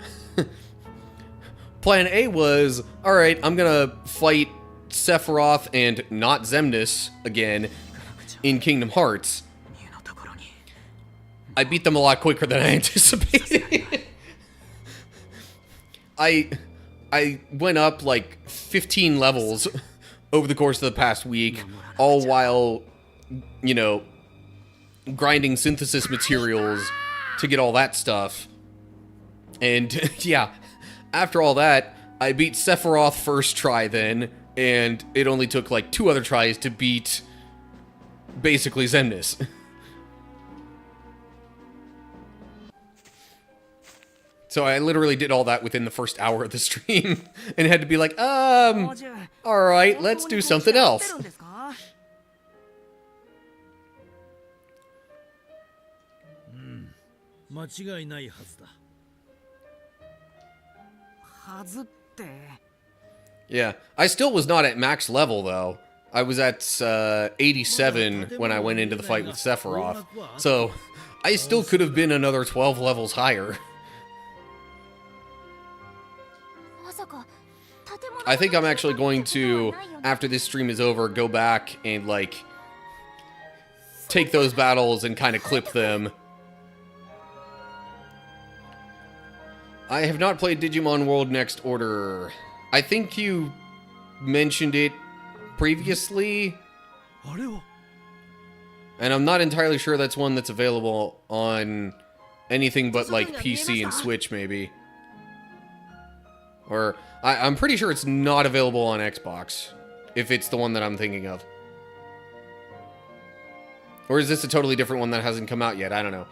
Plan A was, alright, I'm gonna fight Sephiroth and not Xemnas again in Kingdom Hearts. I beat them a lot quicker than I anticipated. I went up like 15 levels over the course of the past week, all while, grinding synthesis materials to get all that stuff. And yeah, after all that, I beat Sephiroth first try then, and it only took like 2 other tries to beat basically Xemnas. So I literally did all that within the first hour of the stream, and had to be like, alright, let's do something else. 間違いないはずだ。はずって。 Yeah, I still was not at max level though. I was at 87 when I went into the fight with Sephiroth. So I still could have been another 12 levels higher. まさか建物 I think I'm actually going to, after this stream is over, go back and like take those battles and kind of clip them. I have not played Digimon World Next Order. I think you mentioned it previously, あれは and I'm not entirely sure that's one that's available on anything but like PC and Switch maybe. Or I'm pretty sure it's not available on Xbox, if it's the one that I'm thinking of. Or is this a totally different one that hasn't come out yet? I don't know.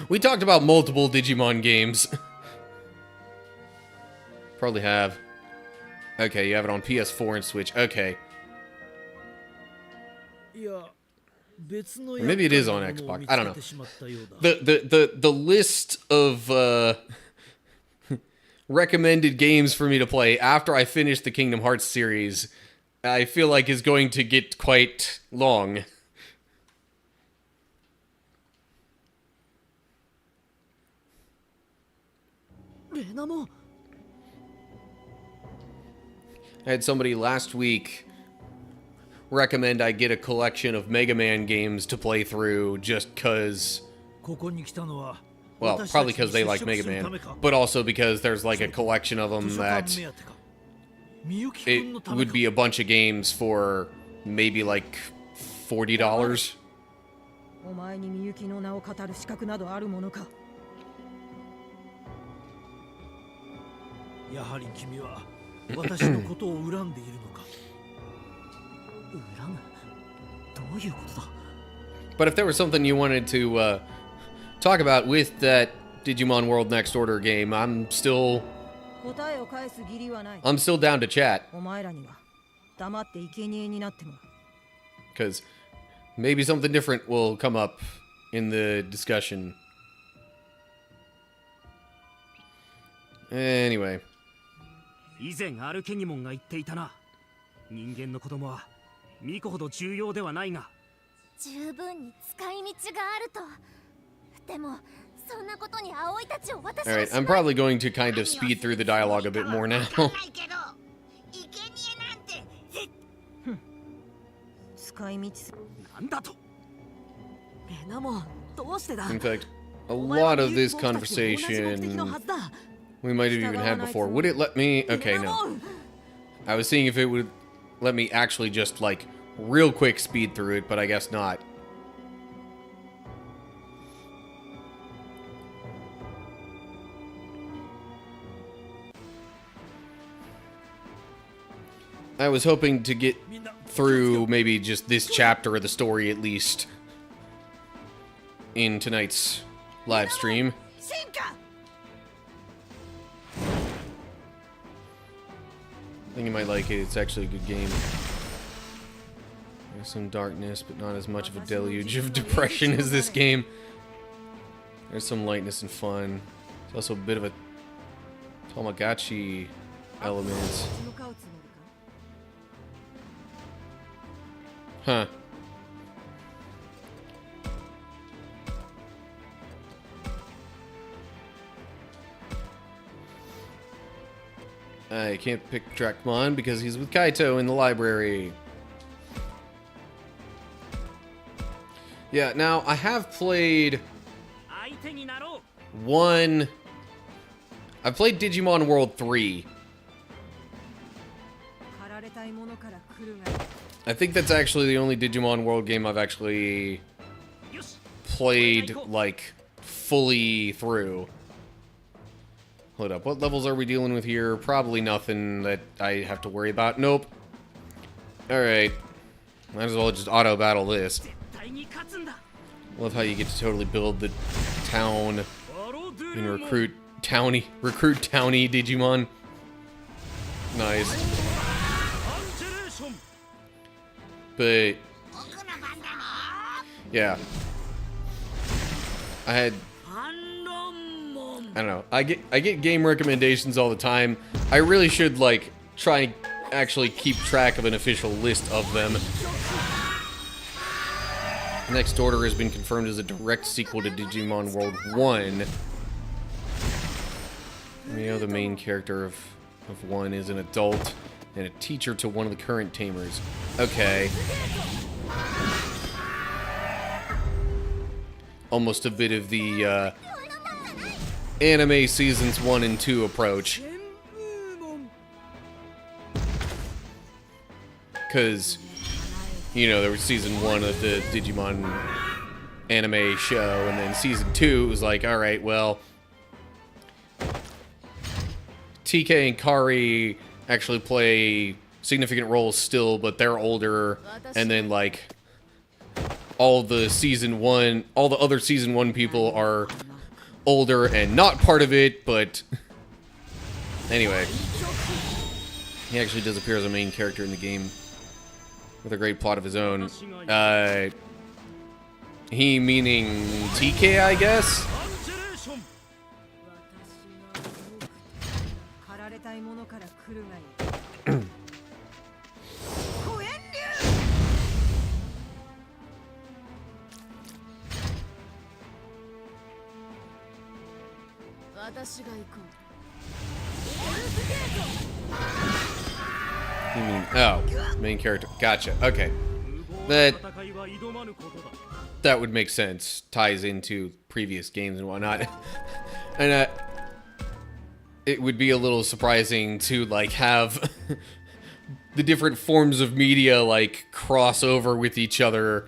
We talked about multiple Digimon games. Probably have. Okay, you have it on PS4 and Switch. Okay. いや、別の Or maybe it is on 厄介なものを Xbox. 見 I つ don't けてしまったようだ。 The list of recommended games for me to play after I finish the Kingdom Hearts series, I feel like is going to get quite long. I had somebody last week recommend I get a collection of Mega Man games to play through just because, ここに来たのは well, probably because they like Mega Man, but also because there's like a collection of them that it would be a bunch of games for maybe like $40. お前にみゆきの名を語る資格などあるものか。やはり君は私のことを恨んでいるのか。恨む？どういうことだ？ But if there was something you wanted to talk about with that Digimon World Next Order game, I'm still 答えを返す義理はない。 I'm still down to chat, お前らには黙って生贄になってもらう。 because maybe something different will come up in the discussion. Anyway. 以前アルケニモンが言っていたな。人間の子供はミコほど重要ではないが。十分に使い道があると。でもそんなことに葵たちを私は Alright, I'm probably going to kind of speed through the dialogue a bit more now. 使い道する。なんだと。レナモン、どうしてだ？ In fact, a lot of this conversation we might have even had before. Would it let me? Okay, no. I was seeing if it would let me actually just, like, real quick speed through it, but I guess not. I was hoping to get through maybe just this chapter of the story at least in tonight's live stream. I think you might like it. It's actually a good game. There's some darkness, but not as much of a deluge of depression as this game. There's some lightness and fun. There's also a bit of a Tamagotchi element. Huh. I can't pick Dracmon because he's with Kaito in the library. Yeah, now I have played one... I played Digimon World 3. I think that's actually the only Digimon World game I've actually played, like, fully through. Hold up, what levels are we dealing with here? Probably nothing that I have to worry about. Nope. Alright. Might as well just auto-battle this. Love how you get to totally build the town and recruit townie Digimon. Nice. But yeah, I don't know. I get game recommendations all the time. I really should like try and actually keep track of an official list of them. Next Order has been confirmed as a direct sequel to Digimon World 1. You know, the main character of 1 is an adult and a teacher to one of the current tamers. Okay. Almost a bit of the anime seasons 1 and 2 approach. Because, you know, there was season 1 of the Digimon anime show, and then season 2 was like, alright, well, TK and Kari actually play significant roles still, but they're older, and then, like, all the other season 1 people are older and not part of it, but anyway. He actually does appear as a main character in the game with a great plot of his own. He meaning TK, I guess? You mean, oh, main character. Gotcha. Okay. That would make sense. Ties into previous games and whatnot. And it would be a little surprising to, like, have the different forms of media, like, cross over with each other.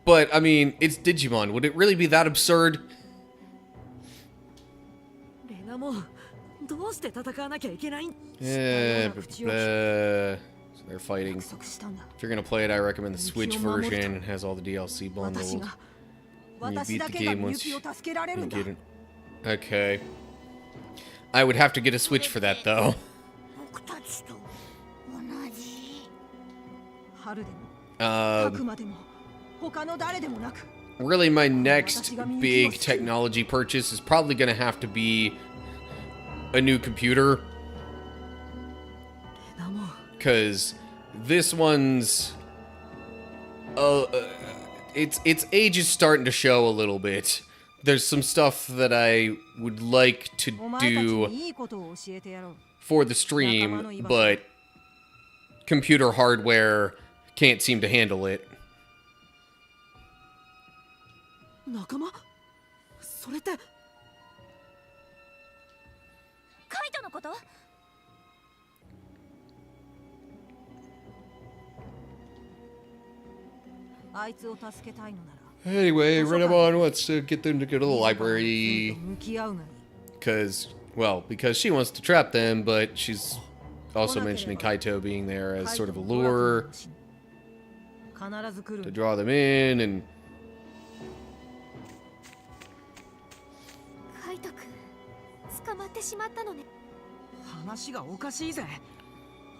But, I mean, it's Digimon. Would it really be that absurd? Yeah, so they're fighting. If you're gonna play it, I recommend the Switch version. It has all the DLC bundled. And you beat the game once you get it. Okay. I would have to get a Switch for that, though. Really, my next big technology purchase is probably gonna have to be a new computer. Because this one's... its age is starting to show a little bit. There's some stuff that I would like to do for the stream, but computer hardware can't seem to handle it. カイトのこと？あいつを助けたいのなら Anyway, Renamon wants to get them to go to the 自らの罪と library 向き合うがいい because she wants to trap them, but she's also mentioning Kaito being there as sort of a lure 必ず来 to る draw them in, and カイトくん捕まってしまったのね。話がおかしいぜ。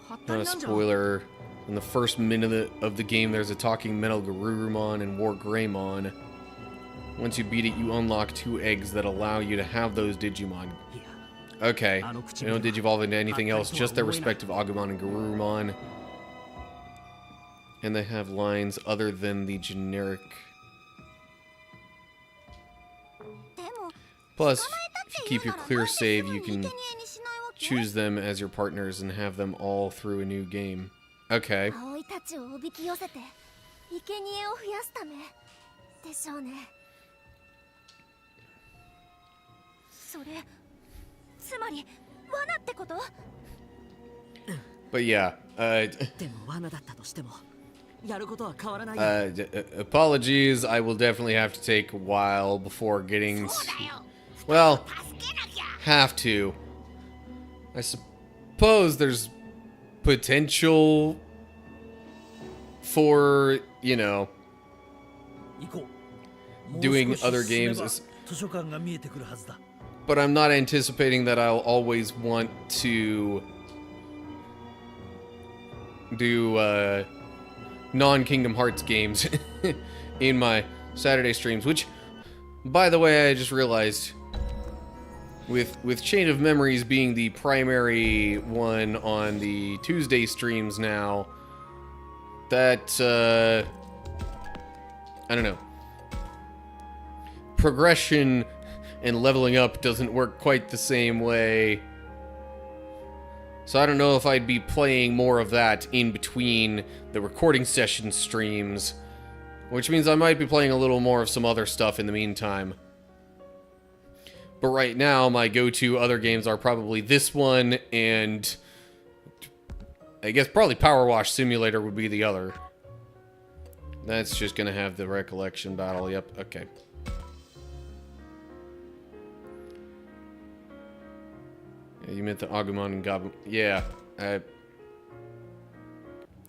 はった not り a なんじゃ。 spoiler. In the first minute of the game, there's a talking Metal Garurumon and War Greymon. Once you beat it, you unlock 2 eggs that allow you to have those Digimon. いや、 Okay, they don't digivolve into anything else, just their respective Agumon and Garurumon. And they have lines other than the generic. でも Plus, if you keep your 捕まえたって clear 言うなら save, なん you ですぐに can 生贄にしないわけ？ choose them as your partners and have them all through a new game. Okay. 葵たちをおびき寄せて生贄を増やすためでしょうね。それつまり罠ってこと？ But yeah, でも罠だったとしても、やることは変わらない。 apologies. I will definitely have to take a while before getting. そうだよ Well, 助けなきゃ have to. I suppose there's potential for, you know, 行こう。 doing もう少し other 進め games ば is- 図書館が見えてくるはずだ。 but I'm not anticipating that I'll always want to do non-Kingdom Hearts games in my Saturday streams, which, by the way, I just realized with Chain of Memories being the primary one on the Tuesday streams now, that I don't know, progression and leveling up doesn't work quite the same way. So I don't know if I'd be playing more of that in between the recording session streams, which means I might be playing a little more of some other stuff in the meantime. But right now, my go-to other games are probably this one, and I guess probably Power Wash Simulator would be the other. That's just gonna have the recollection battle. Yep, okay. Yeah, you meant the Agumon and Gabumon. Yeah.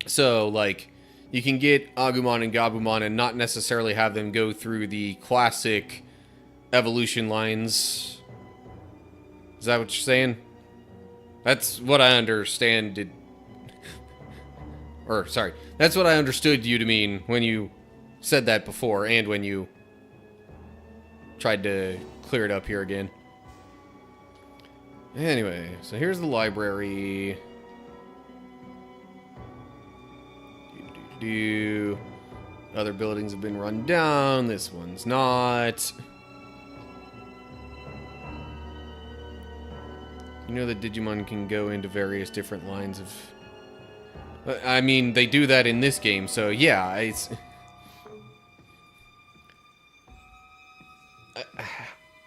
So, like, you can get Agumon and Gabumon and not necessarily have them go through the classic evolution lines. Is that what you're saying? That's what I understand. Or, sorry. That's what I understood you to mean when you said that before and when you tried to clear it up here again. Anyway, so here's the library. Other buildings have been run down. This one's not. You know that Digimon can go into various different lines of... I mean, they do that in this game, so yeah, it's...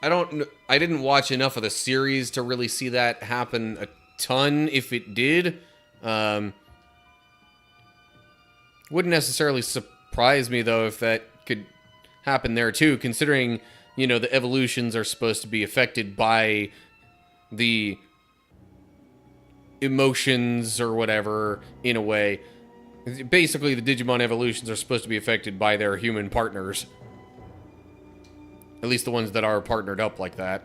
I didn't watch enough of the series to really see that happen a ton, if it did. Wouldn't necessarily surprise me, though, if that could happen there, too, considering, you know, the evolutions are supposed to be affected by the emotions or whatever, in a way. Basically, the Digimon evolutions are supposed to be affected by their human partners. At least the ones that are partnered up like that.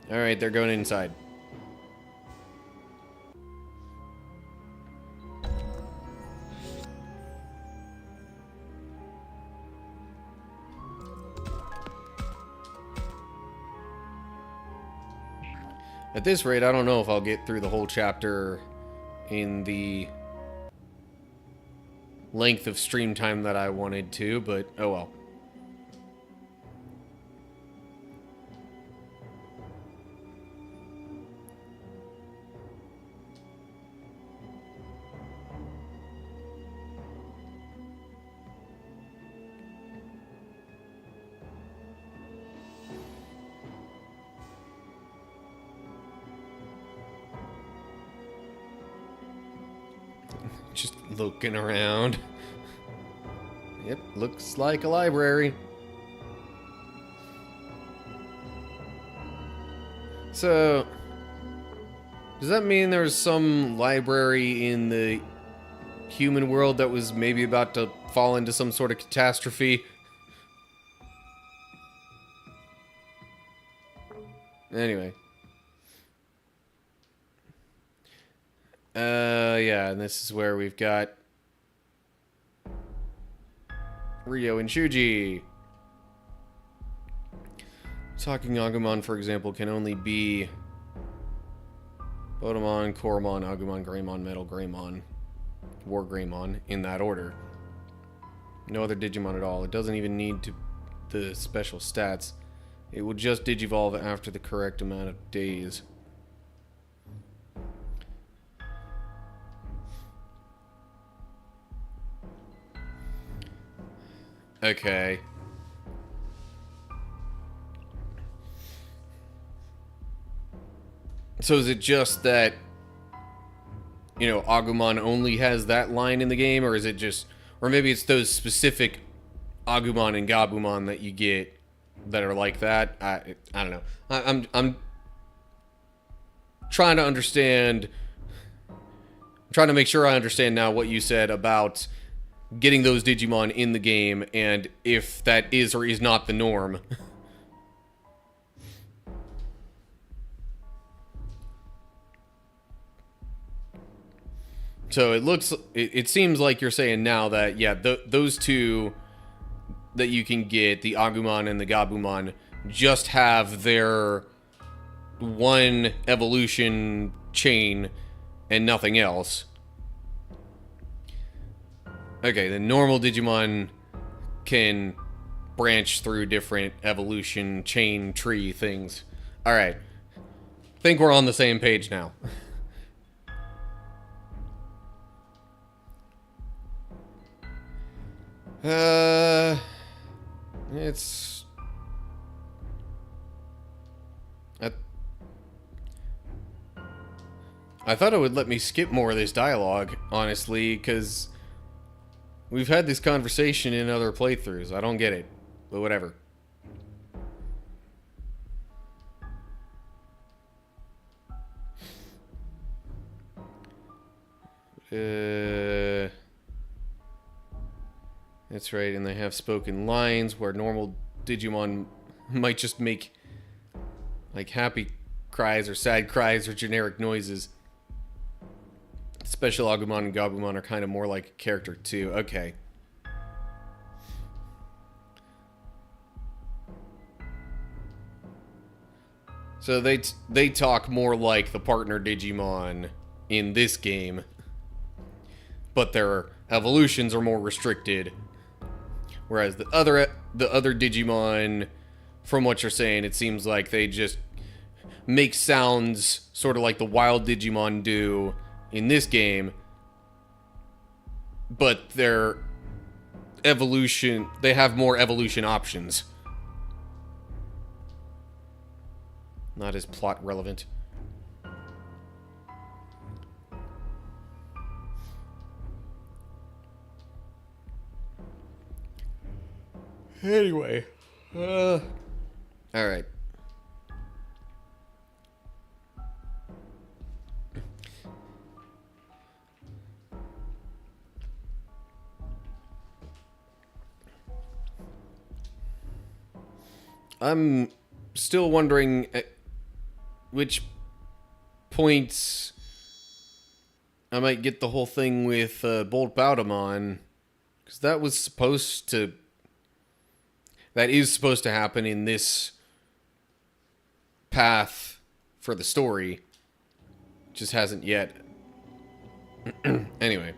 Alright, they're going inside. At this rate, I don't know if I'll get through the whole chapter in the length of stream time that I wanted to, but oh well. Just looking around. Yep, looks like a library. So, does that mean there's some library in the human world that was maybe about to fall into some sort of catastrophe? Anyway. Yeah, and this is where we've got Ryo and Shuji. Talking Agumon, for example, can only be Botamon, Koromon, Agumon, Greymon, Metal Greymon, War Greymon, in that order. No other Digimon at all. It doesn't even need to the special stats. It will just digivolve after the correct amount of days. Okay. So is it just that, you know, Agumon only has that line in the game, or is it just, or maybe it's those specific Agumon and Gabumon that you get that are like that? I don't know. I'm trying to understand. I'm trying to make sure I understand now what you said about getting those Digimon in the game, and if that is or is not the norm. So it seems like you're saying now that, yeah, those two that you can get, the Agumon and the Gabumon, just have their one evolution chain and nothing else. Okay, the normal Digimon can branch through different evolution chain tree things. Alright. Think we're on the same page now. It's... I thought it would let me skip more of this dialogue, honestly, because we've had this conversation in other playthroughs. I don't get it, but whatever. That's right, and they have spoken lines where normal Digimon might just make like happy cries or sad cries or generic noises. Special Agumon and Gabumon are kind of more like a character too. Okay. So they talk more like the partner Digimon in this game, but their evolutions are more restricted. Whereas the other Digimon, from what you're saying, it seems like they just make sounds sort of like the wild Digimon do in this game, but their evolution, they have more evolution options. Not as plot relevant. Anyway, all right. I'm still wondering at which points I might get the whole thing with Bolt Bautamon, because that is supposed to happen in this path for the story. Just hasn't yet. Anyway.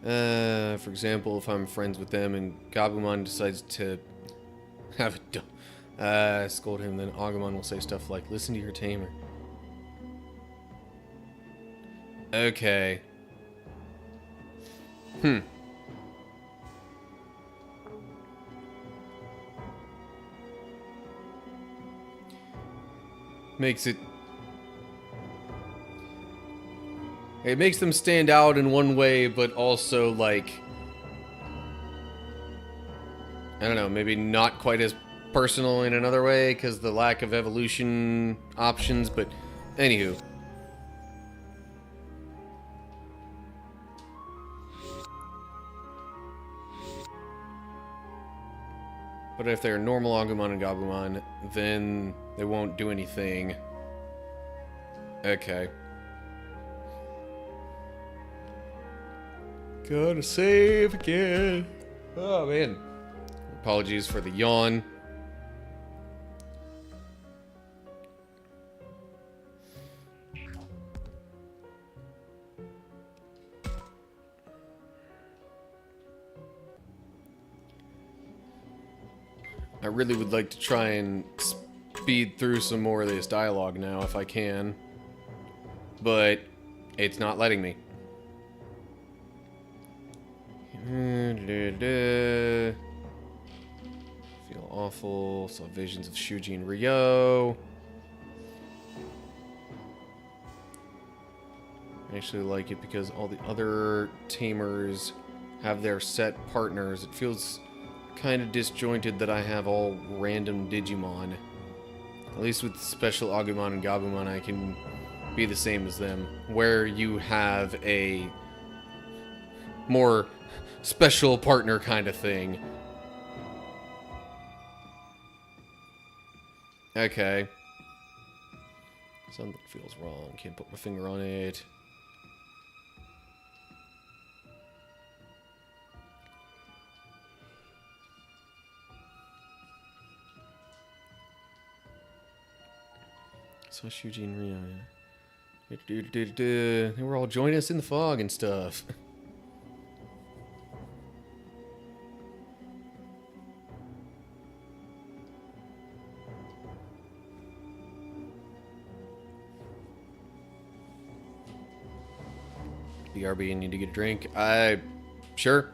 For example, if I'm friends with them and Gabumon decides to have a scold him, then Agumon will say stuff like, "Listen to your tamer." Okay. Makes it It makes them stand out in one way, but also, like, I don't know, maybe not quite as personal in another way because the lack of evolution options, but anywho. But if they're normal Agumon and Gabumon, then they won't do anything. Okay. Gotta save again. Oh, man. Apologies for the yawn. I really would like to try and speed through some more of this dialogue now if I can. But it's not letting me. Feel awful. Saw visions of Shuji and Ryo. I actually like it because all the other tamers have their set partners. It feels kind of disjointed that I have all random Digimon. At least with special Agumon and Gabumon, I can be the same as them. Where you have a more special partner kind of thing. Okay. Something feels wrong. Can't put my finger on it. So Shuji and Ryo, yeah. They were all joining us in the fog and stuff. BRB, you need to get a drink. Sure.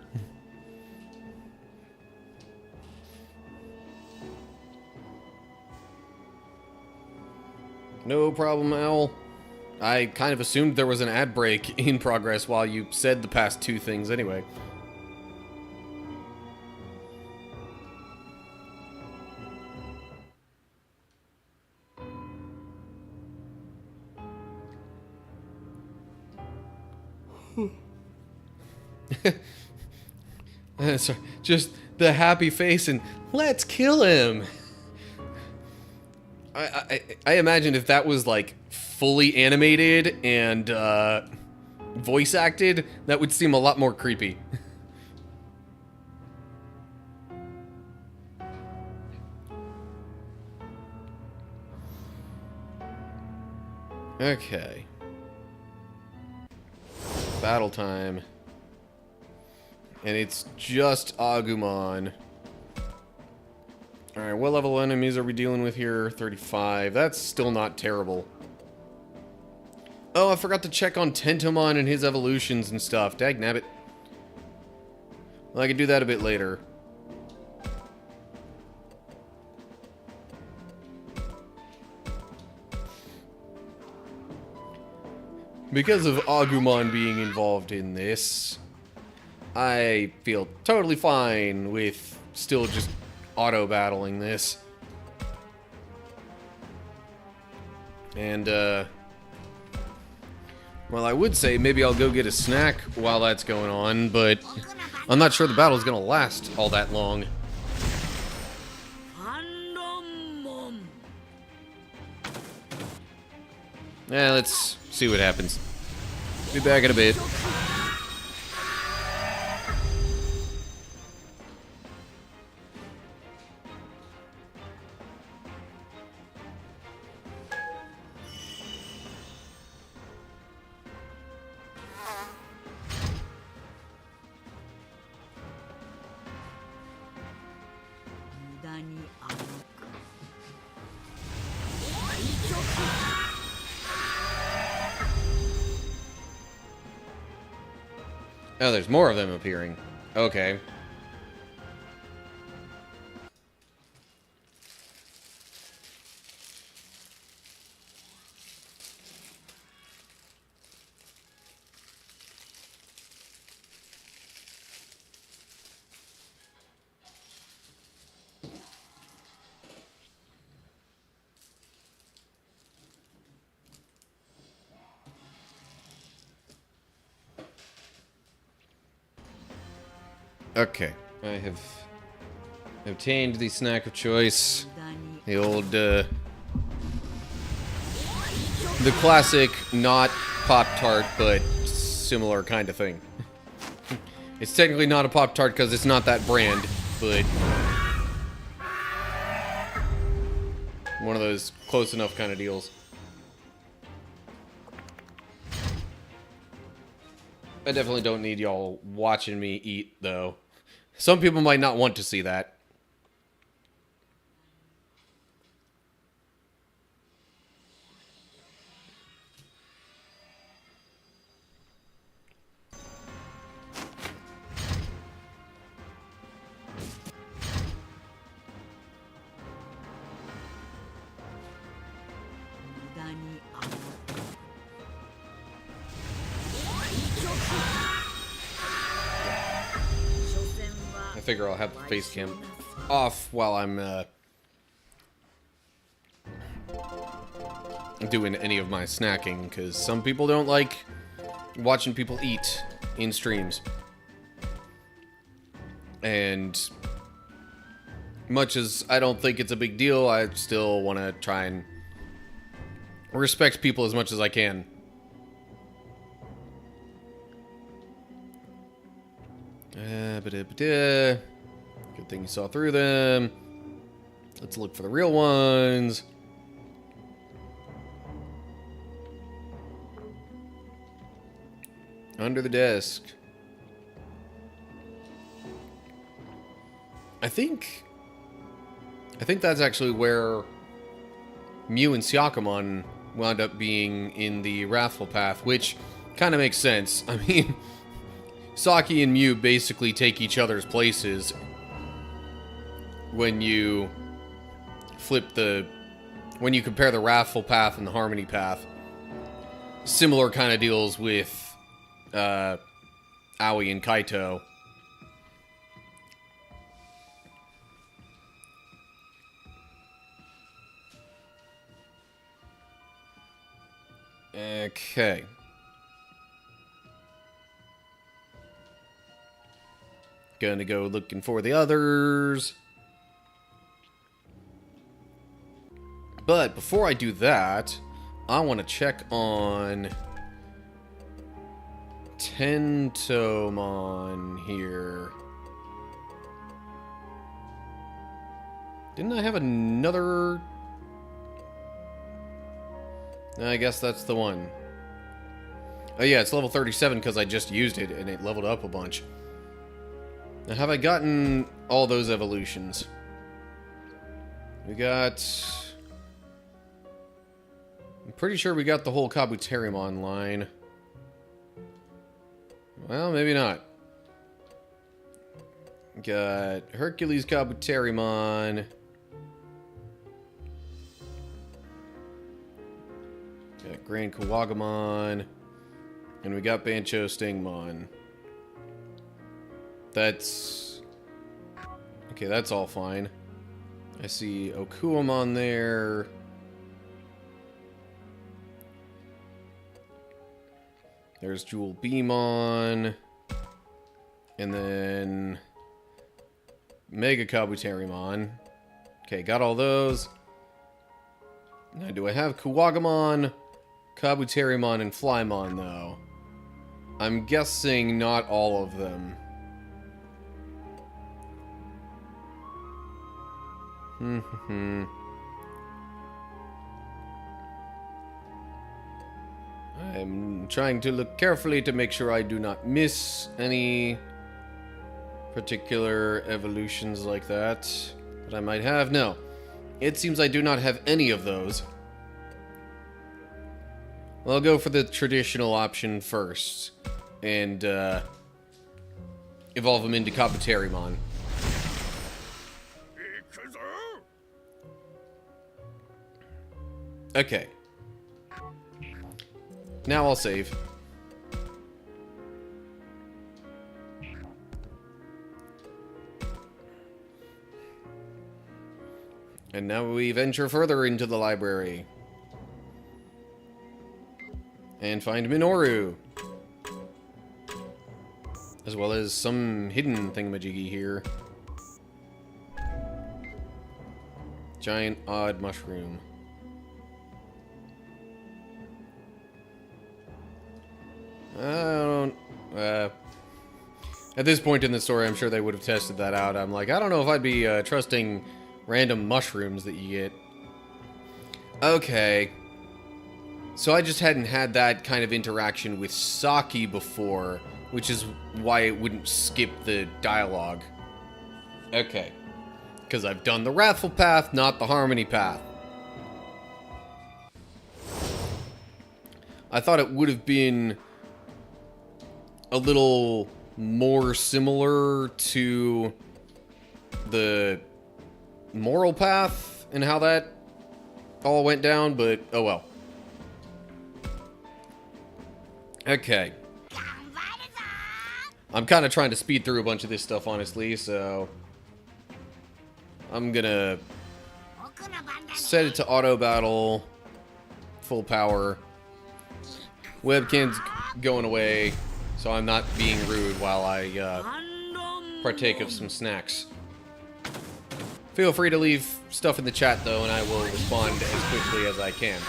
No problem, Owl. I kind of assumed there was an ad break in progress while you said the past two things anyway. Sorry, just the happy face and let's kill him. I imagine if that was like fully animated and voice acted, that would seem a lot more creepy. Okay. Battle time. And it's just Agumon. Alright, what level enemies are we dealing with here? 35. That's still not terrible. Oh, I forgot to check on Tentomon and his evolutions and stuff. Dagnabbit. Well, I can do that a bit later. Because of Agumon being involved in this, I feel totally fine with still just auto-battling this. And, well, I would say maybe I'll go get a snack while that's going on, but I'm not sure the battle's gonna last all that long. Yeah, let's see what happens. Be back in a bit. Oh, there's more of them appearing. Okay. Okay. I have obtained the snack of choice. The old, the classic, not Pop-Tart, but similar kind of thing. It's technically not a Pop-Tart because it's not that brand, but one of those close enough kind of deals. I definitely don't need y'all watching me eat, though. Some people might not want to see that. I figure I'll have the face cam off while I'm doing any of my snacking, because some people don't like watching people eat in streams. And much as I don't think it's a big deal, I still want to try and respect people as much as I can. Good thing you saw through them. Let's look for the real ones. Under the desk. I think that's actually where Mew and Syakomon wound up being in the Wrathful Path, which kind of makes sense. I mean, Saki and Mew basically take each other's places when you when you compare the Wrathful Path and the Harmony Path. Similar kind of deals with Aoi and Kaito. Okay. Gonna go looking for the others. But before I do that, I want to check on Tentomon here. Didn't I have another? I guess that's the one. Oh yeah, it's level 37 because I just used it and it leveled up a bunch. Now, have I gotten all those evolutions? We got... I'm pretty sure we got the whole Kabuterimon line. Well, maybe not. Got Hercules Kabuterimon. Got Grand Kuwagamon. And we got Bancho Stingmon. That's... okay, that's all fine. I see Okuamon there. There's Jewel Beamon. And then... Mega Kabuterimon. Okay, got all those. Now, do I have Kuwagamon, Kabuterimon, and Flymon, though? I'm guessing not all of them. I'm trying to look carefully to make sure I do not miss any particular evolutions like that I might have. No. It seems I do not have any of those. Well, I'll go for the traditional option first. And, evolve them into Kabuterimon. Okay. Now I'll save. And now we venture further into the library. And find Minoru. As well as some hidden thingamajiggy here. Giant odd mushroom. I don't... at this point in the story, I'm sure they would have tested that out. I'm like, I don't know if I'd be trusting random mushrooms that you get. Okay. So I just hadn't had that kind of interaction with Saki before, which is why it wouldn't skip the dialogue. Okay. Because I've done the Wrathful path, not the Harmony path. I thought it would have been a little more similar to the moral path and how that all went down, but oh well. Okay. I'm kind of trying to speed through a bunch of this stuff, honestly, so I'm gonna set it to auto battle, full power. Webcam's going away, so I'm not being rude while I partake of some snacks. Feel free to leave stuff in the chat, though, and I will respond as quickly as I can.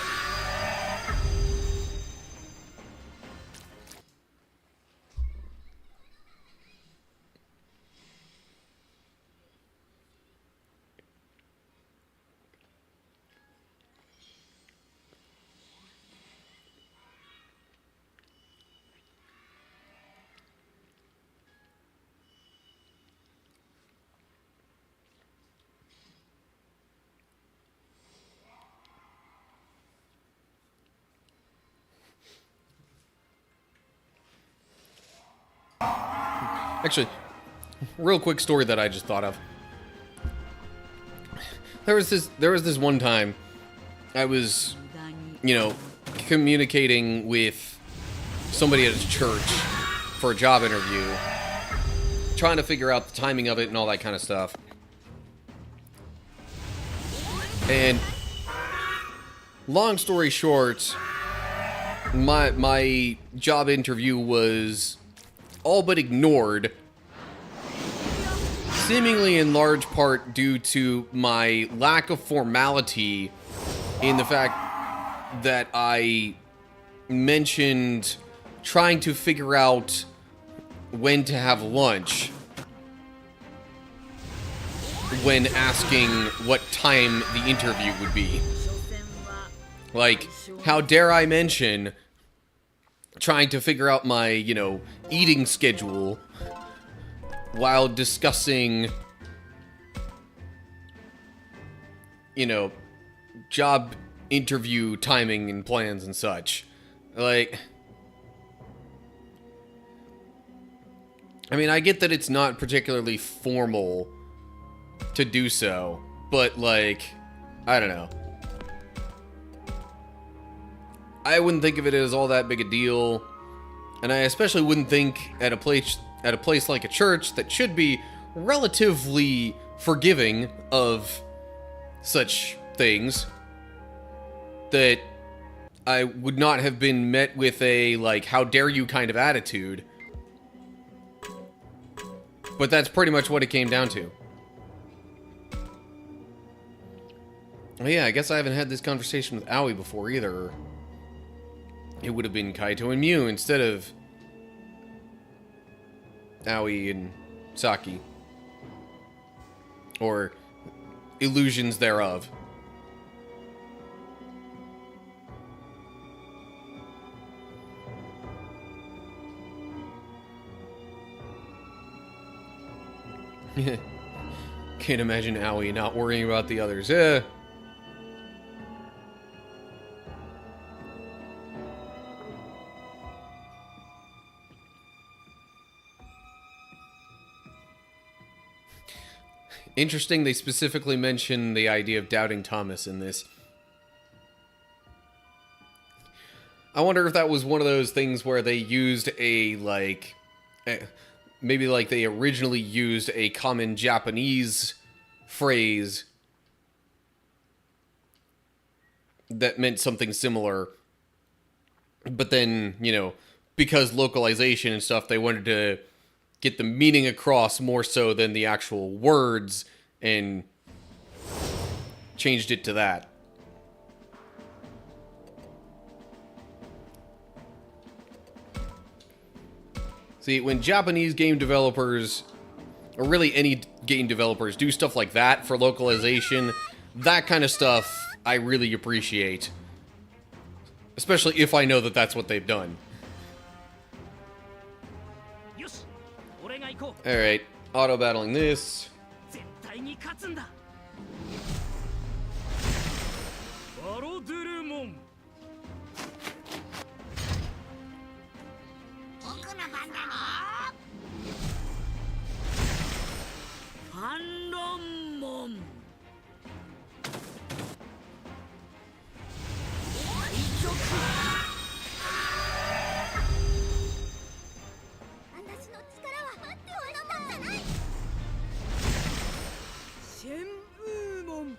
Actually, real quick story that I just thought of. There was this one time I was, you know, communicating with somebody at a church for a job interview, trying to figure out the timing of it and all that kind of stuff. And long story short, my job interview was all but ignored, seemingly in large part due to my lack of formality in the fact that I mentioned trying to figure out when to have lunch when asking what time the interview would be. Like, how dare I mention trying to figure out my, you know, eating schedule while discussing, you know, job interview timing and plans and such. Like, I mean, I get that it's not particularly formal to do so, but, like, I don't know. I wouldn't think of it as all that big a deal, and I especially wouldn't think at a place like a church that should be relatively forgiving of such things, that I would not have been met with a, like, how dare you kind of attitude. But that's pretty much what it came down to. Oh yeah, I guess I haven't had this conversation with Aoi before either. It would have been Kaito and Mew instead of Aoi and Saki. Or illusions thereof. Can't imagine Aoi not worrying about the others. Interesting, they specifically mention the idea of doubting Thomas in this. I wonder if that was one of those things where they used a, like, maybe like they originally used a common Japanese phrase that meant something similar, but then, you know, because localization and stuff, they wanted to get the meaning across more so than the actual words, and changed it to that. See, when Japanese game developers, or really any game developers, do stuff like that for localization, that kind of stuff I really appreciate. Especially if I know that that's what they've done. よし俺が行こ Alright, auto-battling this. う絶対に勝つんだバロデルモン僕の番だねファンロンモン私の力はあってはなかったないシェンウーモン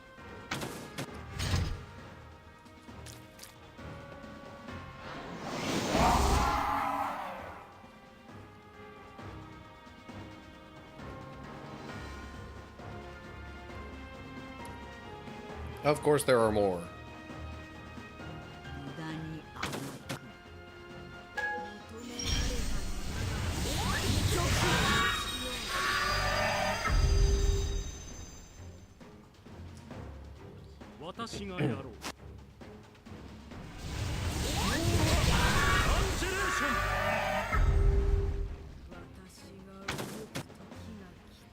Of course there are more. 無駄に甘く求められた私がやろうカンセレーション私が動く時が来たか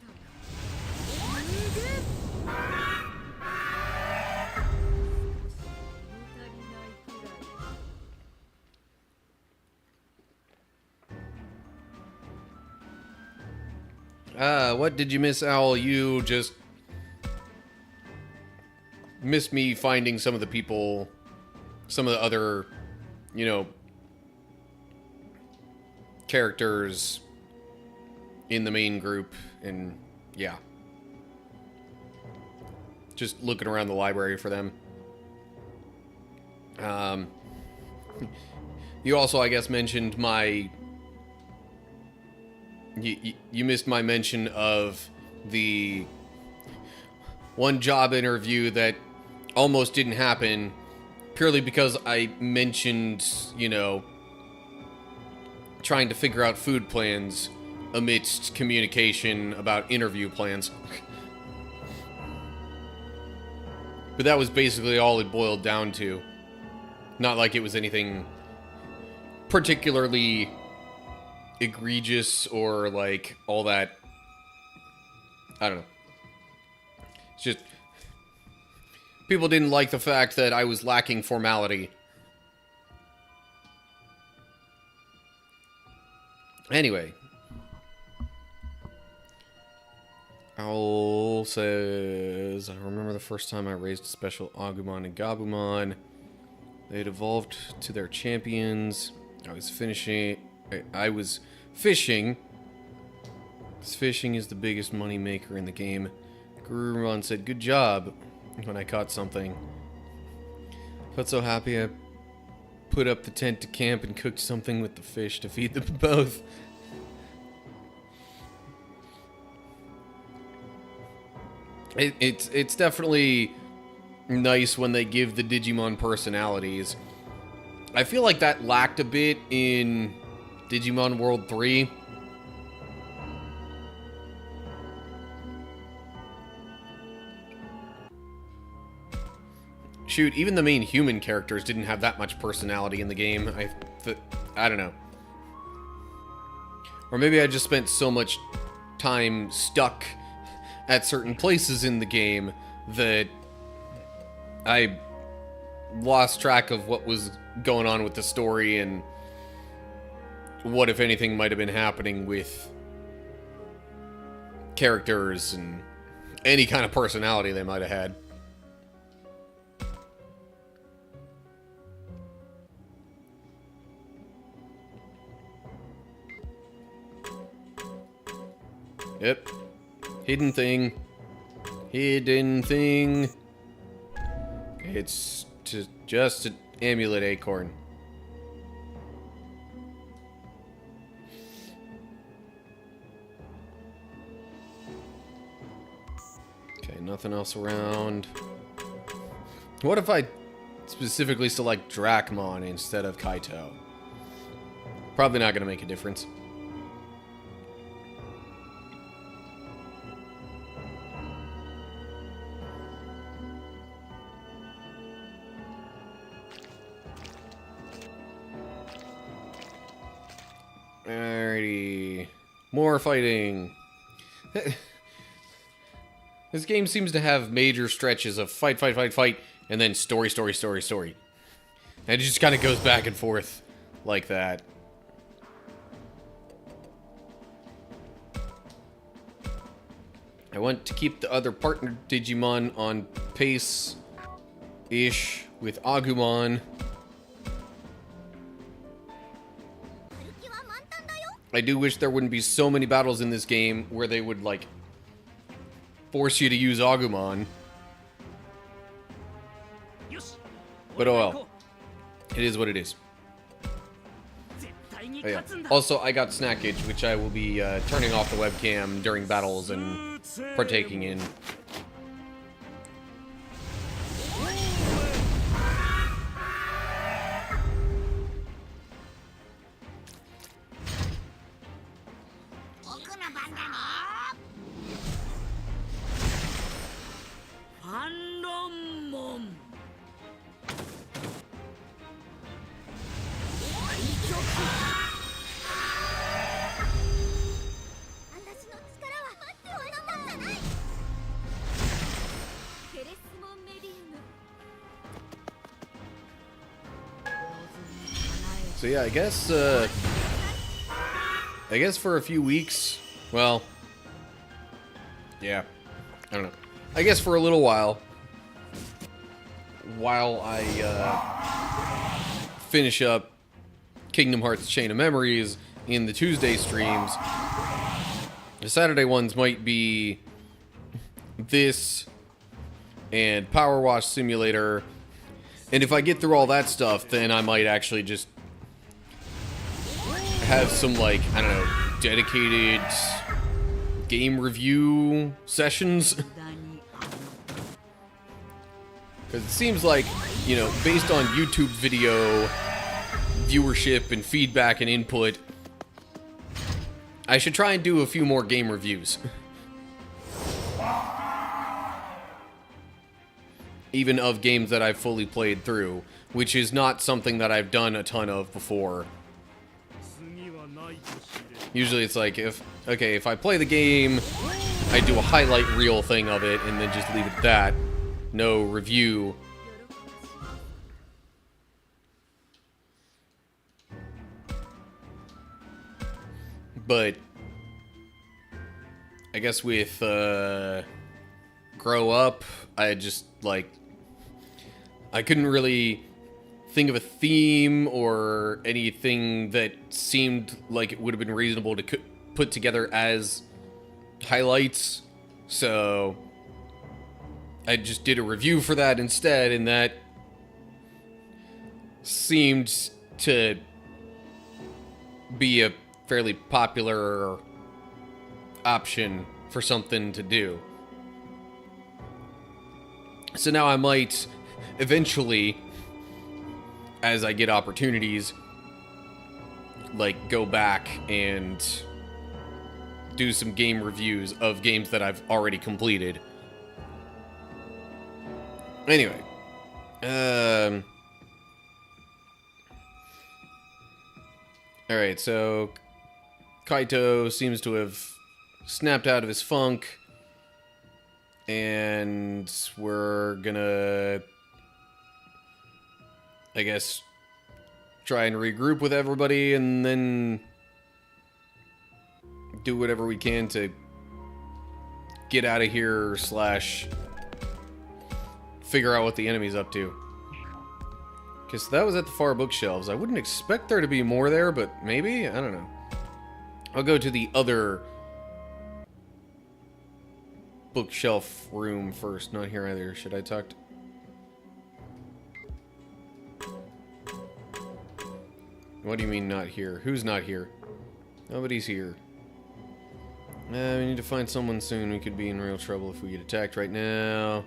逃げ足りないくらい What did you miss, Owl? You just missed me finding some of the people, some of the other, you know, characters in the main group, and yeah. Just looking around the library for them. You also, I guess, mentioned my... You missed my mention of the one job interview that almost didn't happen purely because I mentioned, you know, trying to figure out food plans amidst communication about interview plans. But that was basically all it boiled down to. Not like it was anything particularly egregious or like all that. I don't know. It's just people didn't like the fact that I was lacking formality. Anyway, Owl says, I remember the first time I raised a special Agumon and Gabumon. They had evolved to their champions. I was fishing. This fishing is the biggest money maker in the game. Gurumon said, "Good job," when I caught something. Felt so happy I put up the tent to camp and cooked something with the fish to feed them both. It's definitely nice when they give the Digimon personalities. I feel like that lacked a bit in Digimon World 3. Shoot, even the main human characters didn't have that much personality in the game. I don't know. Or maybe I just spent so much time stuck at certain places in the game that I lost track of what was going on with the story and what, if anything, might have been happening with characters and any kind of personality they might have had. Yep. Hidden thing. Hidden thing. It's just an amulet acorn. Nothing else around. What if I specifically select Dracmon instead of Kaito? Probably not going to make a difference. Alrighty. More fighting. This game seems to have major stretches of fight, fight, fight, fight, and then story, story, story, story. And it just kind of goes back and forth like that. I want to keep the other partner Digimon on pace-ish with Agumon. I do wish there wouldn't be so many battles in this game where they would, like, force you to use Agumon. But oh well. It is what it is. Oh, yeah. Also, I got Snackage, which I will be turning off the webcam during battles and partaking in. So yeah, I guess for a few weeks, well, yeah, I don't know. I guess for a little while I finish up Kingdom Hearts Chain of Memories in the Tuesday streams. The Saturday ones might be this and Power Wash Simulator. And if I get through all that stuff, then I might actually just have some, like, I don't know, dedicated game review sessions. Because it seems like, you know, based on YouTube video viewership and feedback and input, I should try and do a few more game reviews. Even of games that I've fully played through, which is not something that I've done a ton of before. Usually it's like, if I play the game, I do a highlight reel thing of it and then just leave it at that. No review. But I guess with Grow Up, I just, like, I couldn't really think of a theme or anything that seemed like it would have been reasonable to put together as highlights. So I just did a review for that instead, and that seemed to be a fairly popular option for something to do. So now I might eventually, as I get opportunities, like, go back and do some game reviews of games that I've already completed. Anyway, alright, so Kaito seems to have snapped out of his funk, and we're gonna, I guess, try and regroup with everybody and then do whatever we can to get out of here / figure out what the enemy's up to. Okay, so that was at the far bookshelves. I wouldn't expect there to be more there, but maybe? I don't know. I'll go to the other bookshelf room first. Not here either. Should I talk to... What do you mean not here? Who's not here? Nobody's here. We need to find someone soon. We could be in real trouble if we get attacked right now.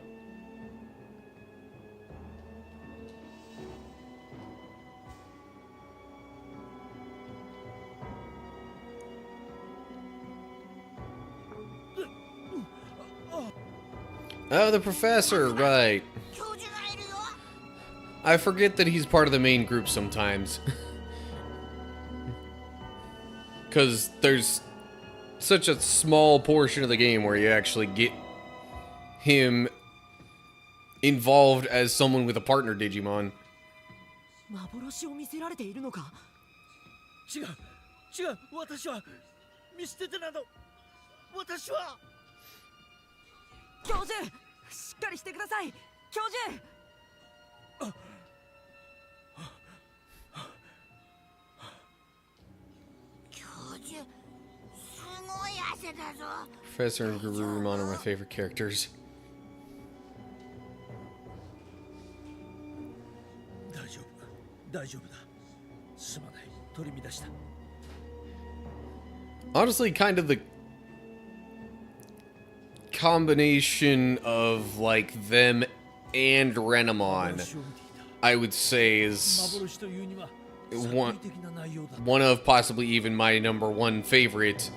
Oh, the professor, right. 教授がいるよ。 I forget that he's part of the main group sometimes. Because there's such a small portion of the game where you actually get him involved as someone with a partner Digimon. 幻を見せられているのか。違う違う、私は見捨ててなど、私は。教授、しっかりしてください。教授。教授、すごい汗だぞ。 Professor and Garurumon are my favorite characters. 大丈夫大丈夫だ。すまない、取り乱した。 Honestly, kind of the combination of like them and Renamon, I would say, is 幻というには one 作為的な内容だ。 one of possibly even my number one favorite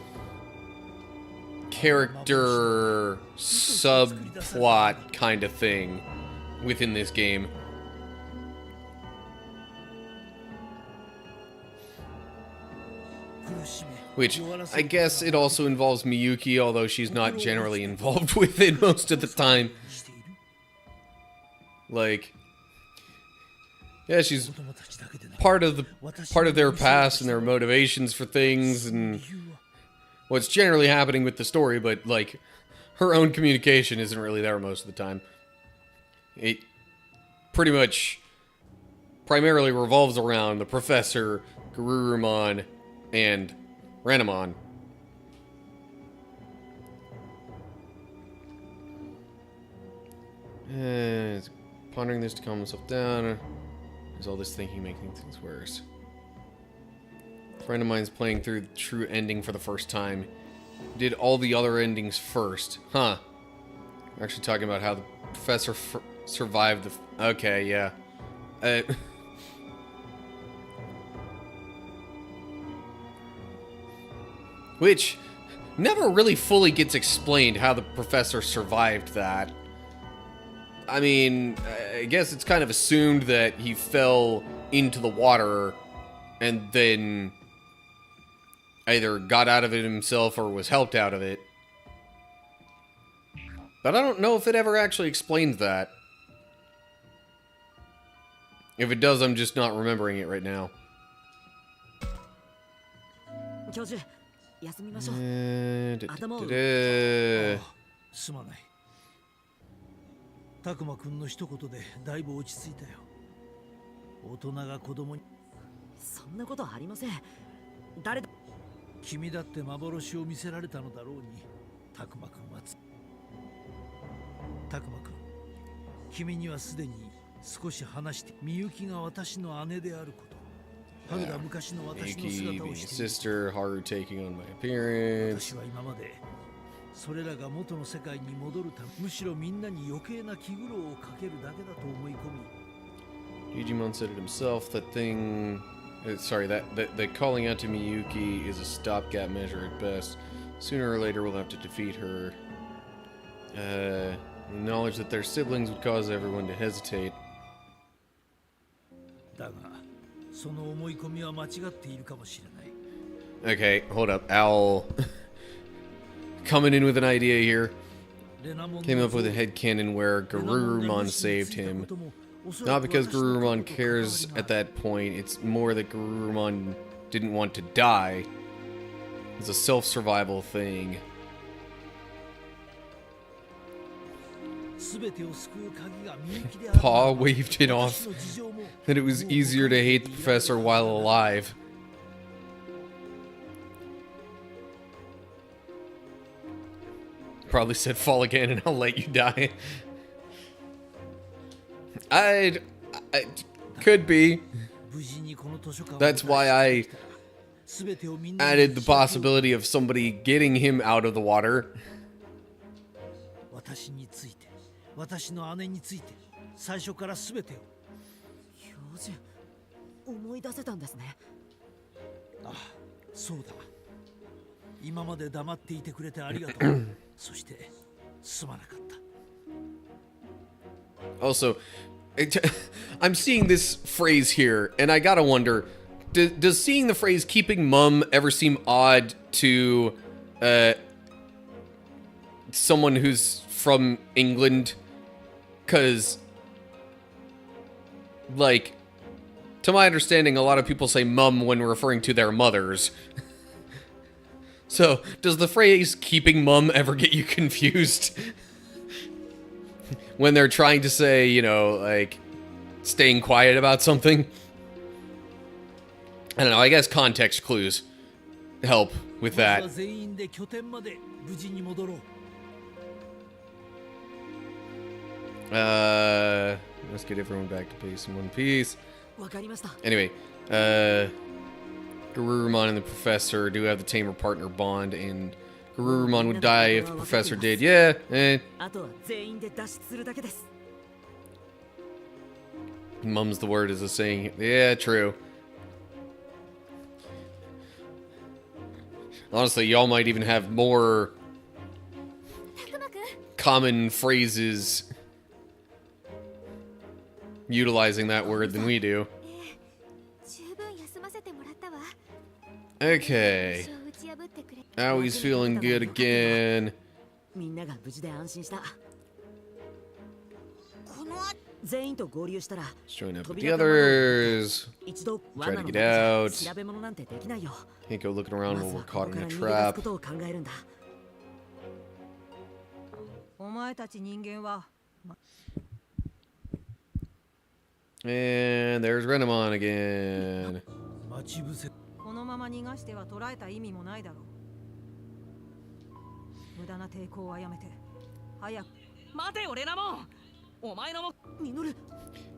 character subplot kind of thing within this game. Which, I guess it also involves Miyuki, although she's not generally involved with it most of the time. Like, yeah, she's part of their past and their motivations for things and what's generally happening with the story, but like, her own communication isn't really there most of the time. It pretty much primarily revolves around the Professor, Garurumon, and Renamon. Pondering this to calm myself down. Is all this thinking making things worse? A friend of mine's playing through the true ending for the first time. Did all the other endings first. Huh. We're actually talking about how the professor survived the... Okay, yeah. Which never really fully gets explained how the professor survived that. I mean, I guess it's kind of assumed that he fell into the water and then either got out of it himself or was helped out of it. But I don't know if it ever actually explains that. If it does, I'm just not remembering it right now. 教授、休みましょう。すまない。たくまくんの一言でだいぶ落ち着いたよ。大人が子供に。そんなことはありません。誰だ。君だって幻を見せられたのだろうに。たくまくんはたくまくん、君にはすでに少し話して、みゆきが私の姉であること。春が昔の私の姿をしている。Sister, Haru taking on my appearance. 私は今までそれらが元の世界に戻るため、むしろみんなに余計な気苦労をかけるだけだと思い込み。Digimon said it himself. That thing, sorry, that calling out to Miyuki is a stopgap measure at best. Sooner or later, we'll have to defeat her. The knowledge that their siblings would cause everyone to hesitate. だが、その思い込みは間違っているかもしれない。 Okay, hold up. Owl coming in with an idea here. Came up with a headcanon where Garurumon saved him. Not because Garurumon cares at that point, it's more that Garurumon didn't want to die. It's a self-survival thing. Pa waved it off that it was easier to hate the professor while alive. Probably said fall again and I'll let you die. I could be. That's why I 全てをみんなに added the possibility of somebody getting him out of the water. 私について、私の姉について、最初から全てを。標準思い出せたんですね。ああ、そうだ。今まで黙っていてくれてありがとう。そしてすまなかった。 Also, I'm seeing this phrase here, and I gotta wonder, does seeing the phrase keeping mum ever seem odd to someone who's from England? Because, like, to my understanding, a lot of people say mum when referring to their mothers. So, does the phrase keeping mum ever get you confused? When they're trying to say, you know, like, staying quiet about something? I don't know, I guess context clues help with まず that. は全員で拠点まで無事に戻ろう。 Let's get everyone back to base in one piece. わかりました。 Anyway, Garurumon and the Professor do have the tamer partner bond, and Garurumon would die if the Professor did. Yeah, あとは全員で脱出するだけです。 mum's the word is a saying. Yeah, true. Honestly, y'all might even have more たくまくん common phrases utilizing that word than we do. 十分休ませてもらったわ。 Okay. 一生打ち破ってくれ。 Now he's feeling good again. みんなが無事で安心した。この全員と合流したら Let's join up with the others. 一度 Try to 罠の get 中じゃ out. 調べ物なんてできないよ。 Can't go looking ま around ず while は we're ここ caught か in ら a 逃げ出す trap. ことを考えるんだ。お前たち人間は And there's Renamon again. 待ち伏せ。このまま逃がしては捕らえた意味もないだろう。無駄な抵抗はやめて早く。待てよレナモン。お前のもミノル、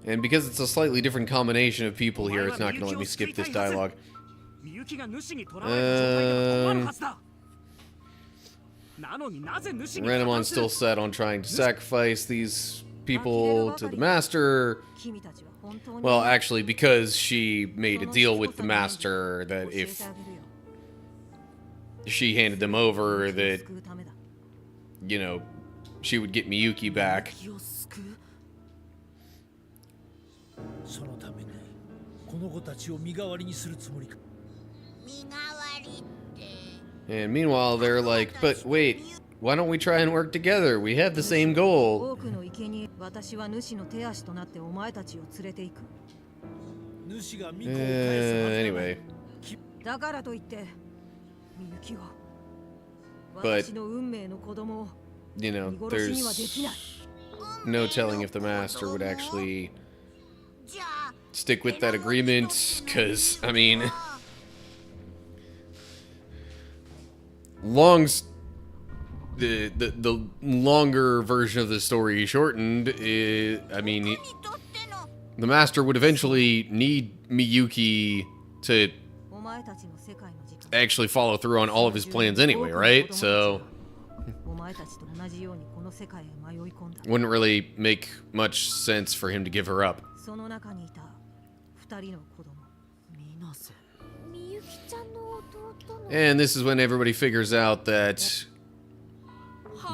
And because it's a slightly different combination of people here, it's not going to let me skip this dialogue. みゆきが主に捕らわれた状態では困るはずだ。なのになぜ主に Renamon's still set on trying to sacrifice these people to the Master. 君たちは本当に Well, actually, because she made a deal with the Master that 教えて if あげるよ。 she handed them over, 救 that, うためだ。 you know, she would get Miyuki back. 気を救う。そのためにこの子たちを身代わりにするつもりか。身代わりって And meanwhile, they're like, but wait, why don't we try and work together? We have the same goal. 多くの生贄、私は主の手足となってお前たちを連れて行く。主が巫女を返すはずがない。 Anyway, だからといってみゆきを But- 私の運命の子供を you know, 見殺しにはできない。 there's no telling if the Master would actually じゃあ stick with that agreement, because, I mean, the longer version of the story shortened, I mean, にとっての the Master would eventually need Miyuki to お前たちの世界の時間 actually follow through on all of his plans anyway, right? So, お前たちと同じようにこの世界へ迷い込んだ。 wouldn't really make much sense for him to give her up. その中にいた二人の子供。ミナセ。みゆきちゃんの弟の。 And this is when everybody figures out that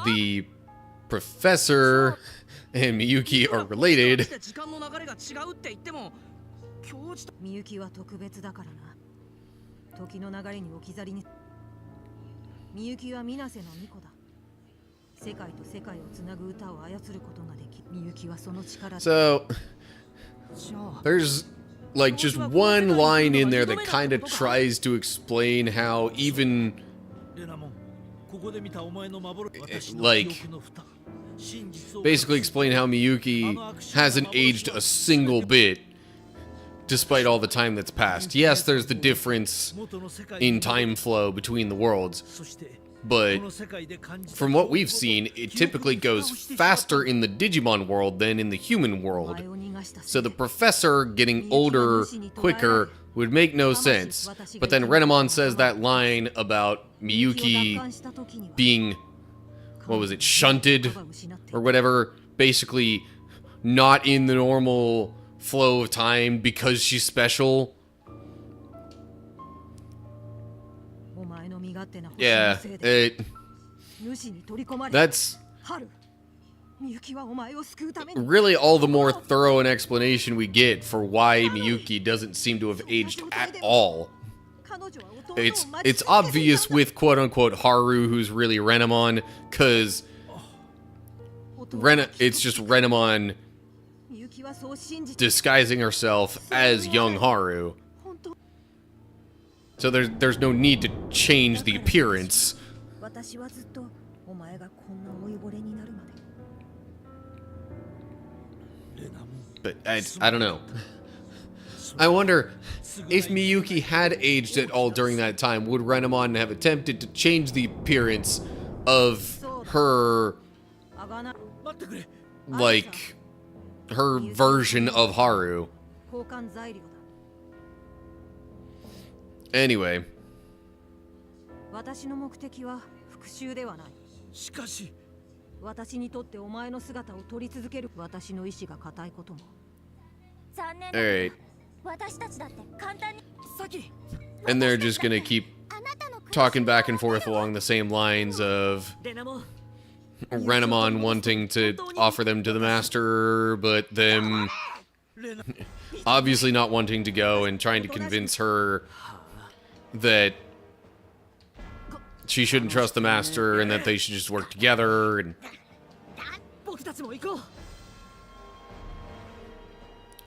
the professor and Miyuki are related. 時間の流れが違うって言っても教授とみゆきは特別だからな。時の流れに置き去りに。みゆきは水瀬の巫女だ。世界と世界をつなぐ歌を操ることができ、みゆきはその力で。 So, じゃあ there's like just one line in there that kind of tries to explain how even レナモン、ここで見たお前の幻、私の like 記憶の蓋、真実を basically explain how Miyuki hasn't aged a single bit despite all the time that's passed. Yes, there's the difference 元の世界 in time flow between the worlds, そして but この世界で感じた from what we've seen, it typically goes faster in the Digimon world than in the human お world. 前を逃がした So the professor getting older quicker would make no sense. But then Renamon says that line about Miyuki being, what was it, shunted or whatever, basically not in the normal flow of time because she's special. Yeah, that's really all the more thorough an explanation we get for why Miyuki doesn't seem to have aged at all. It's obvious with quote-unquote Haru, who's really Renamon, because it's just Renamon disguising herself as young Haru. So there's no need to change the appearance. But I don't know. I wonder if Miyuki had aged at all during that time, would Renamon have attempted to change the appearance of her, like, her version of Haru? Anyway. しかし私にとってお前の姿を撮り続ける私の意志が固いことも残念 Alright. 私たちだって簡単に And they're just gonna keep talking back and forth along the same lines of Renamon wanting to offer them to the master, but them obviously not wanting to go and trying to convince her that she shouldn't trust the master and that they should just work together. And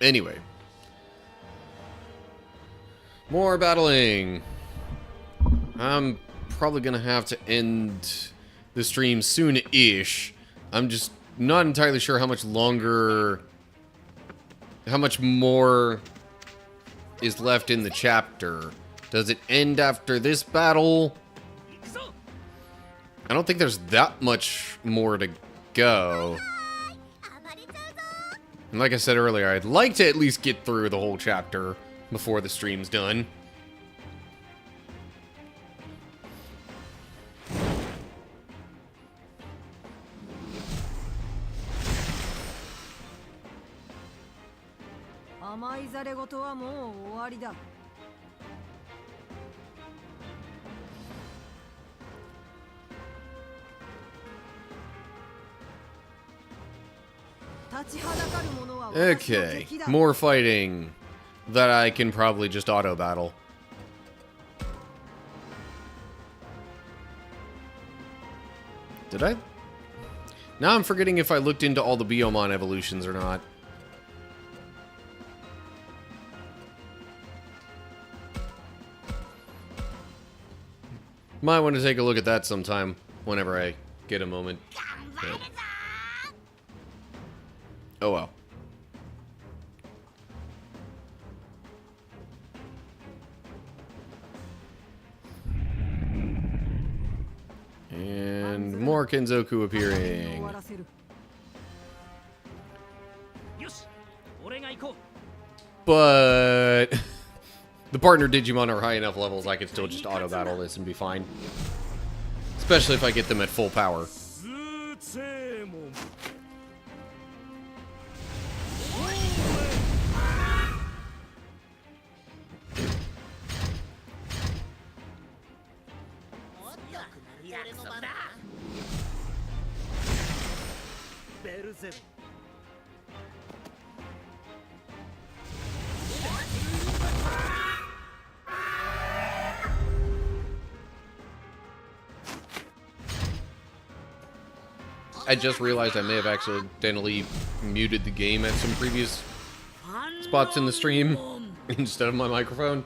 anyway, more battling. I'm probably gonna have to end the stream soon-ish. I'm just not entirely sure how much longer, how much more is left in the chapter. Does it end after this battle? I don't think there's that much more to go. And like I said earlier, I'd like to at least get through the whole chapter before the stream's done. Okay, more fighting that I can probably just auto battle. Did I? Now I'm forgetting if I looked into all the Biomon evolutions or not. Might want to take a look at that sometime, whenever I get a moment. But oh well. And more Kenzoku appearing. よし俺が行こう But the partner Digimon are high enough levels I can still just auto battle this and be fine. Especially if I get them at full power. I just realized I may have accidentally muted the game at some previous spots in the stream instead of my microphone.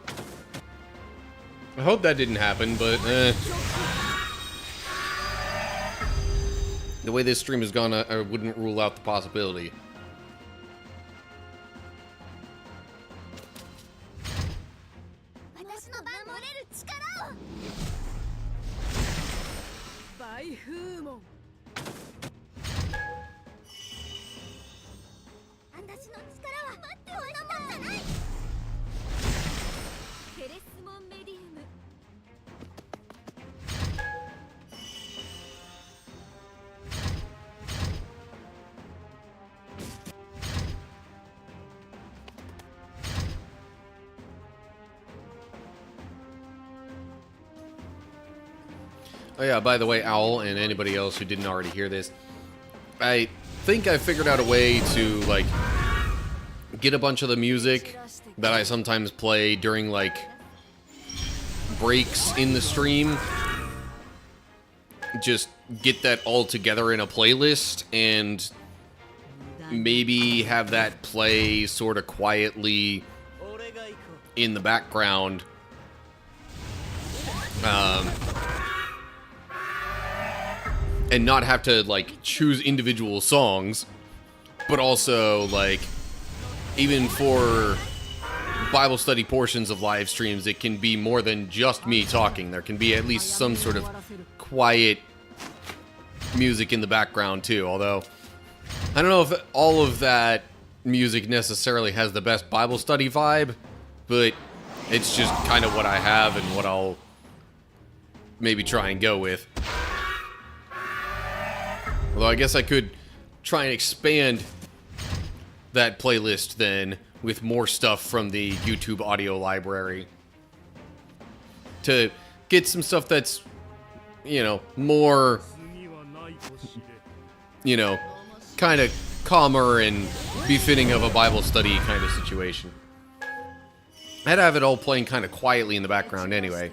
I hope that didn't happen, but the way this stream has gone, I wouldn't rule out the possibility. Oh yeah, by the way, Owl, and anybody else who didn't already hear this, I think I figured out a way to, like, get a bunch of the music that I sometimes play during, like, breaks in the stream. Just get that all together in a playlist and maybe have that play sort of quietly in the background. And not have to, like, choose individual songs, but also, like, even for Bible study portions of live streams, it can be more than just me talking. There can be at least some sort of quiet music in the background, too, although I don't know if all of that music necessarily has the best Bible study vibe, but it's just kind of what I have and what I'll maybe try and go with. Although I guess I could try and expand that playlist then with more stuff from the YouTube audio library to get some stuff that's, you know, more, you know, kind of calmer and befitting of a Bible study kind of situation. I'd have it all playing kind of quietly in the background anyway.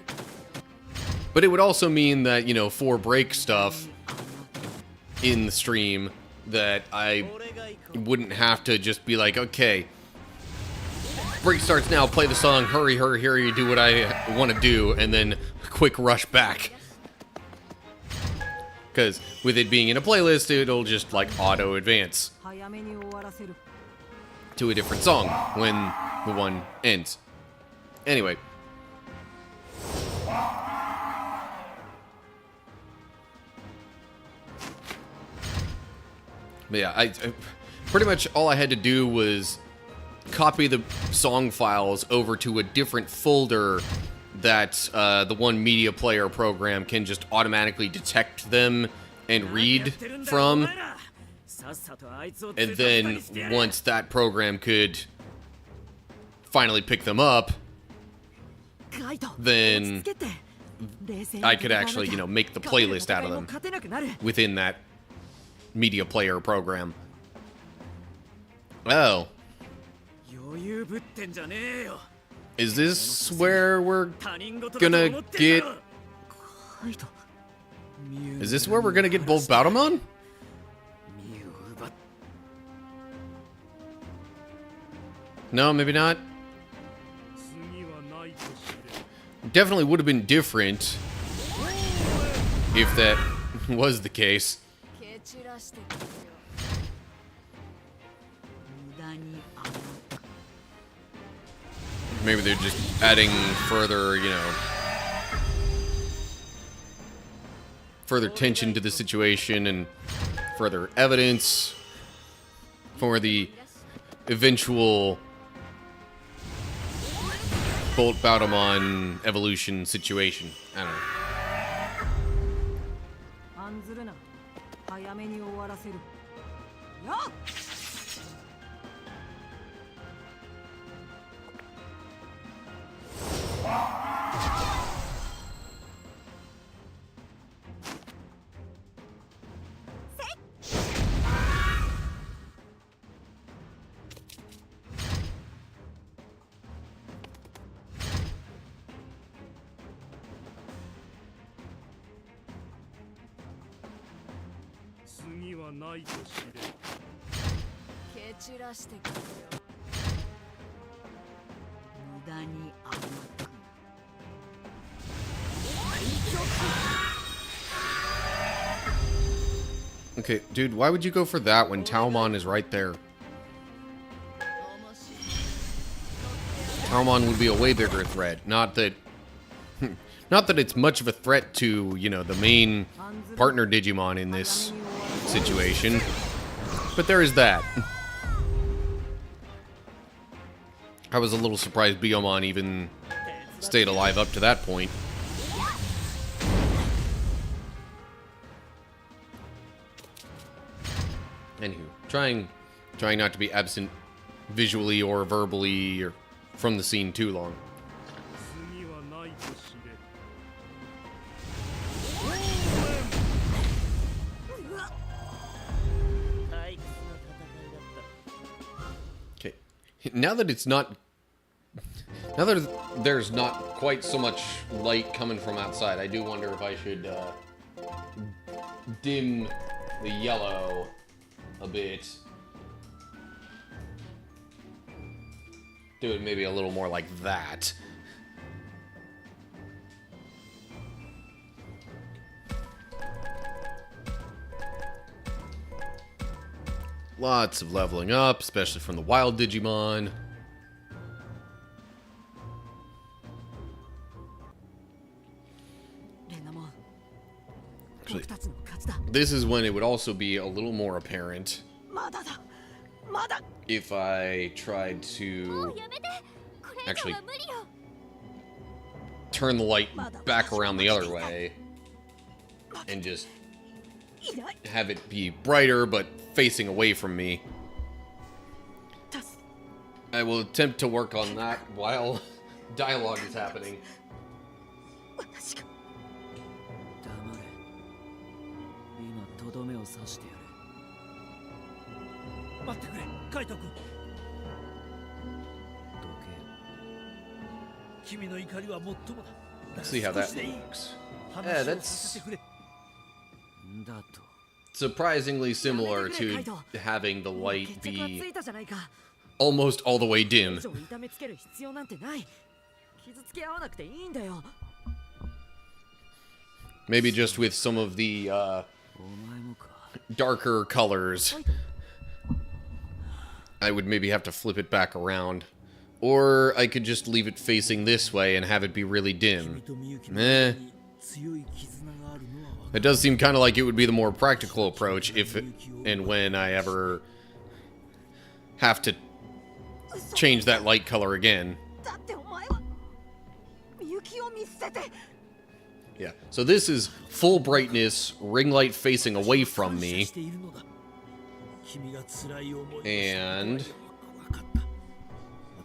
But it would also mean that, you know, for break stuff in the stream, that I wouldn't have to just be like, okay, break starts now, play the song, hurry, hurry, hurry, do what I want to do, and then quick rush back. Because with it being in a playlist, it'll just, like, auto advance to a different song when the one ends. Anyway. But yeah, I pretty much all I had to do was copy the song files over to a different folder that the one media player program can just automatically detect them and read from. And then once that program could finally pick them up, then I could actually, you know, make the playlist out of them within that media player program. Oh. Is this where we're gonna get... Is this where we're gonna get both Battlemon? No, maybe not. Definitely would have been different if that was the case. Maybe they're just adding further, you know, further tension to the situation and further evidence for the eventual Bolt Battlemon evolution situation. I don't know. Okay, dude, why would you go for that when Taomon is right there? Taomon would be a way bigger threat. Not that it's much of a threat to, you know, the main partner Digimon in this situation. But there is that. I was a little surprised Biyomon even stayed alive up to that point. Anywho, trying not to be absent visually or verbally or from the scene too long. Now that it's not... Now that there's not quite so much light coming from outside, I do wonder if I should dim the yellow a bit. Do it maybe a little more like that. Lots of leveling up, especially from the wild Digimon. Actually, this is when it would also be a little more apparent if I tried to actually turn the light back around the other way and just have it be brighter but facing away from me. I will attempt to work on that while dialogue is happening. 黙れ。今とどめを刺してやれ。待ってくれ、カイト君。どけ。君の怒りは最もだ。だ See how から that 少しでいい。 works. 話 Yeah, をさ that's せてくれ。だと。 surprisingly similar to having the light 決着はつ be いたじゃないか。 almost all the way 以 dim. 上痛めつける必要なんてない。傷つけ合わなくていいんだよ。 Maybe just with some of the お前もか。 darker colors, I would maybe have to flip it back around. Or I could just leave it facing this way and have it be really 君 dim. とみゆきの Eh. 間に強い絆があるのは分か It does seem kind of like it would be the more practical approach if and when I ever have to change that light color again. だってお前はみゆきを見捨てて。 Yeah. So this is full brightness, ring light facing away る。 from 感謝 me. しているのだ。君が辛い思いをしたことが And よく分かった。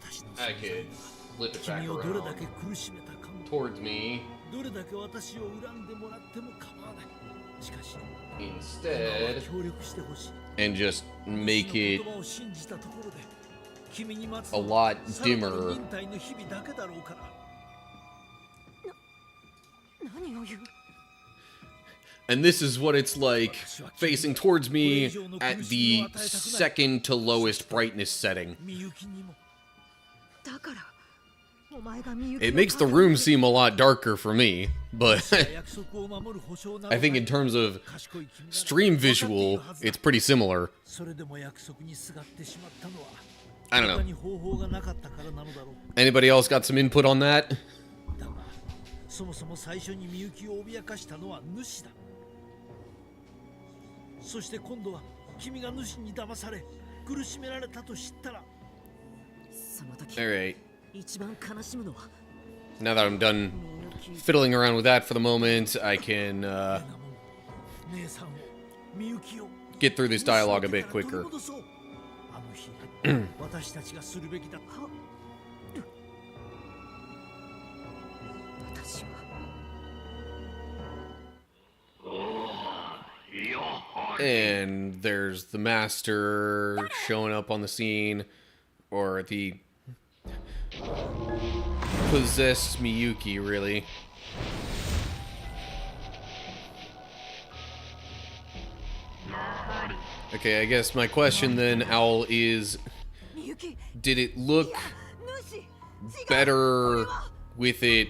私の I 存 could 在が flip it back 君をどれだ around け苦しめたかも。 towards me どれだけ私を恨んでもらっても構わない。しかし、今は instead 協力してほしい。 and just make 私の it 言葉を信じたところで、君に待つ a lot さらなる dimmer. 忍耐の日々だけだろうから。何を言う。 And this is what it's like facing towards me at the second to lowest brightness setting. みゆきにも。だからお前がみゆき It makes the room seem a lot darker for me, but 約束を守る保証など I think in terms of 賢い君なら stream 分かってい visual, るはずだ it's pretty similar. それでも約束にすがってしまったのは I don't 他 know. に方法がなかったからなのだろう。 Anybody else got some input on that? だが、そもそも最初にみゆきを脅かしたのは主だ。そして今度は君が主に騙され苦しめられたと知ったら、その時 Alright, 一番悲しむのは now that I'm done みゆき fiddling around with that for the moment, I can 姉さんをみゆきを get through this dialogue a bit quicker. あの日私たちがするべきだった 私は And there's the master showing up on the scene, or the possessed Miyuki, really. Okay, I guess my question then, Owl, is みゆき did it look 主違う better with it?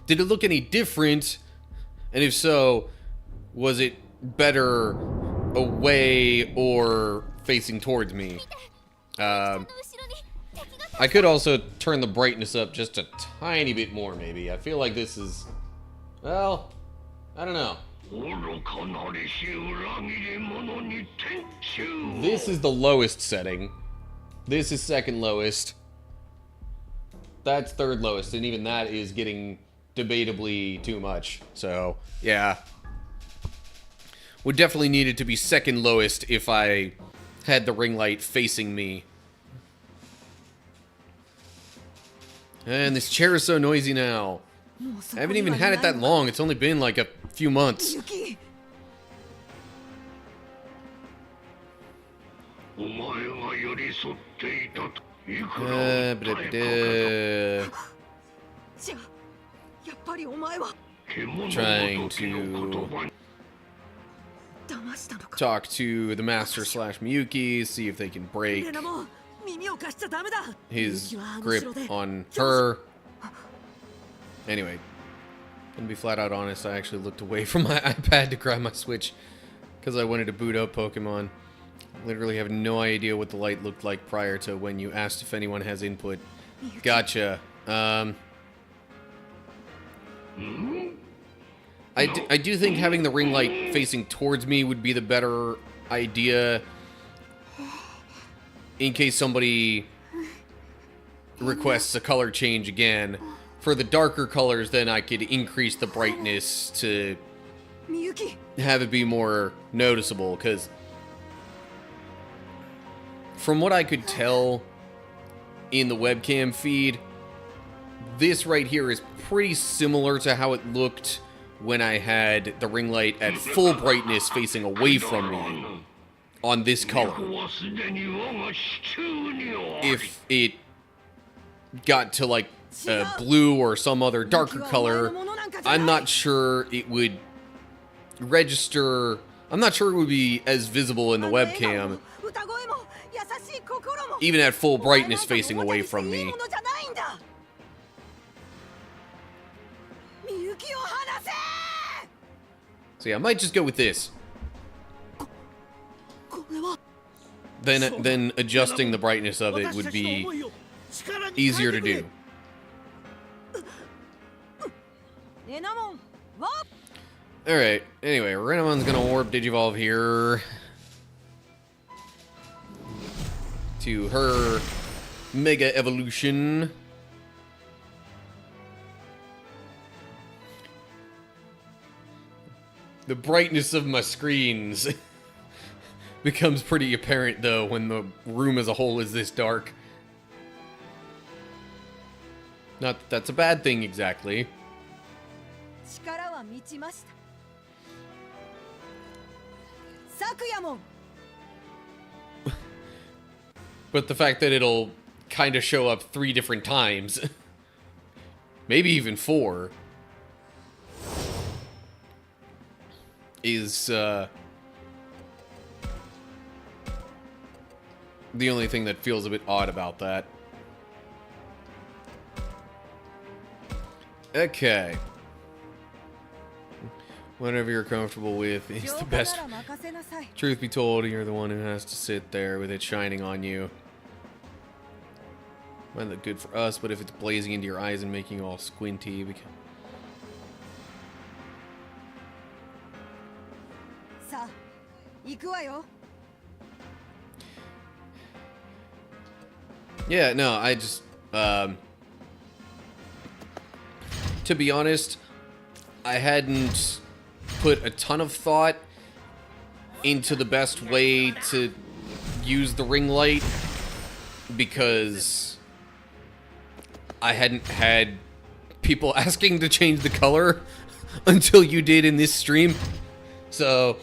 Did it look any different? And if so, was it better away or facing towards me? 後ろに敵が I could also turn the brightness up just a tiny bit more, maybe. I feel like this is, well, I don't know. This is the lowest setting. This is second lowest. That's third lowest, and even that is getting debatably too much. So, yeah. Would definitely need it to be second lowest if I had the ring light facing me. And this chair is so noisy now. もうそ I こ haven't に even はい had it ない that の long. It's only been like a few み months. ゆきお前が寄り添っていたと Ba-da-ba-da. じゃあやっぱりお前は Trying to 騙したのか。 talk to the master slash Miyuki, see if they can break レナも耳を貸しちゃダメだ。 his ミユキはあの grip 城で on her. Anyway, gonna be flat out honest, I actually looked away from my iPad to grab my Switch because I wanted to boot up Pokemon. Literally have no idea what the light looked like prior to when you asked if anyone has input. Gotcha. I do think having the ring light facing towards me would be the better idea in case somebody requests a color change again. For the darker colors, then I could increase the brightness to みゆき have it be more noticeable, because from what I could tell in the webcam feed, this right here is pretty similar to how it looked when I had the ring light at full brightness facing away from me on this color. If it got to like blue or some other darker color, I'm not sure it would register. I'm not sure it would be as visible in the webcam, 歌声も優しい心も even at full brightness facing away from me. ものじゃないんだ。みゆきを離せ。 So yeah, I might just go with this. これは Then adjusting the brightness of it would be easier to do. レナモンワープ Alright, anyway, Renamon's gonna warp Digivolve here to her Mega Evolution. The brightness of my screens becomes pretty apparent, though, when the room as a whole is this dark. Not that that's a bad thing, exactly. 力は満ちました。昨夜も But the fact that it'll kind of show up 3 different times, maybe even 4, is the only thing that feels a bit odd about that. Okay. Whatever you're comfortable with is the best. なら任せなさい。 Truth be told, you're the one who has to sit there with it shining on you. Might look good for us, but if it's blazing into your eyes and making you all squinty,「さあ、行くわよ。 yeah, no, I just, to be honest, I hadn't put a ton of thought into the best way to use the ring light because I hadn't had people asking to change the color until you did in this stream. So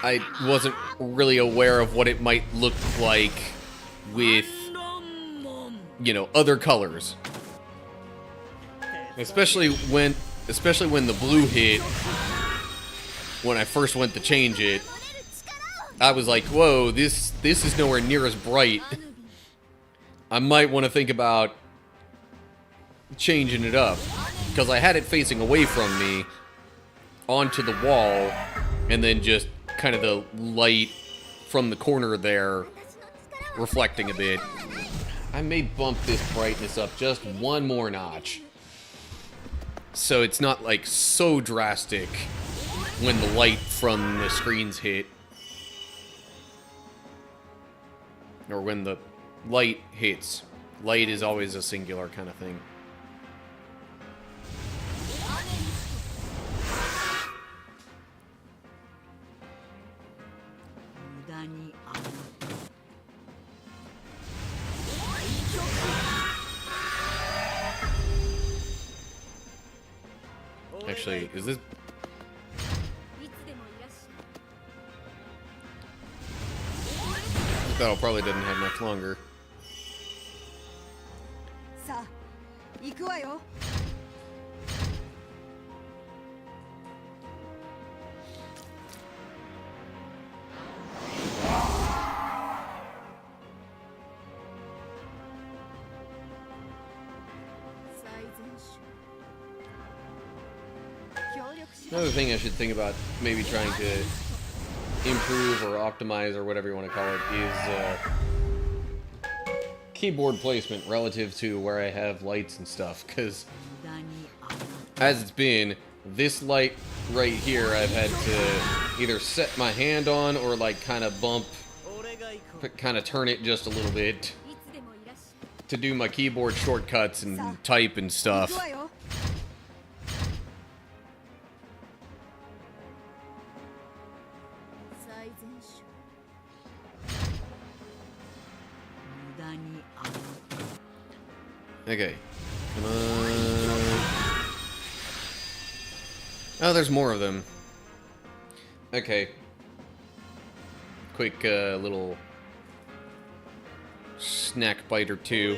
I wasn't really aware of what it might look like with, you know, other colors. Especially when the blue hit, when I first went to change it, I was like, whoa, this is nowhere near as bright. I might want to think about changing it up, because I had it facing away from me onto the wall, and then just kind of the light from the corner there reflecting a bit. I may bump this brightness up just one more notch, so it's not like so drastic when the light from the screens hit, or when the light hits. Light is always a singular kind of thing. Actually, is this... This battle probably doesn't have much longer. さあ行くわよ。Another thing I should think about maybe trying to improve or optimize or whatever you want to call it is keyboard placement relative to where I have lights and stuff, because as it's been, this light right here I've had to either set my hand on or like kind of bump, kind of turn it just a little bit to do my keyboard shortcuts and type and stuff. Okay. Come on. Oh, there's more of them. Okay. Quick little snack bite or two.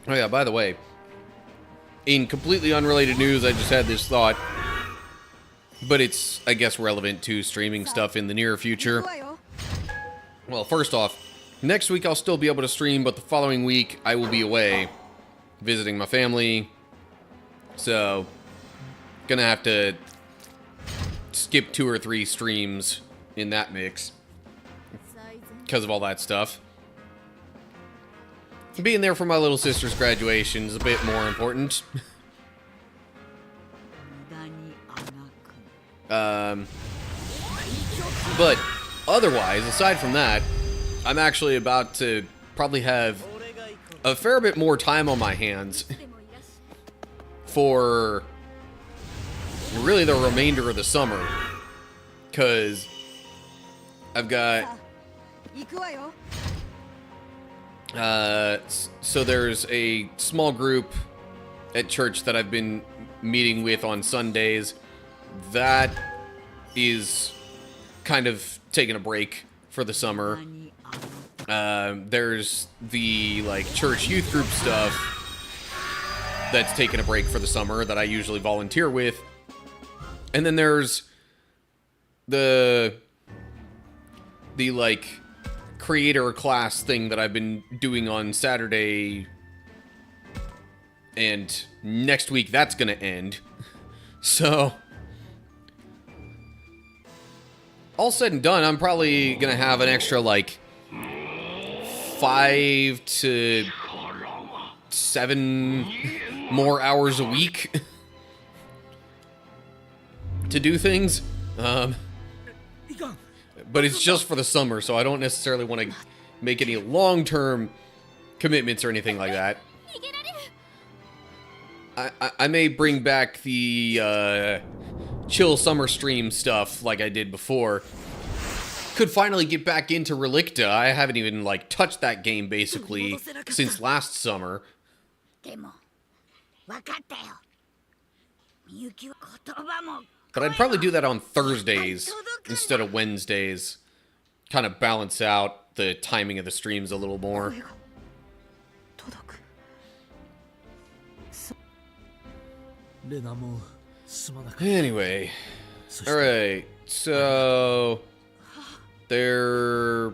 Oh yeah, by the way, in completely unrelated news, I just had this thought, but it's, I guess, relevant to streaming stuff in the near future. Well, first off, next week I'll still be able to stream, but the following week I will be away visiting my family, so gonna have to skip 2 or 3 streams in that mix because of all that stuff. Being there for my little sister's graduation is a bit more important. But otherwise, aside from that, I'm actually about to probably have a fair bit more time on my hands for really the remainder of the summer, because I've got so there's a small group at church that I've been meeting with on Sundays that is kind of taking a break for the summer. There's the like church youth group stuff that's taking a break for the summer that I usually volunteer with. And then there's the like creator class thing that I've been doing on Saturday, and next week that's gonna end. So all said and done, I'm probably gonna have an extra like 5 to 7 more hours a week to do things. But it's just for the summer, so I don't necessarily want to make any long-term commitments or anything like that. I may bring back the chill summer stream stuff like I did before. Could finally get back into Relicta. I haven't even like touched that game basically since last summer. But I'd probably do that on Thursdays instead of Wednesdays. Kind of balance out the timing of the streams a little more. Anyway. Alright, so they're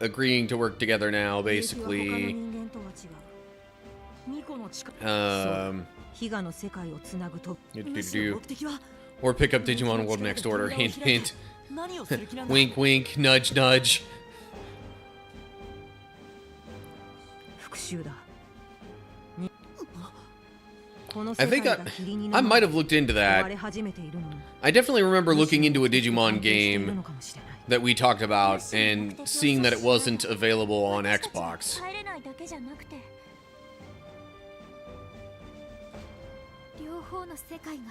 agreeing to work together now, basically. Or pick up Digimon World Next Order, hint hint. 何をする気なんだ。 Wink, wink, nudge, nudge. 復讐だ。この I 世 think 界が霧に I 飲ま might れ have looked into 追わ that. れ始めているのも I definitely remember looking into a Digimon 関係している game のかもしれない。 that we talked about and seeing that it wasn't available on 私たちが Xbox. 帰れないだけじゃなくて、両方の世界が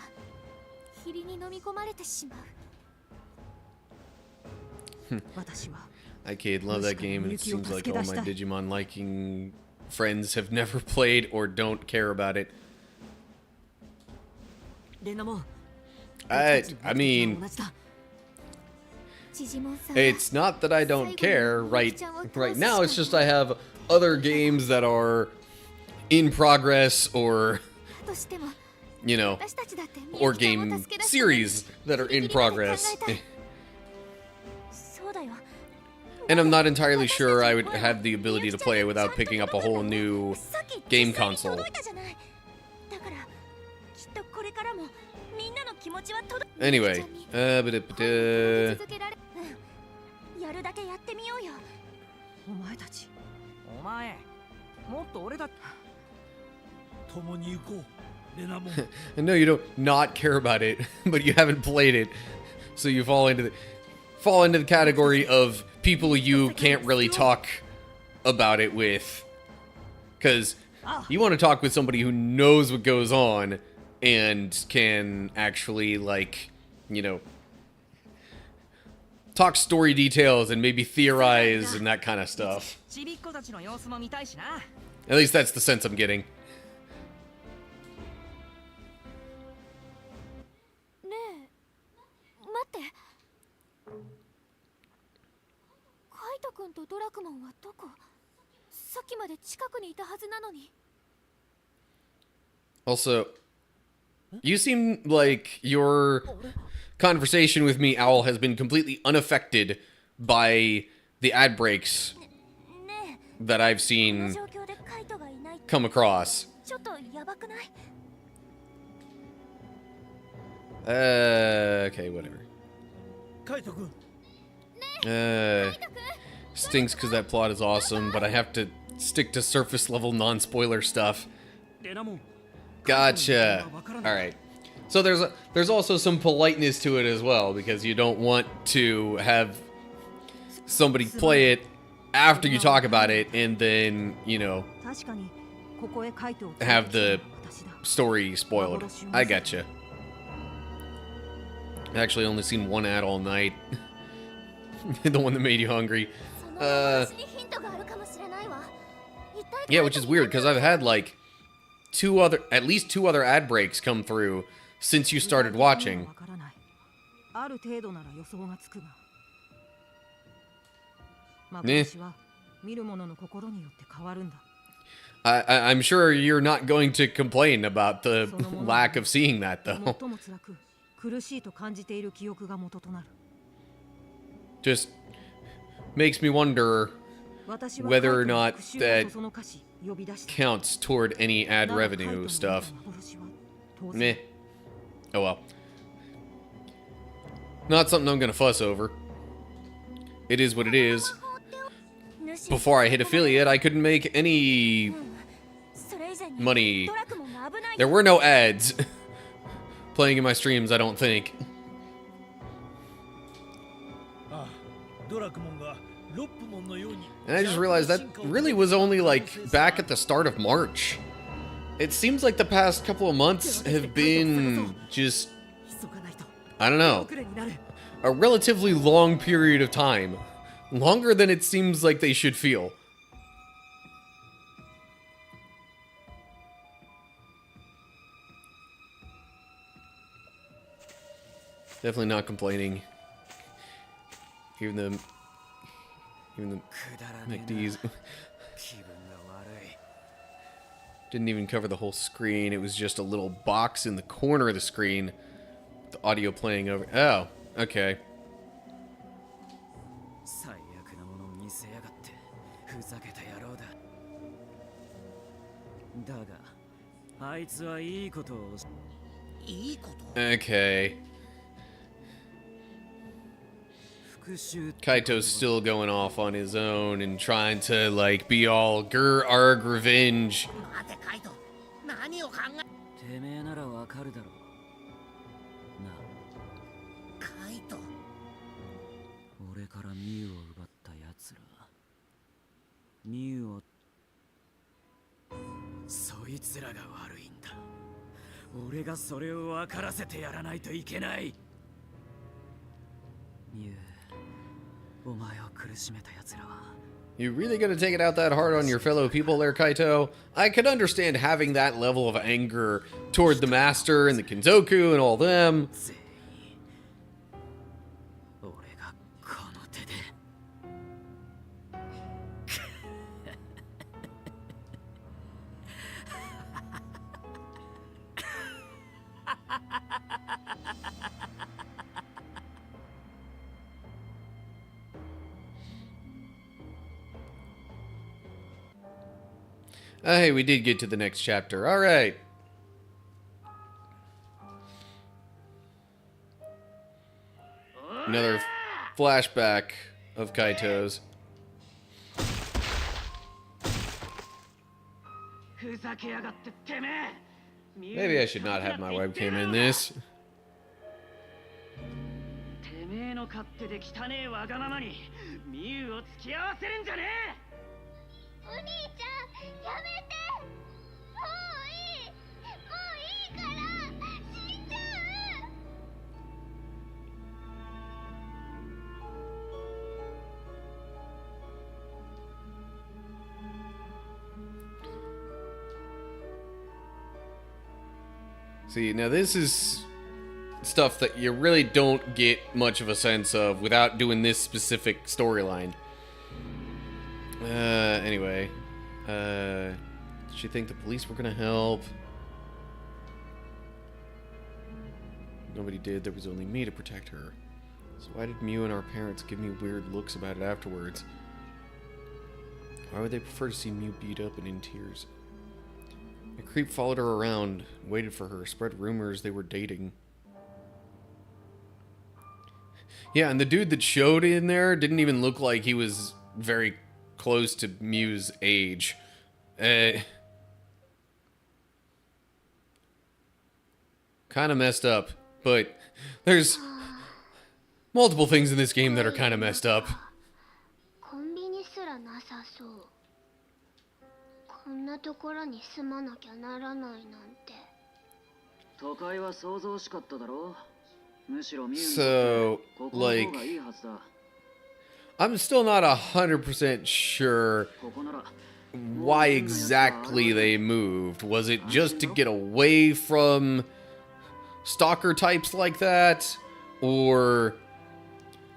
霧に飲み込まれてしまう。私は I kid, love that game, and it seems like all my Digimon liking friends have never played or don't care about it. レナも I mean, 同じだ。ジジモンさんは it's not that I don't care right now. It's just I have other games that are in progress or としても you know 私たちだってみ or ゆきちゃんを game 助け出すために series that are in ギリギリまで progress. 考えたい。そうだよ。 And I'm not entirely sure I would have the ability to play it without picking up a whole new さっき game 実際に console. 届いたじゃない。だからきっとこれからもみんなの気持ちは届く。 Anyway, 続けられ、やるだけやってみようよ。お前たちお前もっと俺だ。共に行こうレナモン I know you don't not care about it, but you haven't played it, so you fall into the category of people you can't really talk about it with, because you want to talk with somebody who knows what goes on and can actually, like, you know, talk story details and maybe theorize and that kind of stuff. ちびっ子たちの様子も見たいしな。 At least that's the sense I'm getting. ねえ、待って。カイト君とドラクモンはどこ？さっきまで近くにいたはずなのに。 Also, you seem like your conversation with me, Owl, has been completely unaffected by the ad breaks ね that I've え、この seen 状況でカイトがいないって come across. ちょっとやばくない？ Okay, whatever. カイト君 Stinks because that plot is awesome, but I have to stick to surface level non-spoiler stuff. レナも Gotcha. All right. So there's also some politeness to it as well, because you don't want to have somebody play it after you talk about it and then, you know, 確かにここへカイトを have the 私だ。 story spoiled. I getcha. I actually only seen one ad all night. The one that made you hungry. その話にヒントがあるかもしれないわ。一体 Yeah, which is weird because I've had like at least two other ad breaks come through since you started watching. わからない。ある程度なら予想がつくが。幻は見る者の心によって変わるんだ。I'm sure you're not going to complain about the lack of seeing that, though. 最も辛く苦しいと感じている記憶が元となる。 Just makes me wonder 私は whether or カイトに not 復讐 that をそそのかし呼び出した。 counts toward any ad だがカイト revenue の stuff. 幻は当然 Meh. Oh well. Not something I'm gonna fuss over. It is what it is. Before I hit affiliate, I couldn't make any それ以前に money. ドラクモンが危ない。 There were no ads playing in my streams, I don't think. ああドラクモンがロップモンのように And I just realized that really was only like back at the start of March. It seems like the past couple of months have been just, 急がないと I don't know, 遅れになる。 a relatively long period of time. Longer than it seems like they should feel. Definitely not complaining. Even the くだらねえな。 McD's 気分が悪い。 didn't even cover the whole screen. It was just a little box in the corner of the screen with the audio playing over. Oh, okay. 最悪なものを見せやがってふざけた野郎だ。だがあいつはいいことをいいこと Okay. Kaito's still going off on his own and trying to, like, be all arg revenge. 待てカイト、何を考え。てめえならわかるだろうな。カイト、俺からミュウを奪った奴ら、ミュウを、そいつらが悪いんだ。俺がそれを分からせてやらないといけない。ミュウ、お前を苦しめた奴らは You really gonna take it out that hard on your fellow people there, Kaito? I could understand having that level of anger toward the Master and the Kinzoku and all them. 全員俺がこの手で。Hey, we did get to the next chapter. All right. Another flashback of Kaito's. ふざけやがっててめえ。 Maybe I should not have my webcam in this. てめえの勝手で汚えわがままにミュウを付き合わせるんじゃねえ。お兄ちゃんやめて、もういいから死んじゃう。 See, now this is stuff that you really don't get much of a sense of without doing this specific storyline. Anyway. Did she think the police were gonna help? Nobody did. There was only me to protect her. So why did Mew and our parents give me weird looks about it afterwards? Why would they prefer to see Mew beat up and in tears? A creep followed her around, waited for her, spread rumors they were dating. Yeah, and the dude that showed in there didn't even look like he was very close to Mew's age. Kind of messed up, but there's multiple things in this game that are kind of messed up. コンビニすらなさそう。こんなところに住まなきゃならないなんて。都会は想像しかっただろう。むしろミュウに So, ここの方がいいはずだ。 I'm still not 100% sure ここなら why exactly they moved. Was it just to get away from stalker types like that? Or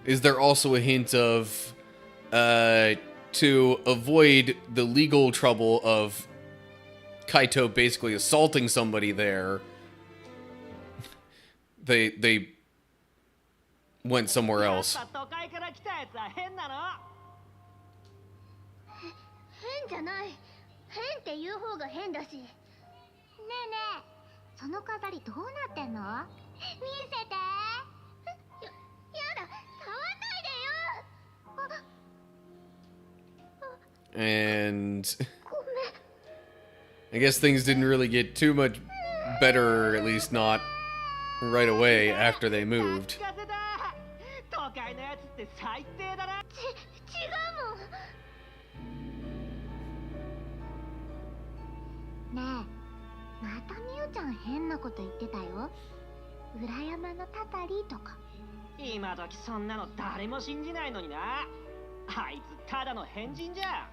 is there also a hint of to avoid the legal trouble of Kaito basically assaulting somebody there, they went somewhere else. 都会から来たやつは変なの。変じゃない。変って言う方が変だし。ねえねえ、その飾りどうなってんの？見せて。やだ、触んないでよ。 And I guess things didn't really get too much better, or at least not right away after they moved. 都会のやつって最低だな。違うもん。ねえ、またみゆちゃん変なこと言ってたよ。裏山のたたりとか。今時そんなの誰も信じないのにな。あいつただの変人じゃ。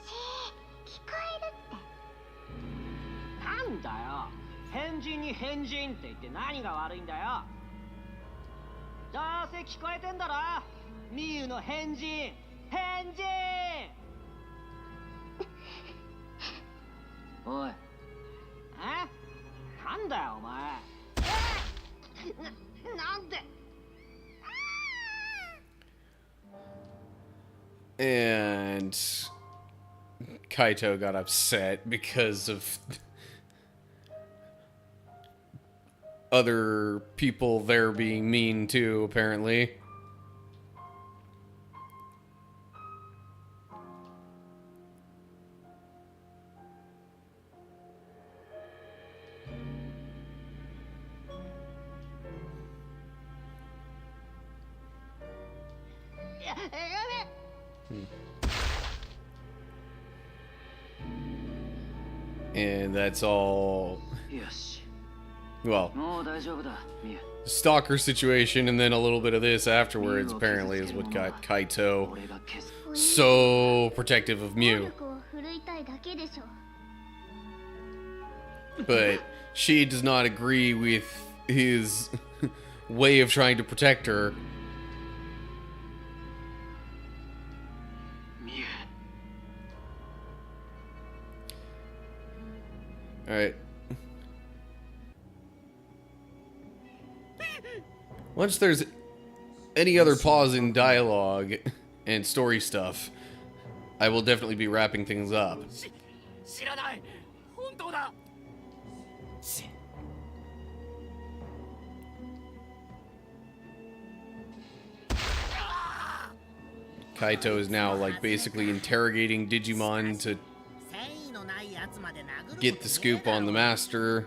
聞こえるって。なんだよ。変人に変人って言って何が悪いんだよ。どうせ聞こえてんだろ。ミユの変人。変人。おい。なんだよお前。なんで。 And Kaito got upset because of other people there being mean too, apparently. And that's all. よし Well, もう大丈夫だミユ stalker situation, and then a little bit of this afterwards, apparently, is what got Kaito 俺が消す so protective of 暴 Mew. 力を振るいたいだけでしょ。 But she does not agree with his way of trying to protect her. ミユ Alright. Once there's any other pause in dialogue and story stuff, I will definitely be wrapping things up. 知らない本当だ Kaito is now, like, basically interrogating Digimon to 繊維のないやつまで殴る get the scoop on the master.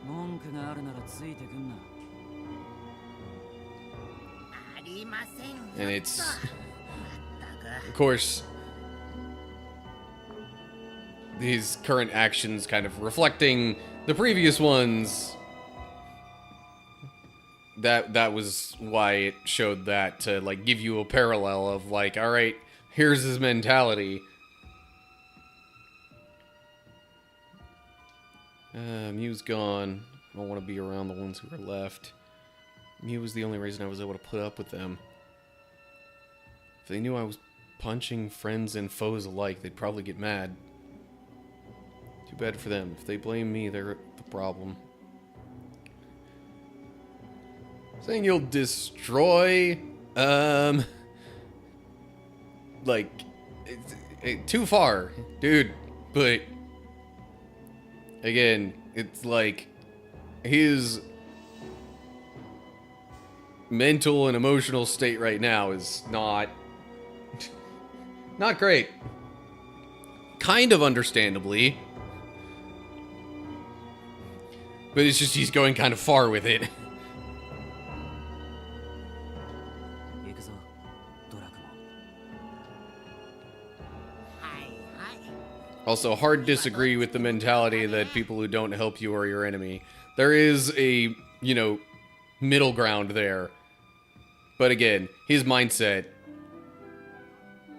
文句があるならついてくんなありませんよ And it's, まったく of course, these current actions kind of reflecting the previous ones. That was why it showed that, to, like, give you a parallel of, like, alright, here's his mentality. Mew's gone. I don't want to be around the ones who are left. Mew was the only reason I was able to put up with them. If they knew I was punching friends and foes alike, they'd probably get mad. Too bad for them. If they blame me, they're the problem. Saying you'll destroy, like, too far, dude. But again, it's like his mental and emotional state right now is not great. Kind of understandably, but it's just he's going kind of far with it. 行くぞドラクモン はいはい Also, hard to disagree with the mentality that people who don't help you are your enemy. There is a, you know, middle ground there. But again, his mindset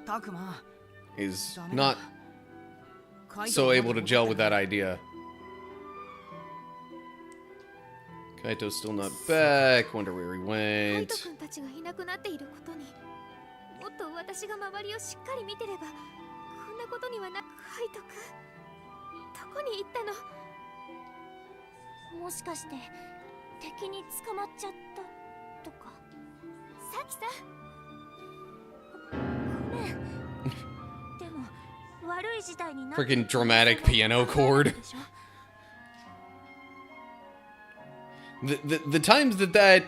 タクマ is not so able to gel with that idea. Kaito's still not back. Wonder where he カイ went. ト君たちがいなくなっていることにもっと私が周りをしっかり見てればこんなことにはなく。カイト君どこに行ったの？もしかして敵に捕まっちゃったとか。さきさんごめんでも悪い事態になって Freaking dramatic piano chord. The times that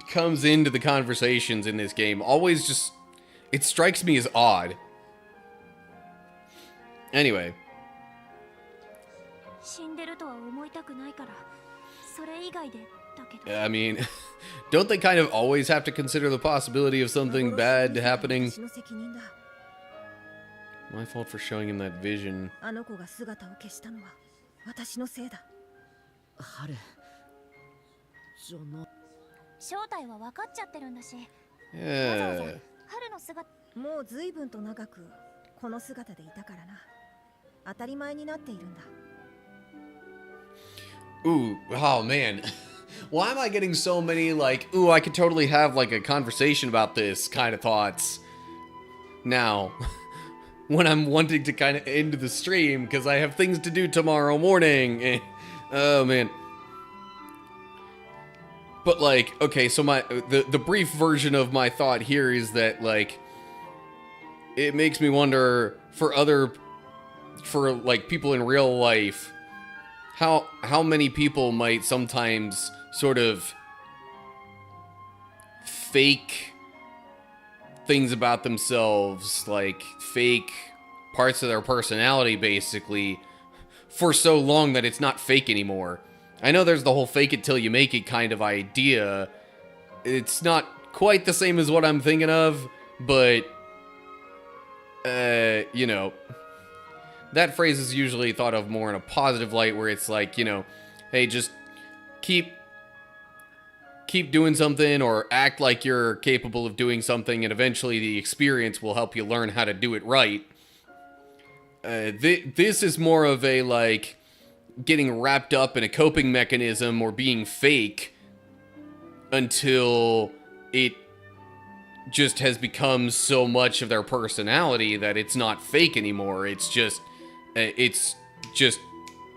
comes into the conversations in this game always just, it strikes me as odd. Anyway. 死んでるとは思いたくないからそれ以外でだけど。 I mean, don't they kind of always have to consider the possibility of something bad happening? 私の責任だ My fault for showing him that vision. あの子が姿を消したのは私のせいだ春じゃな正体は分かっちゃってるんだし。 Yeah. 春の姿。もう随分と長くこの姿でいたからな当たり前になっているんだ Ooh, oh man. Why am I getting so many, like, ooh, I could totally have, like, a conversation about this kind of thoughts now? When I'm wanting to kind of end the stream because I have things to do tomorrow morning. Oh, man. But, like, okay, so the brief version of my thought here is that, like, it makes me wonder for, like, people in real life, how many people might sometimes sort of fake things about themselves, like fake parts of their personality, basically, for so long that it's not fake anymore. I know there's the whole fake it till you make it kind of idea. It's not quite the same as what I'm thinking of, but, you know, that phrase is usually thought of more in a positive light, where it's like, you know, hey, just keep doing something or act like you're capable of doing something, and eventually the experience will help you learn how to do it right. This is more of a, like, getting wrapped up in a coping mechanism or being fake until it just has become so much of their personality that it's not fake anymore. It's just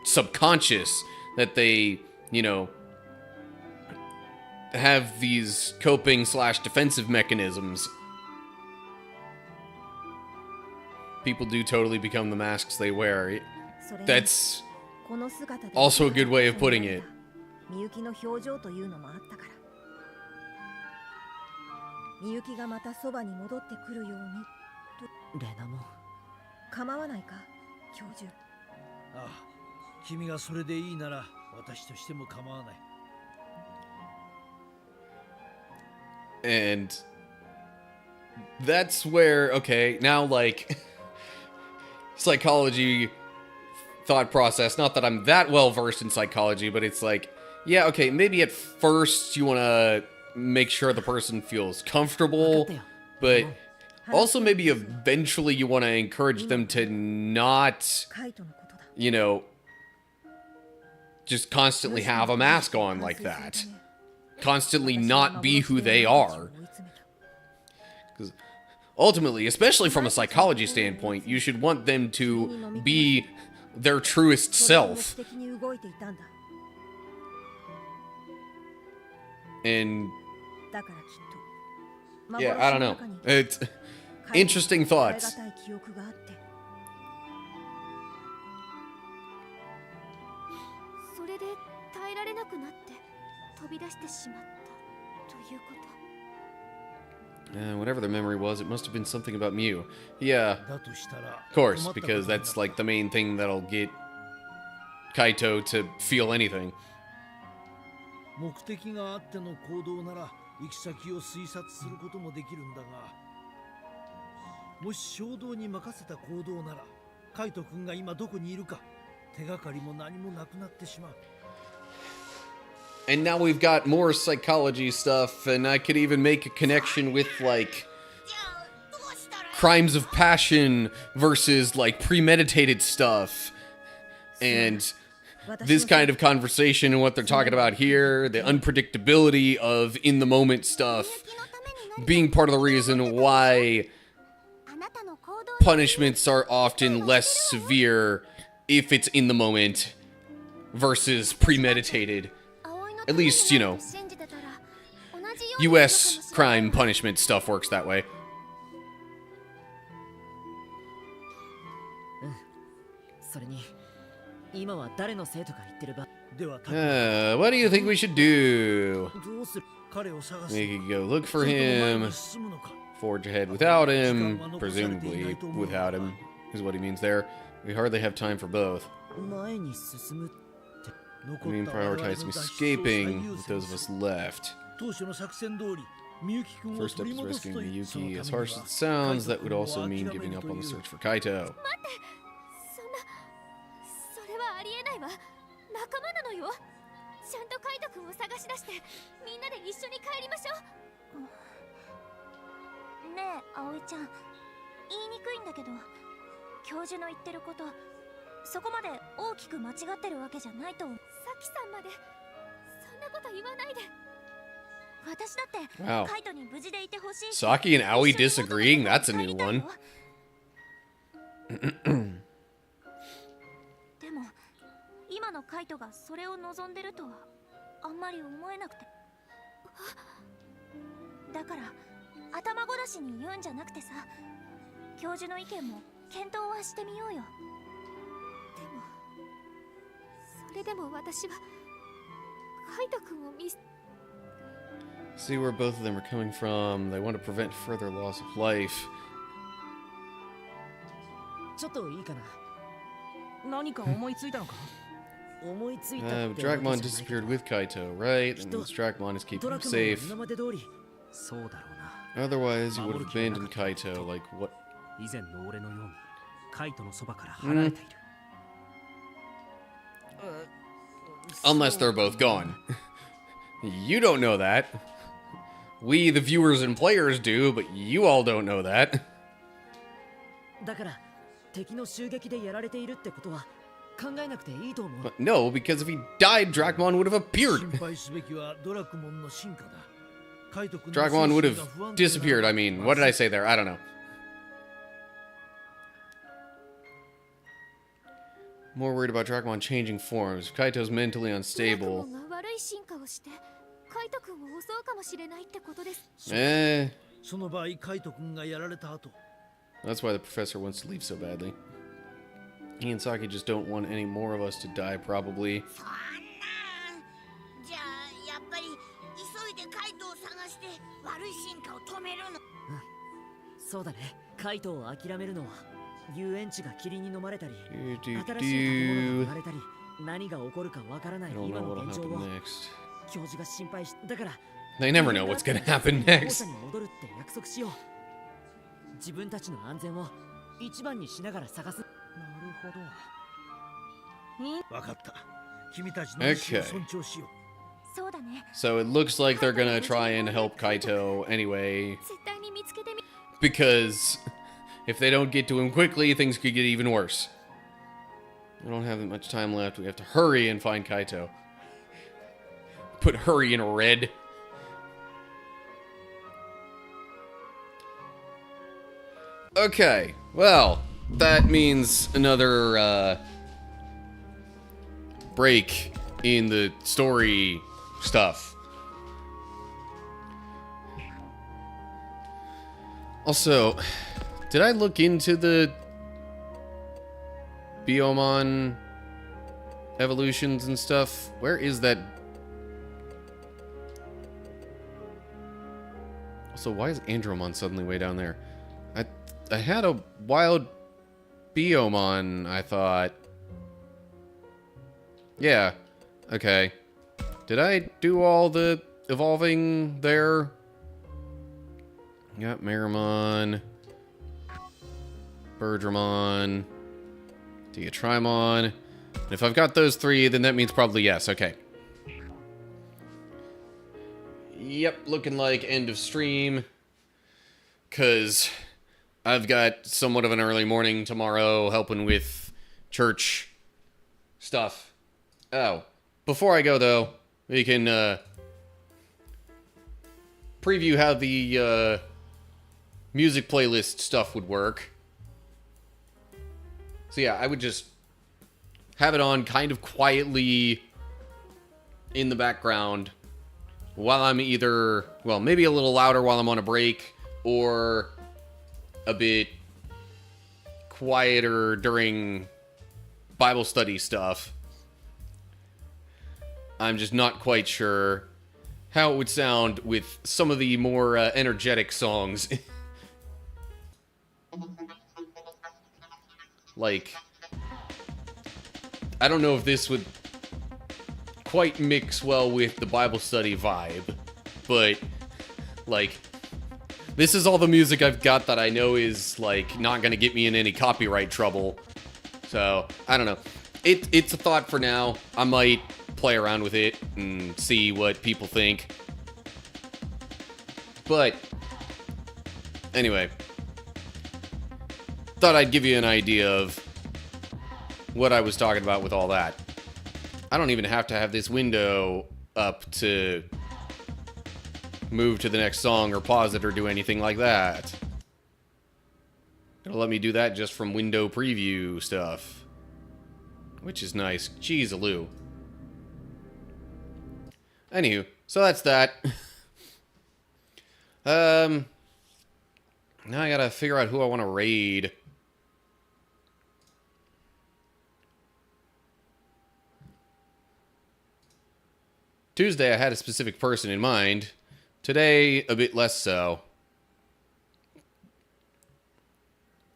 subconscious that they, you know, have these coping / defensive mechanisms. People do totally become the masks they wear. That's also a good way of putting it. みゆきの表情というのもあったから、みゆきがまたそばに戻ってくるようにと。レナも構わないか、教授。ああ、君がそれでいいなら私としても構わない。And that's where, okay, now, like, psychology thought process, not that I'm that well versed in psychology, but it's like, yeah, okay, maybe at first you want to make sure the person feels comfortable, but also maybe eventually you want to encourage them to not, you know, just constantly have a mask on like that. Constantly not be who they are. Because ultimately, especially from a psychology standpoint, you should want them to be their truest self. And yeah, I don't know. It's interesting thoughts. それで耐えられなくなって飛び出してしまったということ。Whatever the memory was, it must have been something about Mew. Yeah, だとしたら、 of course, because that's like the main thing that'll get Kaito to feel anything. 目的があっての行動なら行き先を推察することもできるんだが、もし衝動に任せた行動ならカイト君が今どこにいるか手がかりも何もなくなってしまう。 And now we've got more psychology stuff, and I could even make a connection with, like, crimes of passion versus, like, premeditated stuff. And this kind of conversation and what they're talking about here, the unpredictability of in-the-moment stuff, being part of the reason why punishments are often less severe if it's in the moment versus premeditated. At least, you know, US crime punishment stuff works that way. What do you think we should do? We could go look for him, forge ahead without him, presumably without him, is what he means there. We hardly have time for both. I mean, prioritizing escaping with those of us left. First step is rescuing Miyuki. As harsh as it sounds, that would also mean giving up on the search for Kaito. それはありえないわ。仲間なのよ。ちゃんとカイト君を探し出してみんなで一緒に帰りましょう。ねえ、葵ちゃん、言いにくいんだけど、教授の言ってること、そこまで大きく間違ってるわけじゃないと思う。さきさんまでそんなこと言わないで。私だってカイトに無事でいてほしい。Saki and Aoi disagreeing? That's a new one. でも今のカイトがそれを望んでるとはあんまり思えなくて。だから頭ごなしに言うんじゃなくてさ、教授の意見も検討はしてみようよ。でもそれでも私はカイト君を見捨 See where both of them are coming from. They want to prevent further loss of life. ちょっといいかな。何か思いついたのか？思いついたってわけじゃないけど Dragmon disappeared with Kaito, right? That means Dragmon is keeping ドラ him クモンの safe. 今まで通りそうだろうな。 Otherwise, he would have abandoned Kaito. Like, what? 以前の俺のようにカイトのそばから離れている。Unless they're both gone. You don't know that. We, the viewers and players, do, but you all don't know that. だから敵の襲撃でやられているってことは考えなくていいと思う。 But no, because if he died, Dragmon would have 心 appeared. 配すべきはドラクモンの進化だ。カイト君の Dragmon would 精 have 神が不安定な disappeared. I mean, what did I say there? I don't know. More worried about Dragmon changing forms. Kaito's mentally ドラクモ unstable. ンが悪い進化をしてカイト君を襲うかもしれないってことです。 Eh, その場合カイト君がやられた後 that's why the professor wants to leave so badly. He and Saki just don't want any more of us to die, probably. そんなじゃあやっぱり急いでカイトを探して悪い進化を止めるの。そうだね。カイトを諦めるのは遊園地が霧に飲まれたり Do, 新しい do, 建物が do. 生まれたり何が起こるかわからない I don't 今 know の what'll 現状 happen を next. 教授が心配しだから They never know what's gonna happen 校 next. 舎に戻るって約束しよう。自分たちの安全を一番にしながら探す。なるほど。分かった君たちの意思を尊重しよう。そうだね。 So it looks like they're gonna try and help Kaito anyway, 絶対に見つけてみ because if they don't get to him quickly, things could get even worse. We don't have that much time left. We have to hurry and find Kaito. Put hurry in red. Okay, well, that means another break in the story stuff. Also, did I look into the Biomon evolutions and stuff? Where is that? Also, why is Andromon suddenly way down there? I had a wild Biomon, I thought. Yeah. Okay. Did I do all the evolving there? Got Meramon, Birdramon, Diatrimon. And if I've got those three, then that means probably yes. Okay. Yep, looking like end of stream. Because I've got somewhat of an early morning tomorrow helping with church stuff. Oh, before I go though, we can preview how the music playlist stuff would work. So yeah, I would just have it on kind of quietly in the background while I'm either, well, maybe a little louder while I'm on a break, or a bit quieter during Bible study stuff. I'm just not quite sure how it would sound with some of the more energetic songs. Like, I don't know if this would quite mix well with the Bible study vibe, but, like, this is all the music I've got that I know is, like, not gonna get me in any copyright trouble. So, I don't know. It's a thought for now. I might play around with it and see what people think. But, anyway. Thought I'd give you an idea of what I was talking about with all that. I don't even have to have this window up to move to the next song or pause it or do anything like that. It'll let me do that just from window preview stuff, which is nice. Jeez-a-loo. Anywho, so that's that. Now I gotta figure out who I want to raid. Tuesday I had a specific person in mind. Today, a bit less so.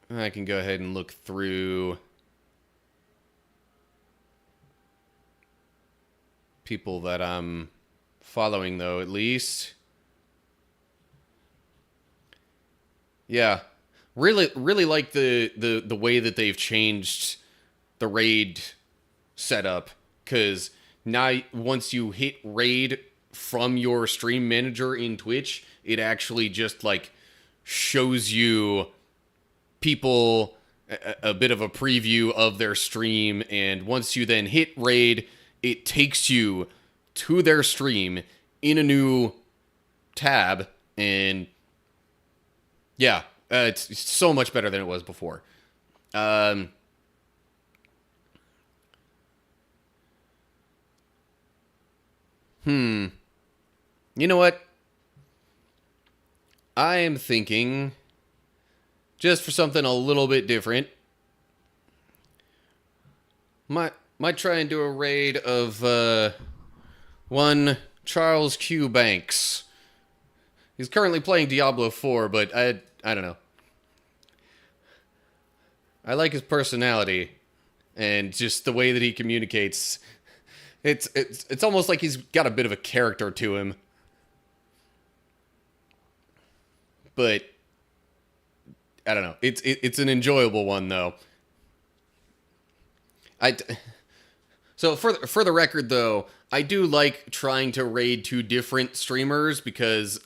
I can go ahead and look through people that I'm following, though, at least. Yeah. Really like the way that they've changed the raid setup, because now once you hit raid from your stream manager in Twitch, it actually just like shows you people a bit of a preview of their stream, and once you then hit raid, it takes you to their stream in a new tab, and yeah, it's so much better than it was before. You know what? I am thinking, just for something a little bit different, might try and do a raid of one Charles Q. Banks. He's currently playing Diablo 4, but I don't know. I like his personality and just the way that he communicates. It's almost like he's got a bit of a character to him. But I don't know. It's an enjoyable one, though. So for the record, though, I do like trying to raid two different streamers, because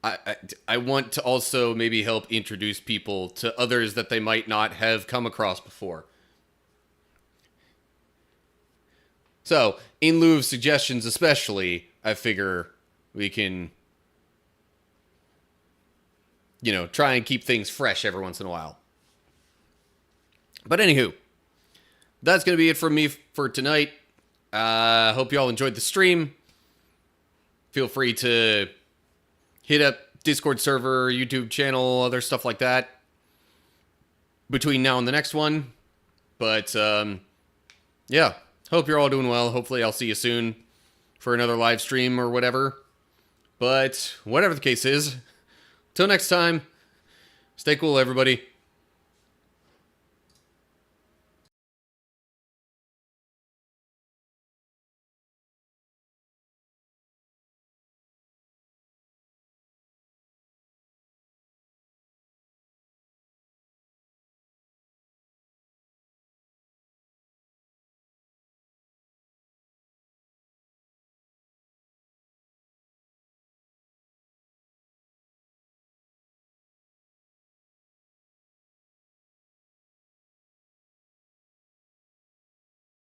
I want to also maybe help introduce people to others that they might not have come across before. So, in lieu of suggestions especially, I figure we can, try and keep things fresh every once in a while. But anywho, that's going to be it from me for tonight. Hope you all enjoyed the stream. Feel free to hit up Discord server, YouTube channel, other stuff like that between now and the next one. But, yeah. Hope you're all doing well. Hopefully I'll see you soon for another live stream or whatever. But whatever the case is, till next time, stay cool, everybody.